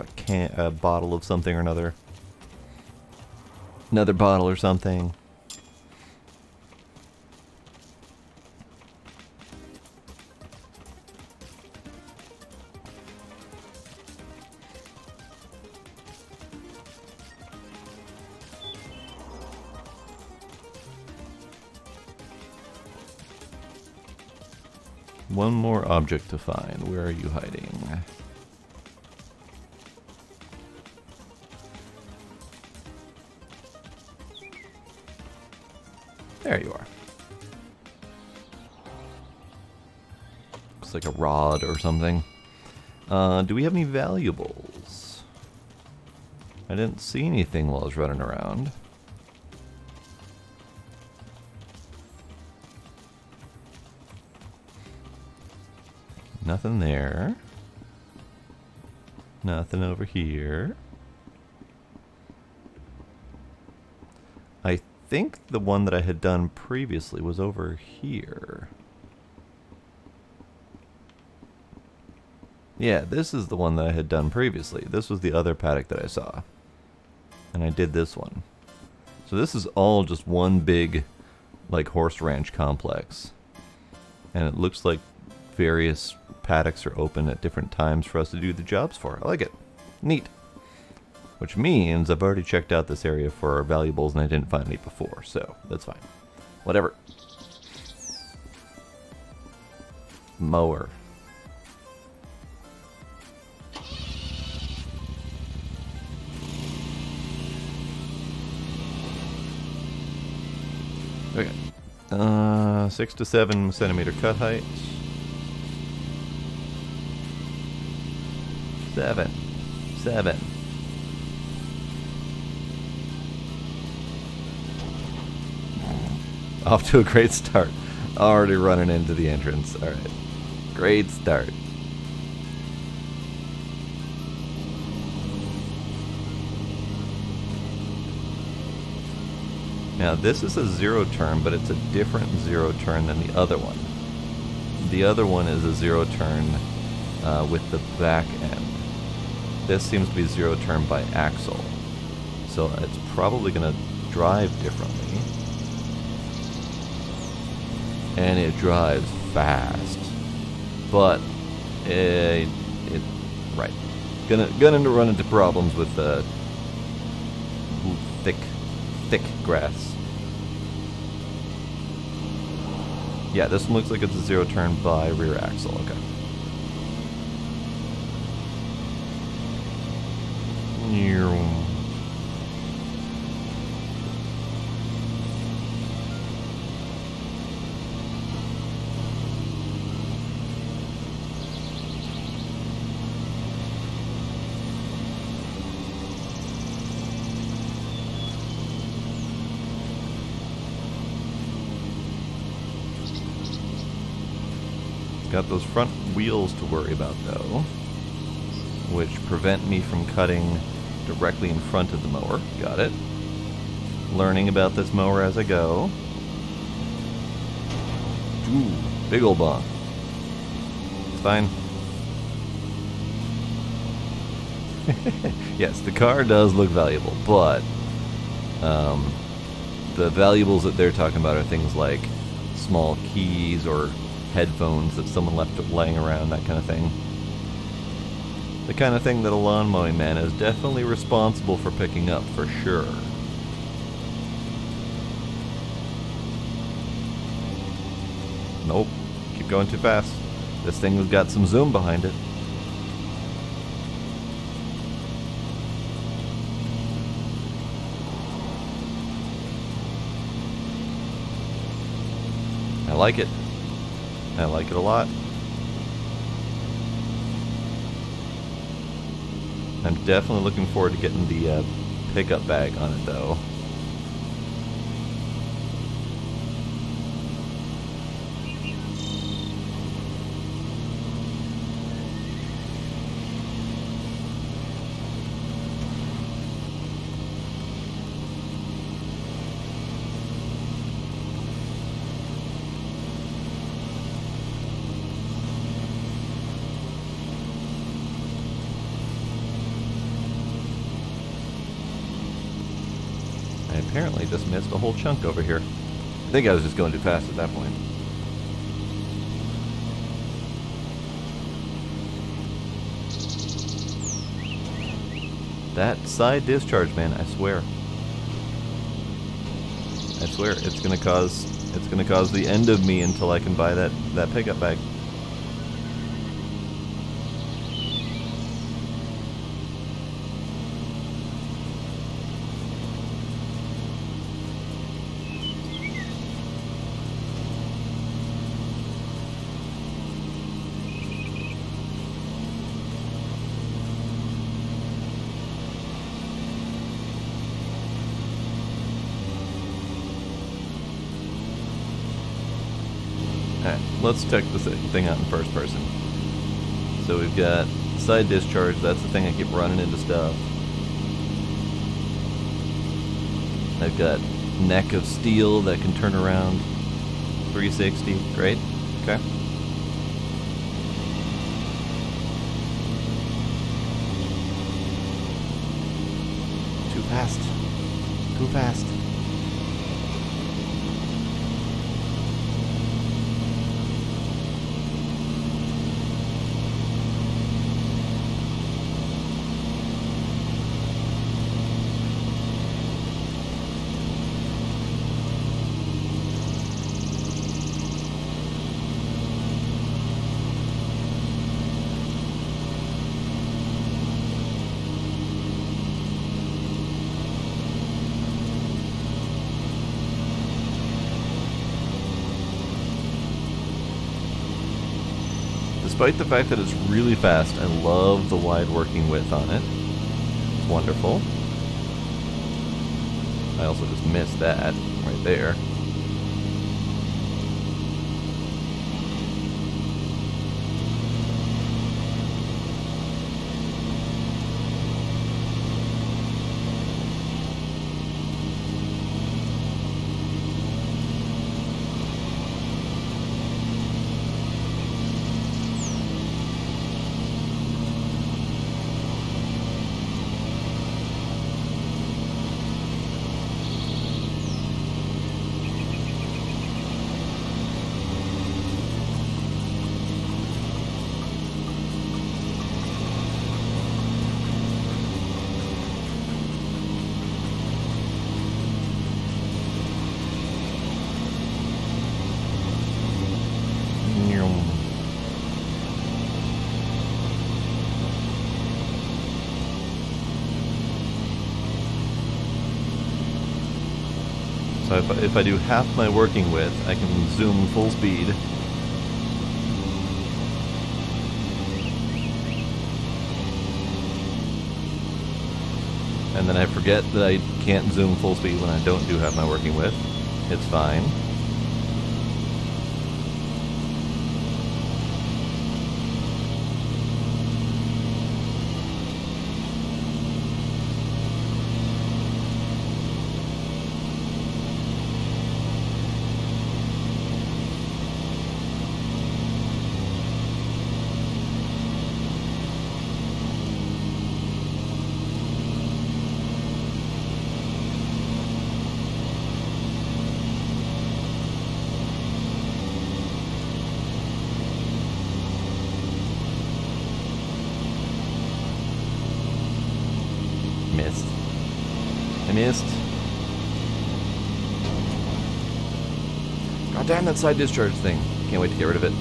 a bottle of something or another. Another bottle or something. One more object to find. Where are you hiding? There you are. Looks like a rod or something. Do we have any valuables? I didn't see anything while I was running around. Nothing there. Nothing over here. I think the one that I had done previously was over here. Yeah, this is the one that I had done previously. This was the other paddock that I saw. And I did this one. So this is all just one big, like, horse ranch complex. And it looks like various paddocks are open at different times for us to do the jobs for. I like it. Neat. Which means I've already checked out this area for our valuables and I didn't find any before, so that's fine. Whatever. Mower. Okay. 6 to 7 centimeter cut height. 7. Off to a great start. Already running into the entrance. Alright. Great start. Now this is a zero turn, but it's a different zero turn than the other one. The other one is a zero turn with the back end. This seems to be zero turn by axle. So it's probably going to drive differently. And it drives fast. But right. Gonna run into problems with thick grass. Yeah, this one looks like it's a zero turn by rear axle. Okay. Got those front wheels to worry about though, which prevent me from cutting directly in front of the mower. Got it. Learning about this mower as I go. Ooh, big ol' bonk. It's fine. Yes, the car does look valuable, but the valuables that they're talking about are things like small keys or headphones that someone left laying around, that kind of thing. The kind of thing that a lawn mowing man is definitely responsible for picking up, for sure. Nope, keep going too fast. This thing has got some zoom behind it. I like it. I like it a lot. I'm definitely looking forward to getting the pickup bag on it, though. I apparently just missed a whole chunk over here. I think I was just going too fast at that point. That side discharge, man, I swear. I swear, it's gonna cause the end of me until I can buy that pickup bag. Alright, let's check this thing out in first person. So we've got side discharge, that's the thing I keep running into stuff. I've got neck of steel that can turn around 360, great, okay. Too fast, too fast. Despite the fact that it's really fast, I love the wide working width on it. It's wonderful. I also just missed that right there. So if I do half my working width, I can zoom full speed. And then I forget that I can't zoom full speed when I don't do half my working width. It's fine. missed. God damn that side discharge thing. Can't wait to get rid of it.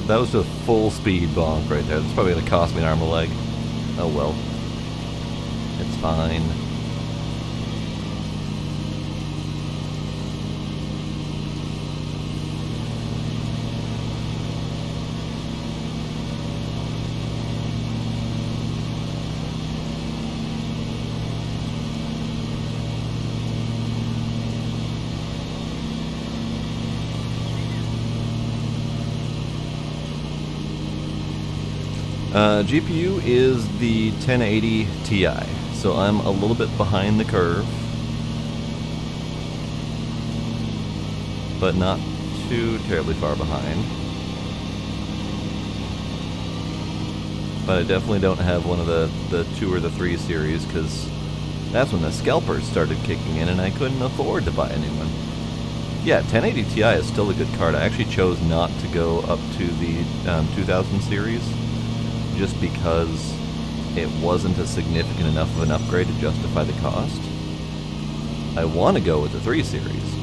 That was just full speed bonk right there. That's probably going to cost me an arm and a leg. Oh well. It's fine. GPU is the 1080 Ti, so I'm a little bit behind the curve, but not too terribly far behind. But I definitely don't have one of the 2 or the 3 series, because that's when the scalpers started kicking in and I couldn't afford to buy a new one. Yeah, 1080 Ti is still a good card. I actually chose not to go up to the 2000 series, just because it wasn't a significant enough of an upgrade to justify the cost. I want to go with the 3 series,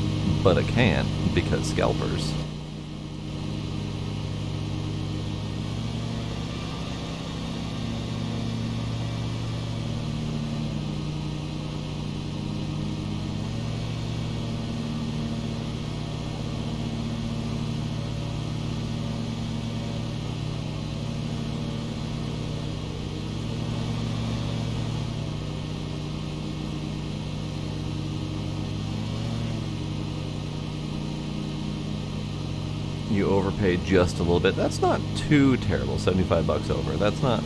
but I can't because scalpers. You overpaid just a little bit. That's not too terrible. $75 over. That's not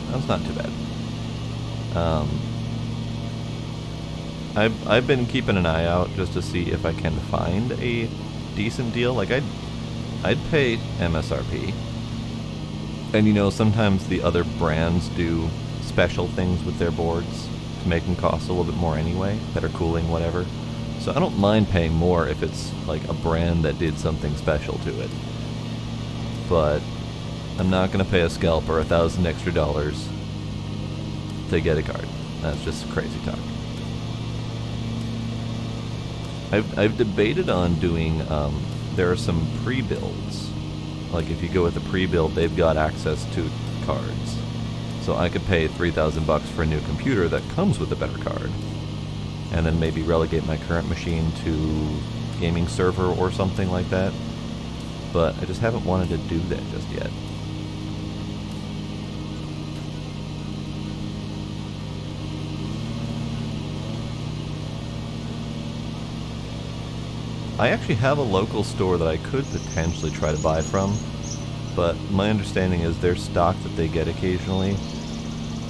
too bad. I've been keeping an eye out just to see if I can find a decent deal. Like I'd pay MSRP. And you know, sometimes the other brands do special things with their boards to make them cost a little bit more anyway, better cooling, whatever. So I don't mind paying more if it's like a brand that did something special to it. But I'm not going to pay a scalper $1,000 extra to get a card. That's just crazy talk. I've debated on doing, there are some pre-builds. Like if you go with a pre-build, they've got access to cards. So I could pay $3,000 for a new computer that comes with a better card. And then maybe relegate my current machine to gaming server or something like that. But I just haven't wanted to do that just yet. I actually have a local store that I could potentially try to buy from, but my understanding is their stock that they get occasionally,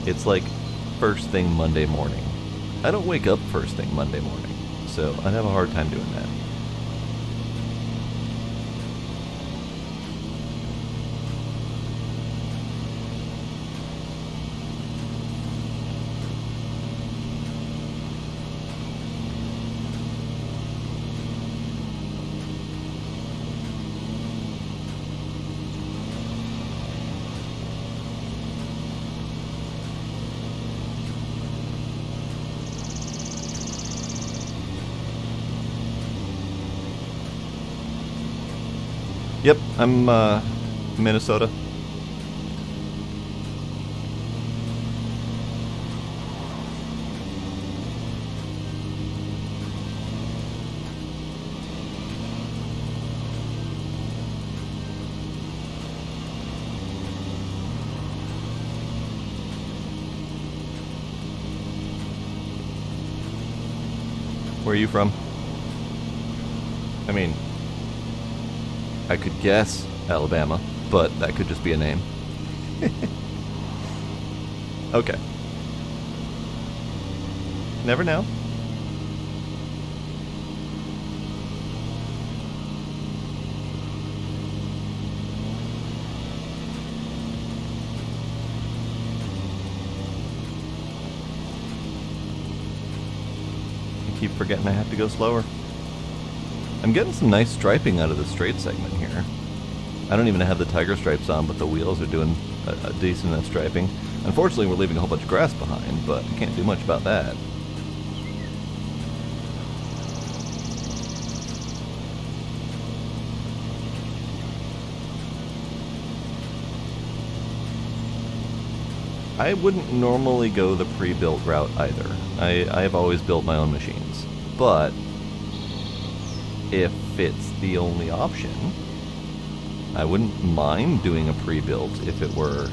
it's like first thing Monday morning. I don't wake up first thing Monday morning, so I'd have a hard time doing that. Yep, I'm Minnesota. Where are you from? I mean, I could guess Alabama, but that could just be a name. Okay. Never know. keep forgetting I have to go slower. I'm getting some nice striping out of the straight segment here. I don't even have the tiger stripes on, but the wheels are doing a decent enough striping. Unfortunately, we're leaving a whole bunch of grass behind, but I can't do much about that. I wouldn't normally go the pre-built route either. I've always built my own machines. But if it's the only option, I wouldn't mind doing a pre-built if it were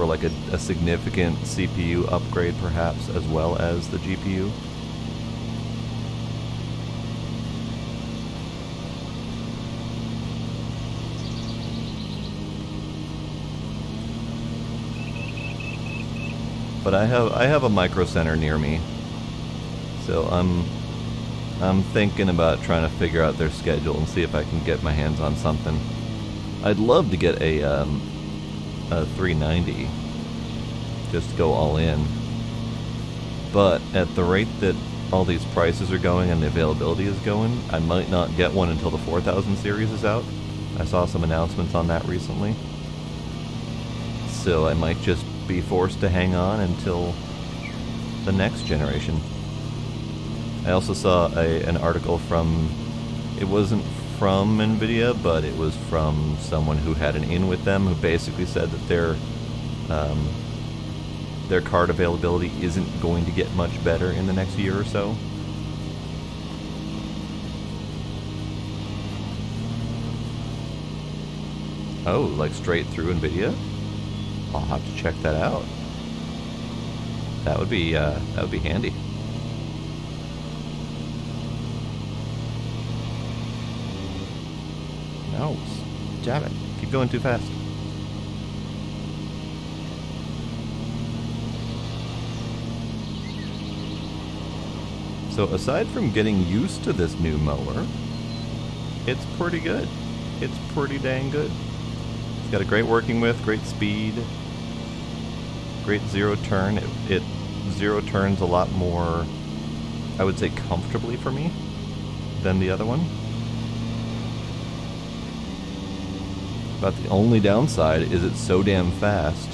like a significant CPU upgrade perhaps, as well as the GPU. But I have a micro center near me, so I'm thinking about trying to figure out their schedule and see if I can get my hands on something. I'd love to get a 390, just to go all in. But at the rate that all these prices are going and the availability is going, I might not get one until the 4000 series is out. I saw some announcements on that recently. So I might just be forced to hang on until the next generation. I also saw an article from, it wasn't from NVIDIA, but it was from someone who had an in with them, who basically said that their card availability isn't going to get much better in the next year or so. Oh, like straight through NVIDIA? I'll have to check that out. That would be handy. No, damn it! Keep going too fast. So aside from getting used to this new mower, it's pretty good. It's pretty dang good. It's got a great working with, great speed, great zero turn. It zero turns a lot more, I would say, comfortably for me than the other one. But the only downside is it's so damn fast,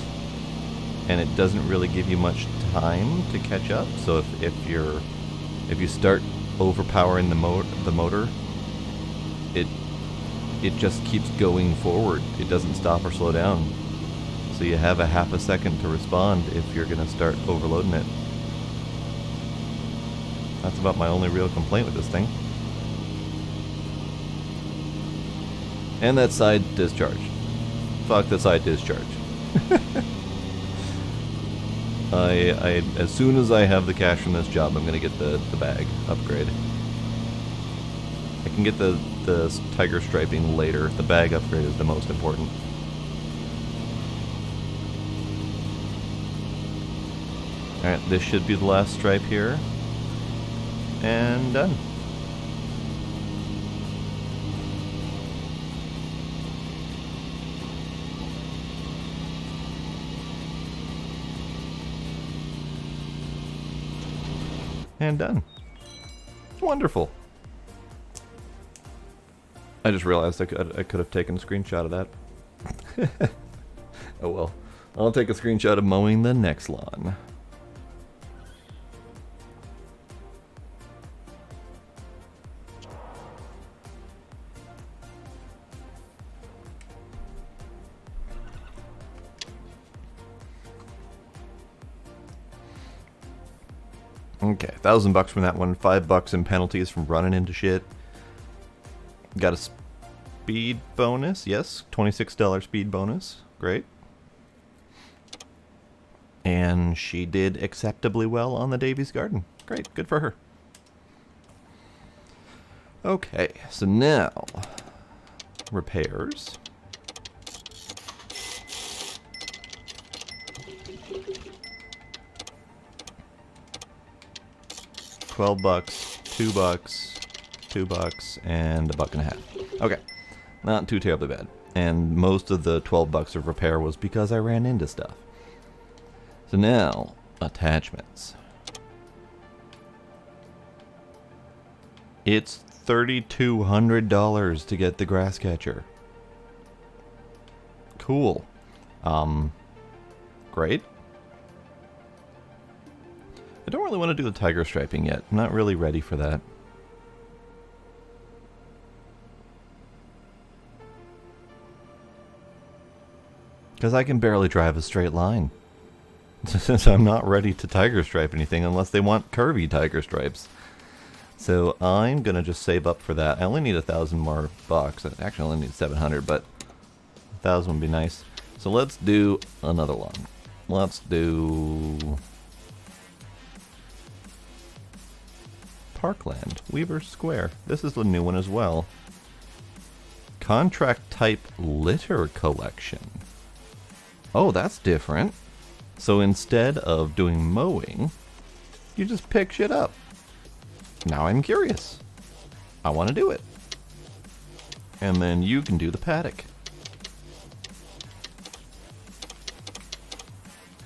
and it doesn't really give you much time to catch up. So if you start overpowering the motor, it just keeps going forward. It doesn't stop or slow down. So you have a half a second to respond if you're going to start overloading it. That's about my only real complaint with this thing. And that side discharge. Fuck the side discharge. As soon as I have the cash from this job, I'm going to get the bag upgrade. I can get the tiger striping later. The bag upgrade is the most important. Alright, this should be the last stripe here. And done. And done. Wonderful. I just realized I could have taken a screenshot of that. Oh well. I'll take a screenshot of mowing the next lawn. Okay, $1,000 from that one, $5 in penalties from running into shit. Got a speed bonus, yes, $26 speed bonus, great. And she did acceptably well on the Davies Garden, great, good for her. Okay, so now, repairs. $12, $2, $2, and $1.50. Okay, not too terribly bad. And most of the $12 of repair was because I ran into stuff. So now, attachments. It's $3,200 to get the grass catcher. Cool. Great. I don't really want to do the tiger striping yet. I'm not really ready for that. Because I can barely drive a straight line. Since I'm not ready to tiger stripe anything unless they want curvy tiger stripes. So I'm going to just save up for that. I only need 1,000 more bucks. Actually, I only need 700, but 1,000 would be nice. So let's do another one. Let's do Parkland, Weaver Square. This is the new one as well. Contract type litter collection. Oh, that's different. So instead of doing mowing, you just pick shit up. Now I'm curious. I want to do it. And then you can do the paddock.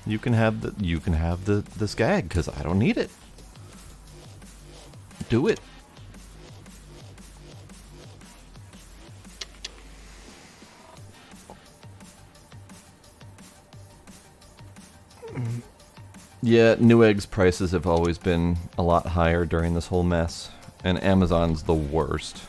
You can have the Skag, because I don't need it. Do it. Yeah, Newegg's prices have always been a lot higher during this whole mess, and Amazon's the worst.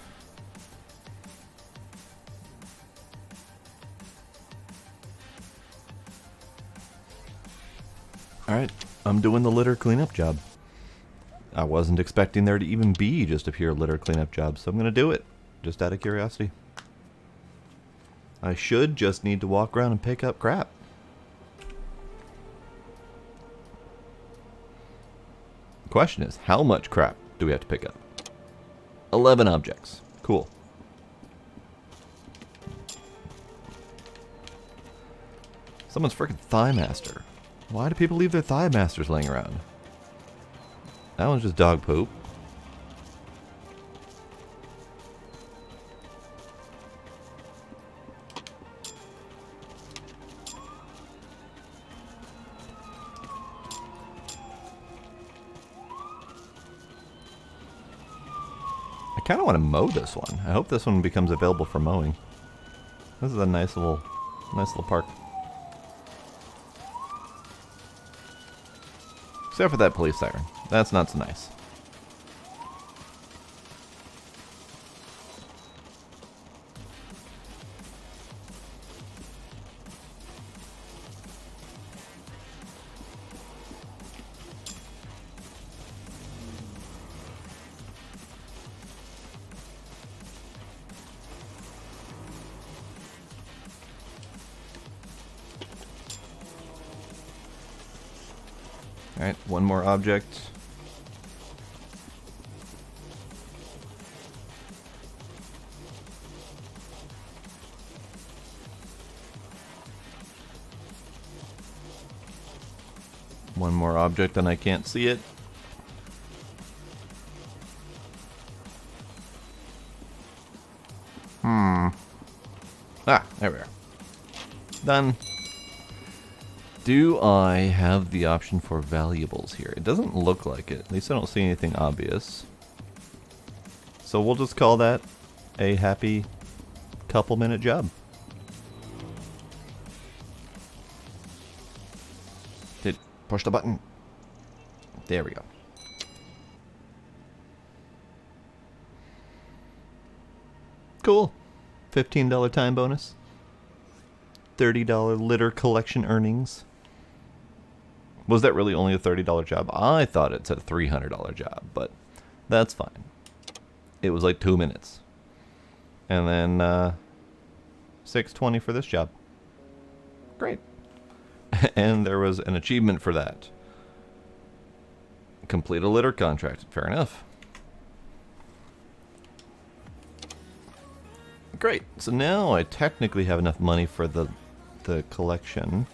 Alright, I'm doing the litter cleanup job. I wasn't expecting there to even be just a pure litter cleanup job, so I'm going to do it, just out of curiosity. I should just need to walk around and pick up crap. The question is, how much crap do we have to pick up? 11 objects. Cool. Someone's freaking Thigh Master. Why do people leave their Thigh Masters laying around? That one's just dog poop. I kind of want to mow this one. I hope this one becomes available for mowing. This is a nice little park. Except for that police siren. That's not so nice. Alright, one more object. One more object and I can't see it. Ah, there we are. Done. Do I have the option for valuables here? It doesn't look like it. At least I don't see anything obvious. So we'll just call that a happy couple-minute job. Push the button. There we go. Cool. $15 time bonus. $30 litter collection earnings. Was that really only a $30 job? I thought it said a $300 job, but that's fine. It was like 2 minutes. And then $6.20 for this job. Great. And there was an achievement for that. Complete a litter contract. Fair enough. Great. So now I technically have enough money for the collection.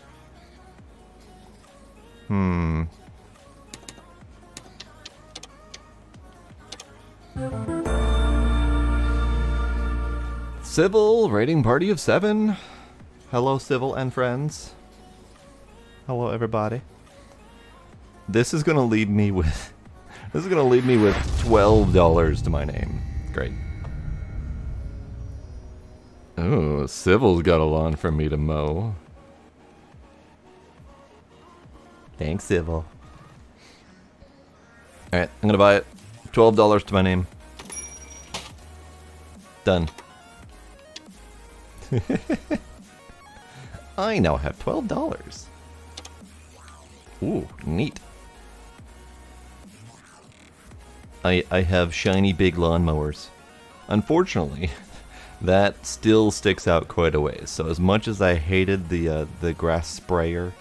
Civil raiding party of 7. Hello, Civil and friends. Hello, everybody. This is going to leave me with This is going to leave me with $12 to my name. Great. Oh, Civil's got a lawn for me to mow. Thanks, Civil. Alright, I'm going to buy it. $12 to my name. Done. I now have $12. Ooh, neat. I have shiny big lawnmowers. Unfortunately, that still sticks out quite a ways. So as much as I hated the grass sprayer,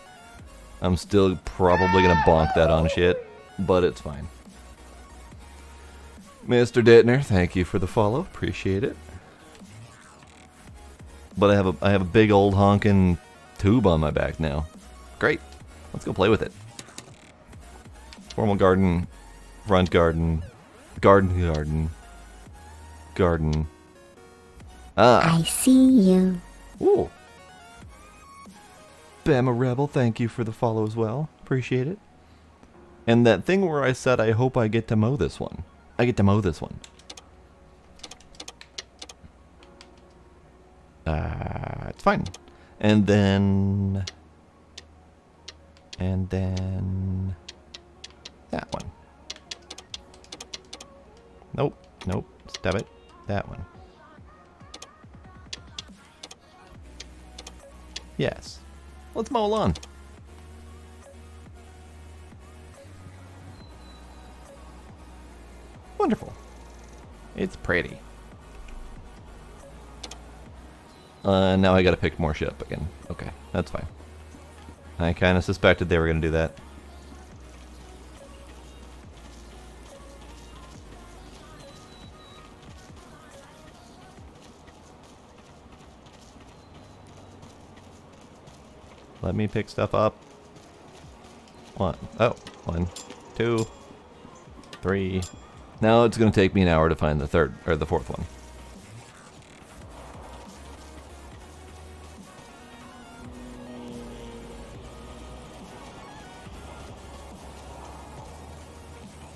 I'm still probably gonna bonk that on shit, but it's fine. Mr. Dittner, thank you for the follow. Appreciate it. But I have a big old honkin' tube on my back now. Great. Let's go play with it. Formal garden, front garden, garden. Ah. I see you. Ooh. Bama Rebel, thank you for the follow as well. Appreciate it. And that thing where I said I hope I get to mow this one. I get to mow this one. It's fine. And then that one. Nope. Stab it. That one. Yes. Let's mow a lawn. Wonderful. It's pretty. Now I gotta pick more shit up again. Okay, that's fine. I kinda suspected they were gonna do that. Let me pick stuff up. 1, 2, 3. Now it's gonna take me an hour to find the third or the fourth one.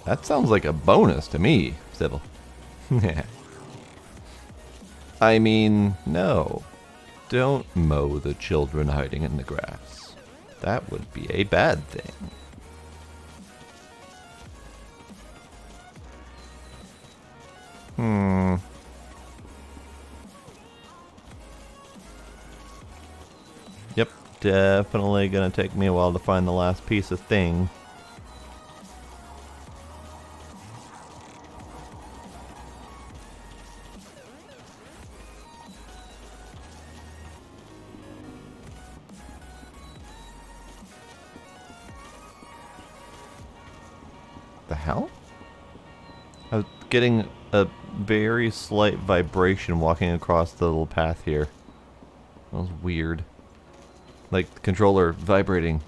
That sounds like a bonus to me, Sybil. I mean, no. Don't mow the children hiding in the grass. That would be a bad thing. Yep, definitely gonna take me a while to find the last piece of thing. The hell? I was getting a very slight vibration walking across the little path here. That was weird. Like the controller vibrating.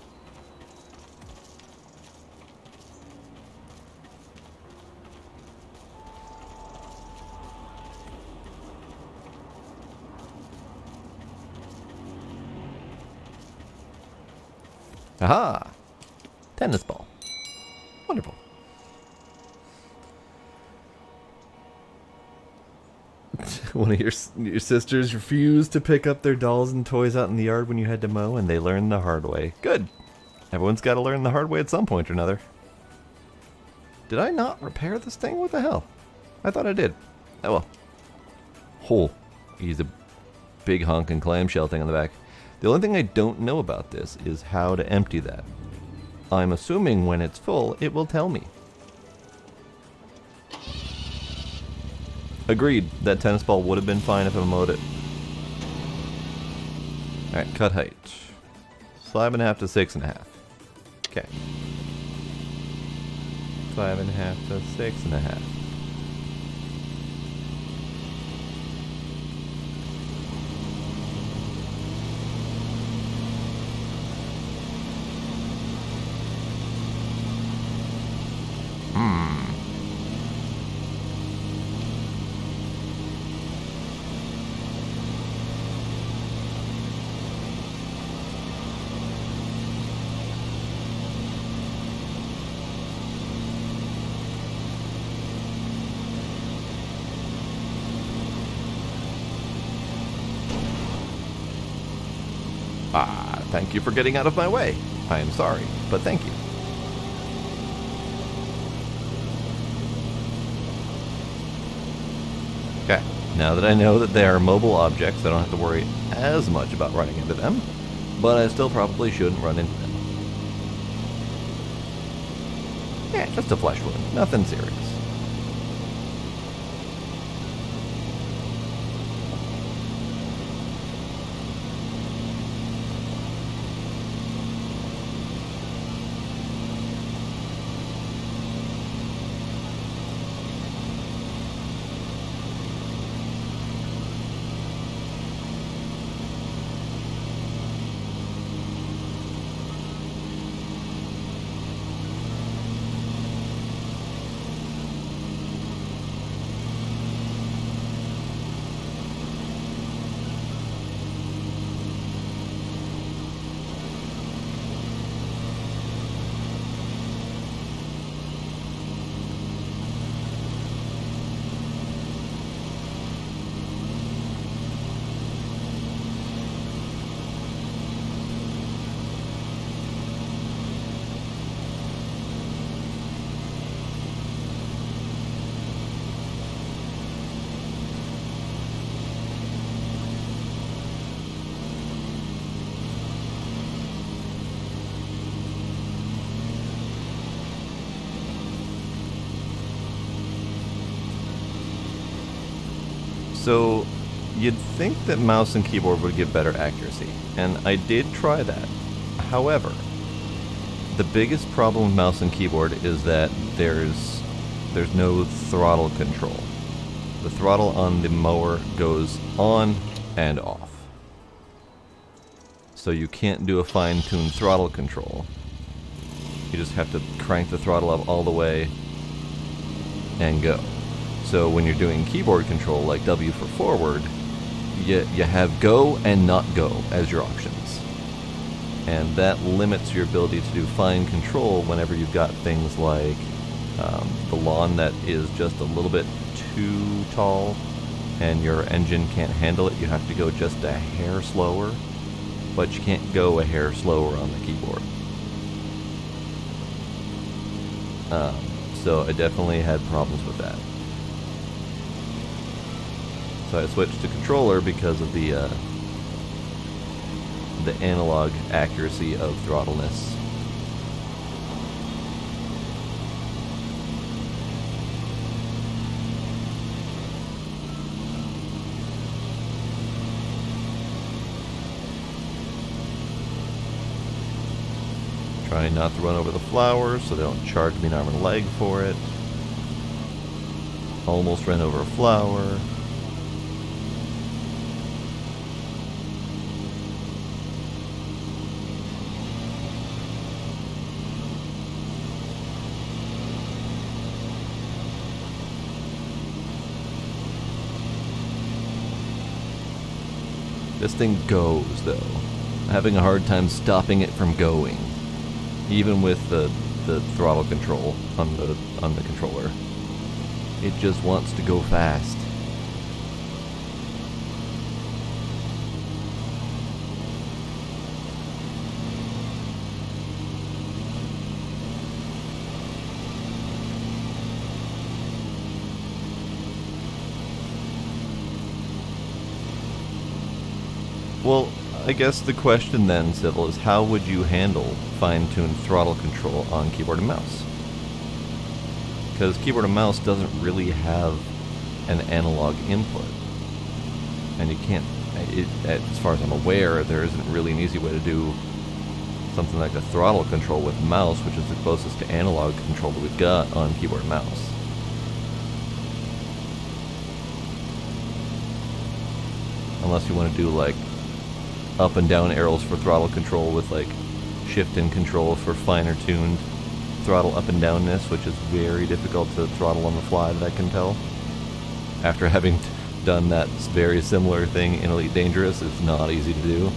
Aha! Tennis ball. Wonderful. One of your sisters refused to pick up their dolls and toys out in the yard when you had to mow, and they learned the hard way. Good. Everyone's got to learn the hard way at some point or another. Did I not repair this thing? What the hell? I thought I did. Oh well. Oh, he's a big honking clamshell thing on the back. The only thing I don't know about this is how to empty that. I'm assuming when it's full, it will tell me. Agreed, that tennis ball would have been fine if I mowed it. Alright, cut height. 5.5 to 6.5. Okay. 5.5 to 6.5. Thank you for getting out of my way. I am sorry, but thank you. Okay, now that I know that they are mobile objects, I don't have to worry as much about running into them, but I still probably shouldn't run into them. Yeah, just a flesh wound, nothing serious. So, you'd think that mouse and keyboard would give better accuracy, and I did try that. However, the biggest problem with mouse and keyboard is that there's no throttle control. The throttle on the mower goes on and off. So you can't do a fine-tuned throttle control. You just have to crank the throttle up all the way and go. So when you're doing keyboard control, like W for forward, you have go and not go as your options. And that limits your ability to do fine control whenever you've got things like the lawn that is just a little bit too tall and your engine can't handle it. You have to go just a hair slower, but you can't go a hair slower on the keyboard. So I definitely had problems with that. So I switched to controller because of the analog accuracy of throttleness. Trying not to run over the flowers so they don't charge me an arm and a leg for it. Almost ran over a flower. This thing goes, though. I'm having a hard time stopping it from going, even with the throttle control on the controller. It just wants to go fast. Well, I guess the question then, Civil, is how would you handle fine-tuned throttle control on keyboard and mouse? Because keyboard and mouse doesn't really have an analog input. And you can't, as far as I'm aware, there isn't really an easy way to do something like a throttle control with mouse, which is the closest to analog control that we've got on keyboard and mouse. Unless you want to do like up and down arrows for throttle control with like shift and control for finer tuned throttle up and downness, which is very difficult to throttle on the fly, that I can tell. After having done that very similar thing in Elite Dangerous, it's not easy to do.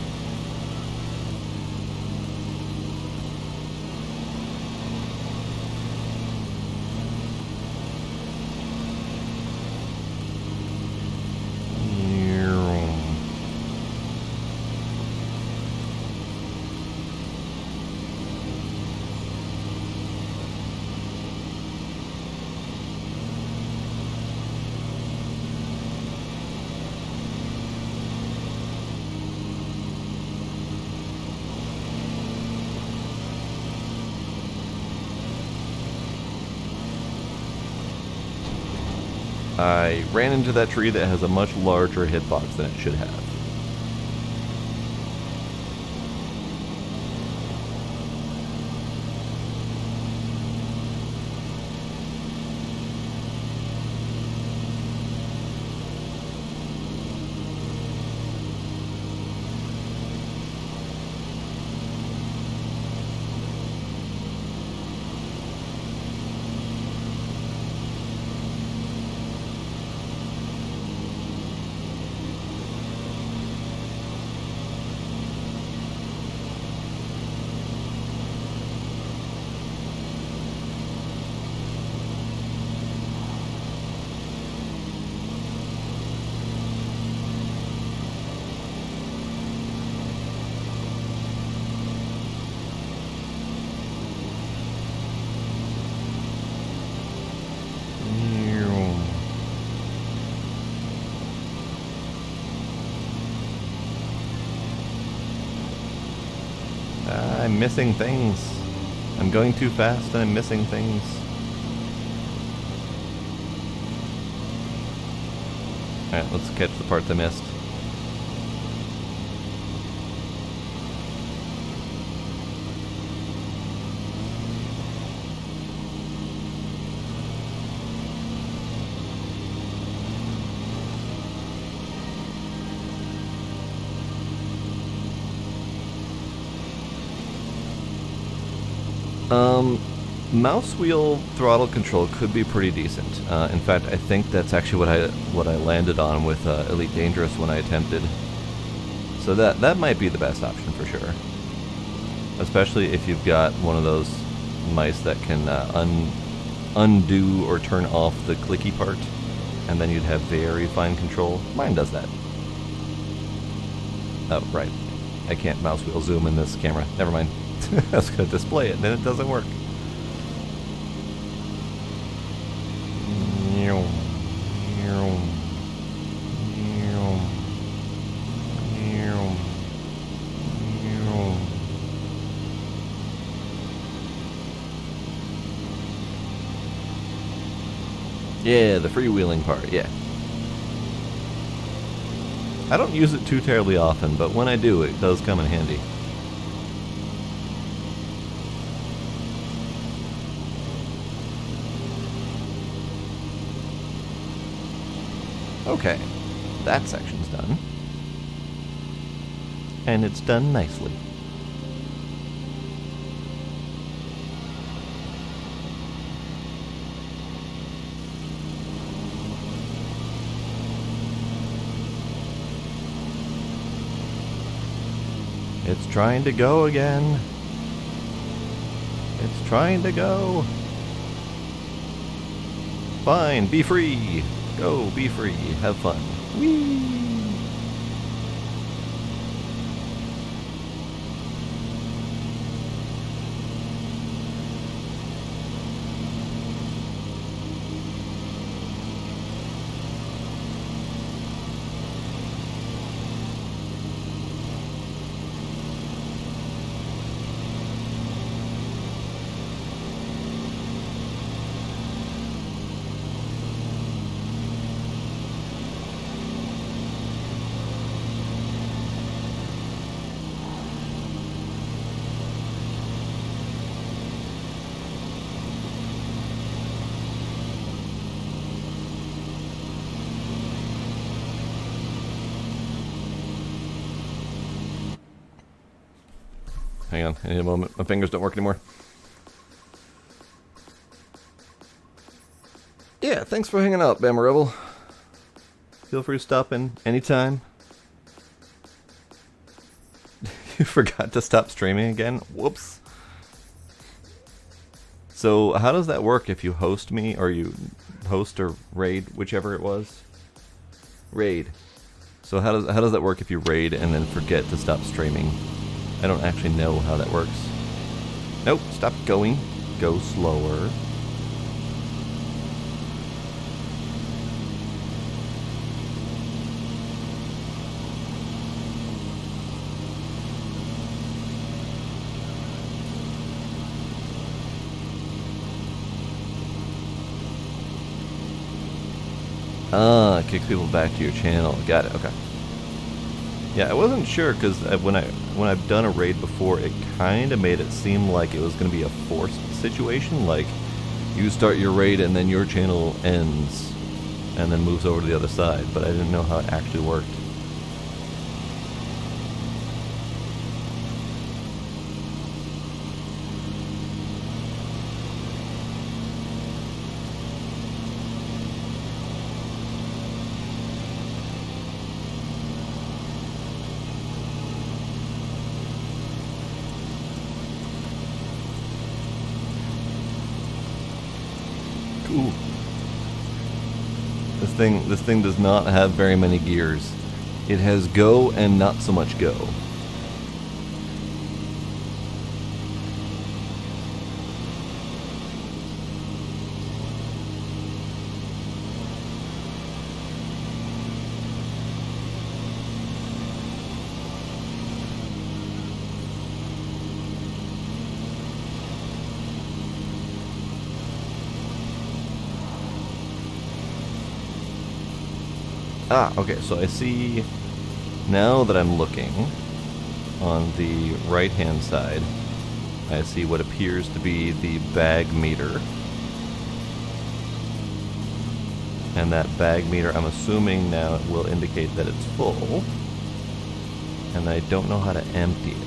I ran into that tree that has a much larger hitbox than it should have. I'm missing things. I'm going too fast and I'm missing things. Alright, let's catch the parts I missed. Mouse wheel throttle control could be pretty decent. In fact, I think that's actually what I landed on with Elite Dangerous when I attempted. So that might be the best option for sure. Especially if you've got one of those mice that can undo or turn off the clicky part, and then you'd have very fine control. Mine does that. Oh, right. I can't mouse wheel zoom in this camera. Never mind. I was going to display it, and then it doesn't work. Yeah, the freewheeling part, yeah. I don't use it too terribly often, but when I do, it does come in handy. Okay, that section's done. And it's done nicely. It's trying to go again. It's trying to go. Fine, be free. Go, be free, have fun. Whee! Hang on, I need a moment. My fingers don't work anymore. Yeah, thanks for hanging out, Bama Rebel. Feel free to stop in anytime. You forgot to stop streaming again? Whoops. So, how does that work if you host me, or you host or raid, whichever it was? Raid. So how does that work if you raid and then forget to stop streaming? I don't actually know how that works. Nope, stop going. Go slower. Ah, it kicks people back to your channel. Got it. Okay. Yeah, I wasn't sure because when I've done a raid before, it kind of made it seem like it was going to be a forced situation. Like you start your raid and then your channel ends, and then moves over to the other side. But I didn't know how it actually worked. Ooh. This thing does not have very many gears. It has go and not so much go. Ah, okay, so I see, now that I'm looking, on the right-hand side, I see what appears to be the bag meter. And that bag meter, I'm assuming now it will indicate that it's full. And I don't know how to empty it.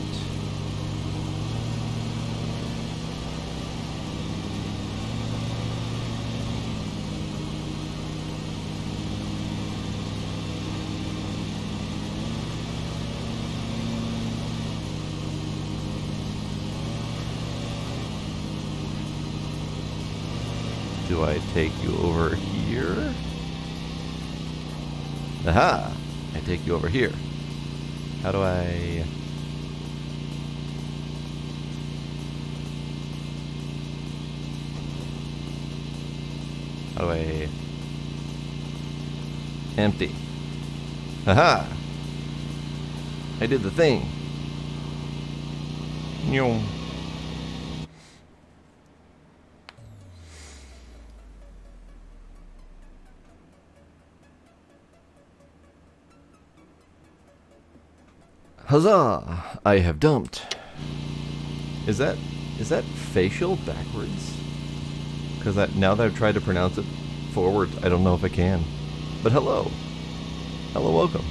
Do I take you over here? Aha! I take you over here. How do I... How do I... Empty. Aha! I did the thing. Nyong. Huzzah! I have dumped. Is that facial backwards? Because now that I've tried to pronounce it forward, I don't know if I can. But hello. Hello, welcome.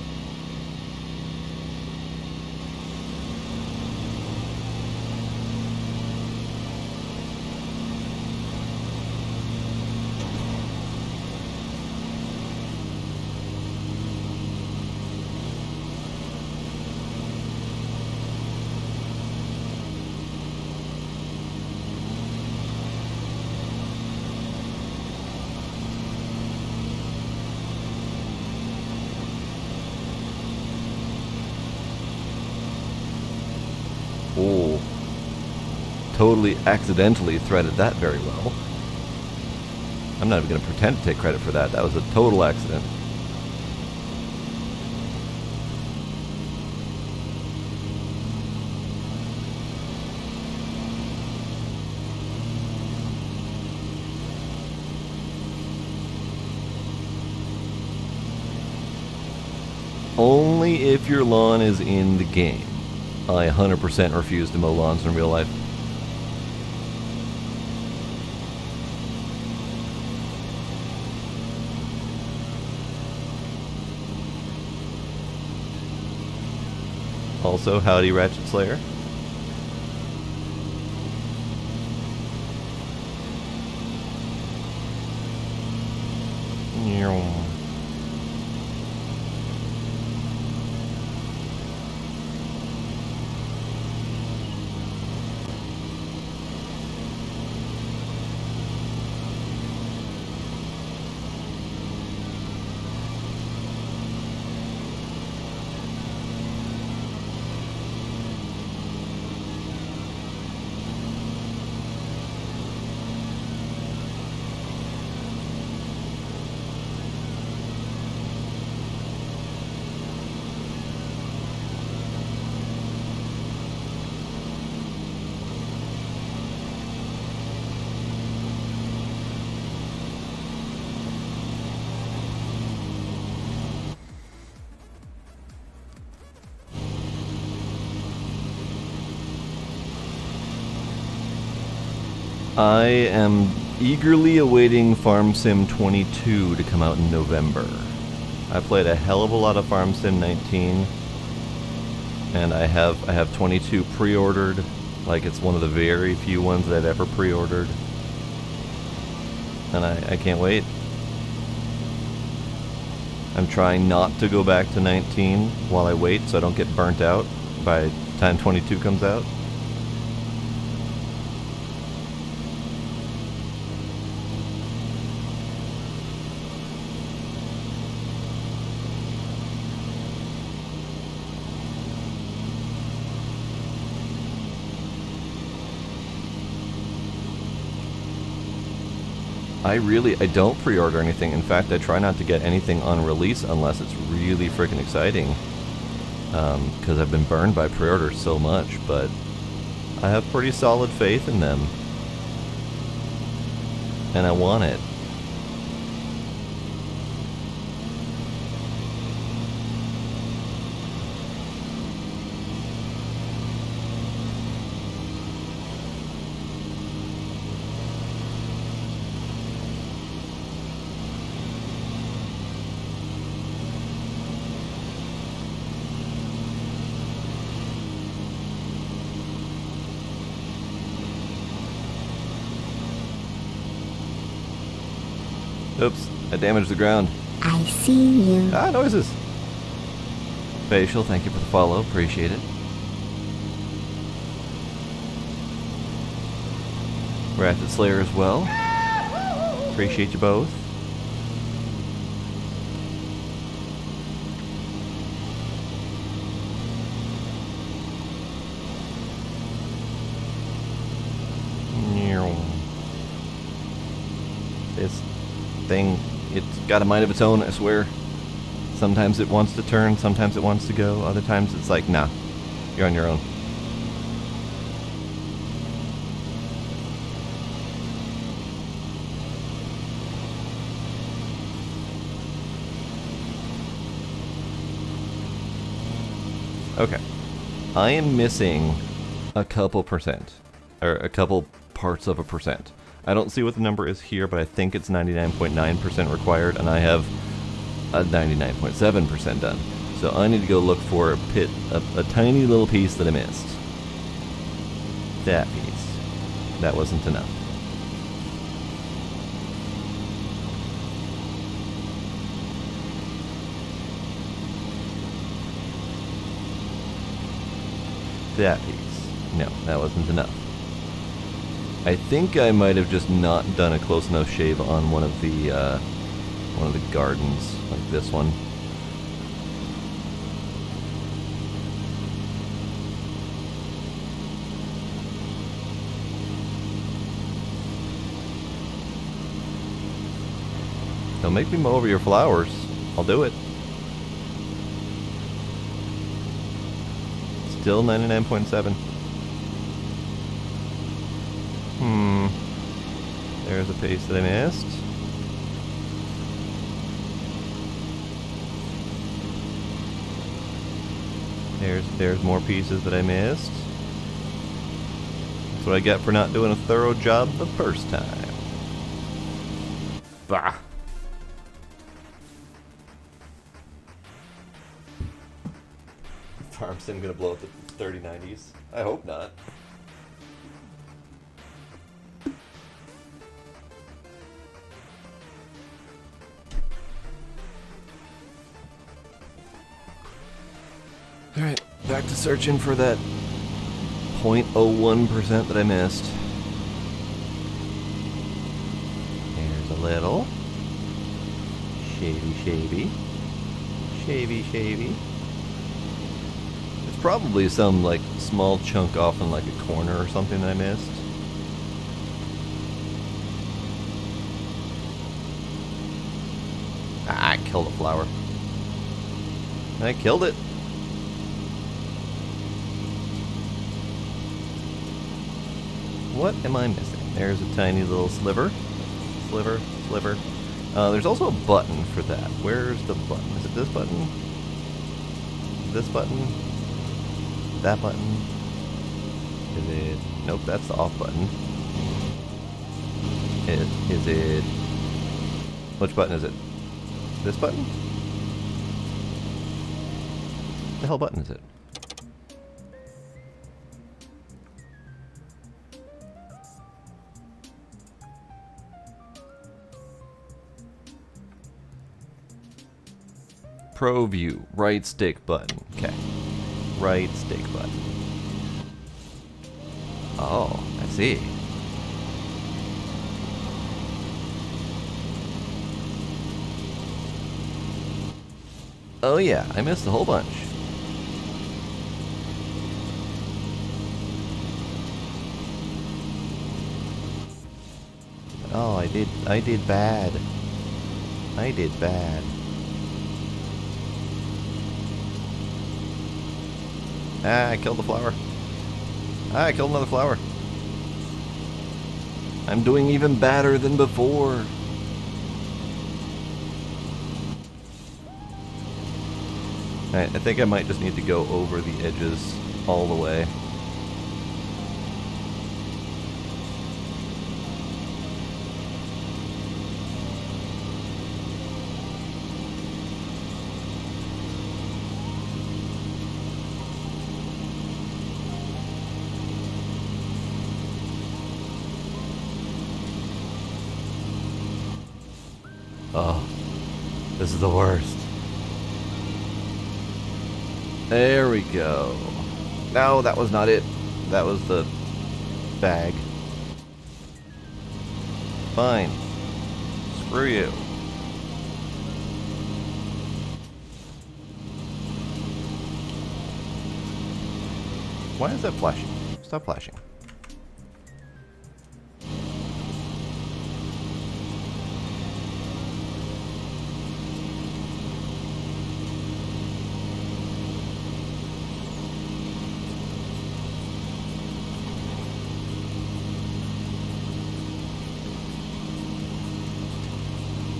Oh, totally accidentally threaded that very well. I'm not even going to pretend to take credit for that. That was a total accident. Only if your lawn is in the game. I 100% refuse to mow lawns in real life. Also, howdy Ratchet Slayer. I am eagerly awaiting Farm Sim 22 to come out in November. I played a hell of a lot of Farm Sim 19, and I have 22 pre-ordered. Like, it's one of the very few ones that I've ever pre-ordered, and I can't wait. I'm trying not to go back to 19 while I wait so I don't get burnt out by the time 22 comes out. I don't pre-order anything. In fact, I try not to get anything on release unless it's really freaking exciting. Because I've been burned by pre-orders so much, but I have pretty solid faith in them. And I want it. Oops, I damaged the ground. I see you. Ah, noises. Facial, thank you for the follow. Appreciate it. Ratchet Slayer as well. Appreciate you both. This thing, it's got a mind of its own, I swear. Sometimes it wants to turn, sometimes it wants to go, other times it's like, nah, you're on your own. Okay, I am missing a couple percent, or a couple parts of a percent. I don't see what the number is here, but I think it's 99.9% required, and I have a 99.7% done. So I need to go look for a tiny little piece that I missed. That piece. That wasn't enough. That piece. No, that wasn't enough. I think I might have just not done a close enough shave on one of the gardens, like this one. Don't make me mow over your flowers. I'll do it. Still 99.7. There's a piece that I missed. There's more pieces that I missed. That's what I get for not doing a thorough job the first time. Bah. Farm Sim gonna blow up the 3090s? I hope not. Alright, back to searching for that 0.01% that I missed. There's a little. Shavy. There's probably some, like, small chunk off in, like, a corner or something that I missed. Ah, I killed a flower. I killed it. What am I missing? There's a tiny little sliver. Sliver. There's also a button for that. Where's the button? Is it this button? This button? That button? Is it... Nope, that's the off button. Is it... Which button is it? This button? What the hell button is it? Pro view, right stick button. Okay. Right stick button. Oh, I see. Oh yeah, I missed a whole bunch. Oh, I did bad. I did bad. Ah, I killed the flower. Ah, I killed another flower. I'm doing even badder than before. I think I might just need to go over the edges all the way. Oh, this is the worst. There we go. No, that was not it. That was the bag. Fine. Screw you. Why is that flashing? Stop flashing.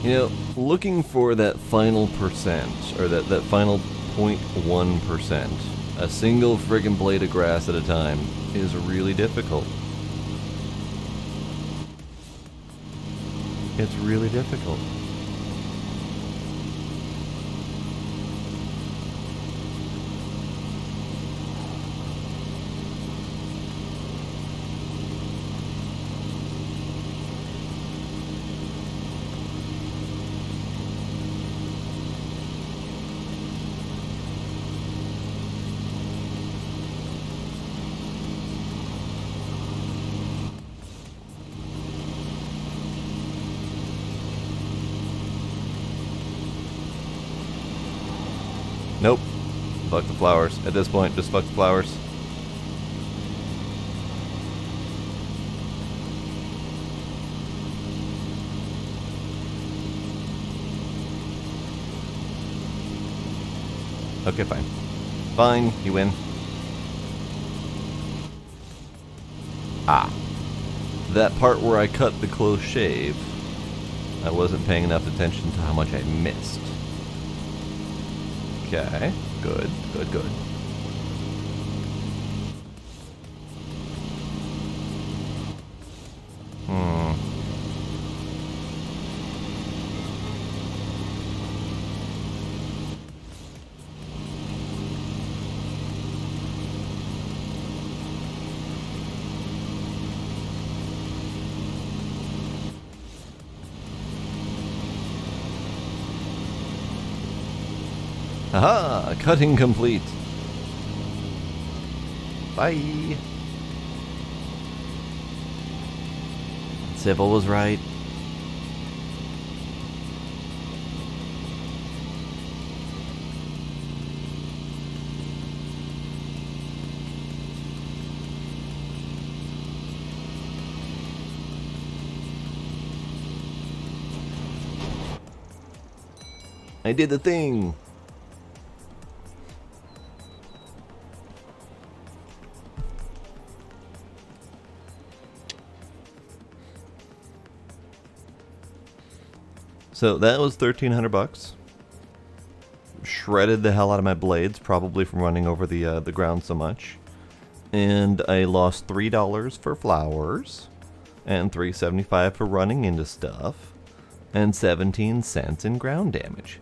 You know, looking for that final percent, or that final 0.1%, a single friggin' blade of grass at a time, is really difficult. It's really difficult. Nope. Fuck the flowers. At this point, just fuck the flowers. Okay, fine. Fine, you win. Ah. That part where I cut the close shave, I wasn't paying enough attention to how much I missed. Okay, good, good, good. Aha! Cutting complete. Bye. Sybil was right. I did the thing. So that was $1,300. Shredded the hell out of my blades, probably from running over the ground so much. And I lost $3 for flowers. and $3.75 for running into stuff, and 17 cents in ground damage.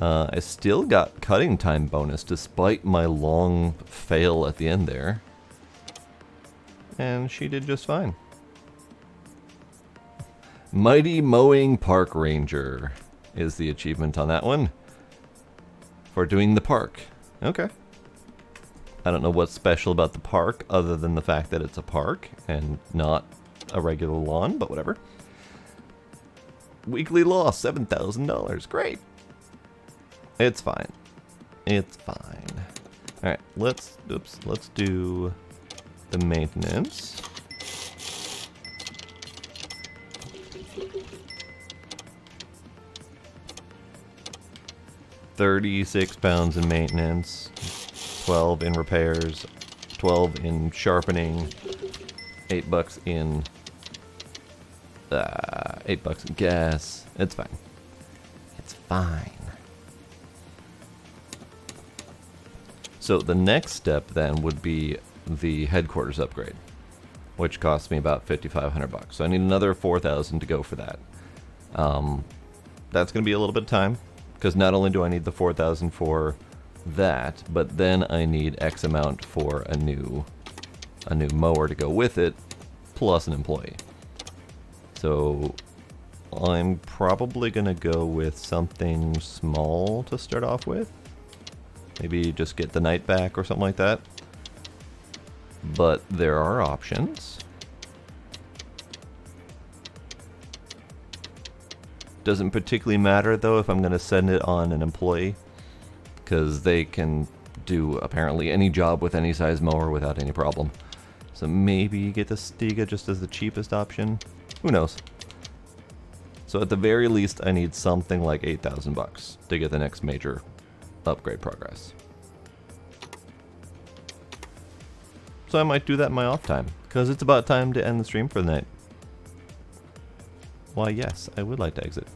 I still got cutting time bonus despite my long fail at the end there. And she did just fine. Mighty Mowing Park Ranger is the achievement on that one. For doing the park. Okay. I don't know what's special about the park other than the fact that it's a park and not a regular lawn, but whatever. Weekly loss, $7,000. Great. It's fine. It's fine. Alright, let's do the maintenance. £36 in maintenance, 12 in repairs, 12 in sharpening, $8 in $8 in gas. It's fine. It's fine. So the next step then would be the headquarters upgrade, which costs me about $5,500. So I need another $4,000 to go for that. That's going to be a little bit of time, because not only do I need the $4,000 for that, but then I need X amount for a new mower to go with it, plus an employee. So I'm probably going to go with something small to start off with. Maybe just get the night back or something like that. But there are options. Doesn't particularly matter though if I'm going to send it on an employee, because they can do apparently any job with any size mower without any problem. So maybe get the Stiga just as the cheapest option. Who knows? So at the very least I need something like $8,000 to get the next major upgrade progress. So I might do that in my off time, because it's about time to end the stream for the night. Why yes, I would like to exit.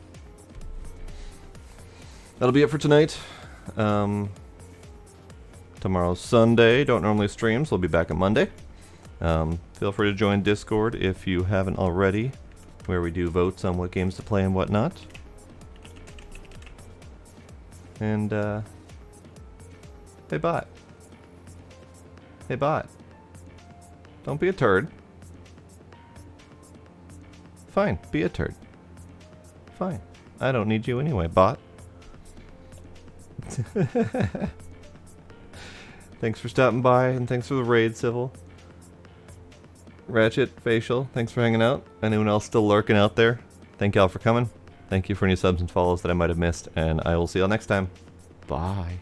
That'll be it for tonight. Tomorrow's Sunday, don't normally stream, so I'll be back on Monday. Feel free to join Discord if you haven't already, where we do votes on what games to play and whatnot. And, hey bot. Hey bot. Don't be a turd. Fine, be a turd. Fine. I don't need you anyway, bot. Thanks for stopping by, and thanks for the raid, Civil. Ratchet, Facial, thanks for hanging out. Anyone else still lurking out there? Thank y'all for coming. Thank you for any subs and follows that I might have missed, and I will see y'all next time. Bye.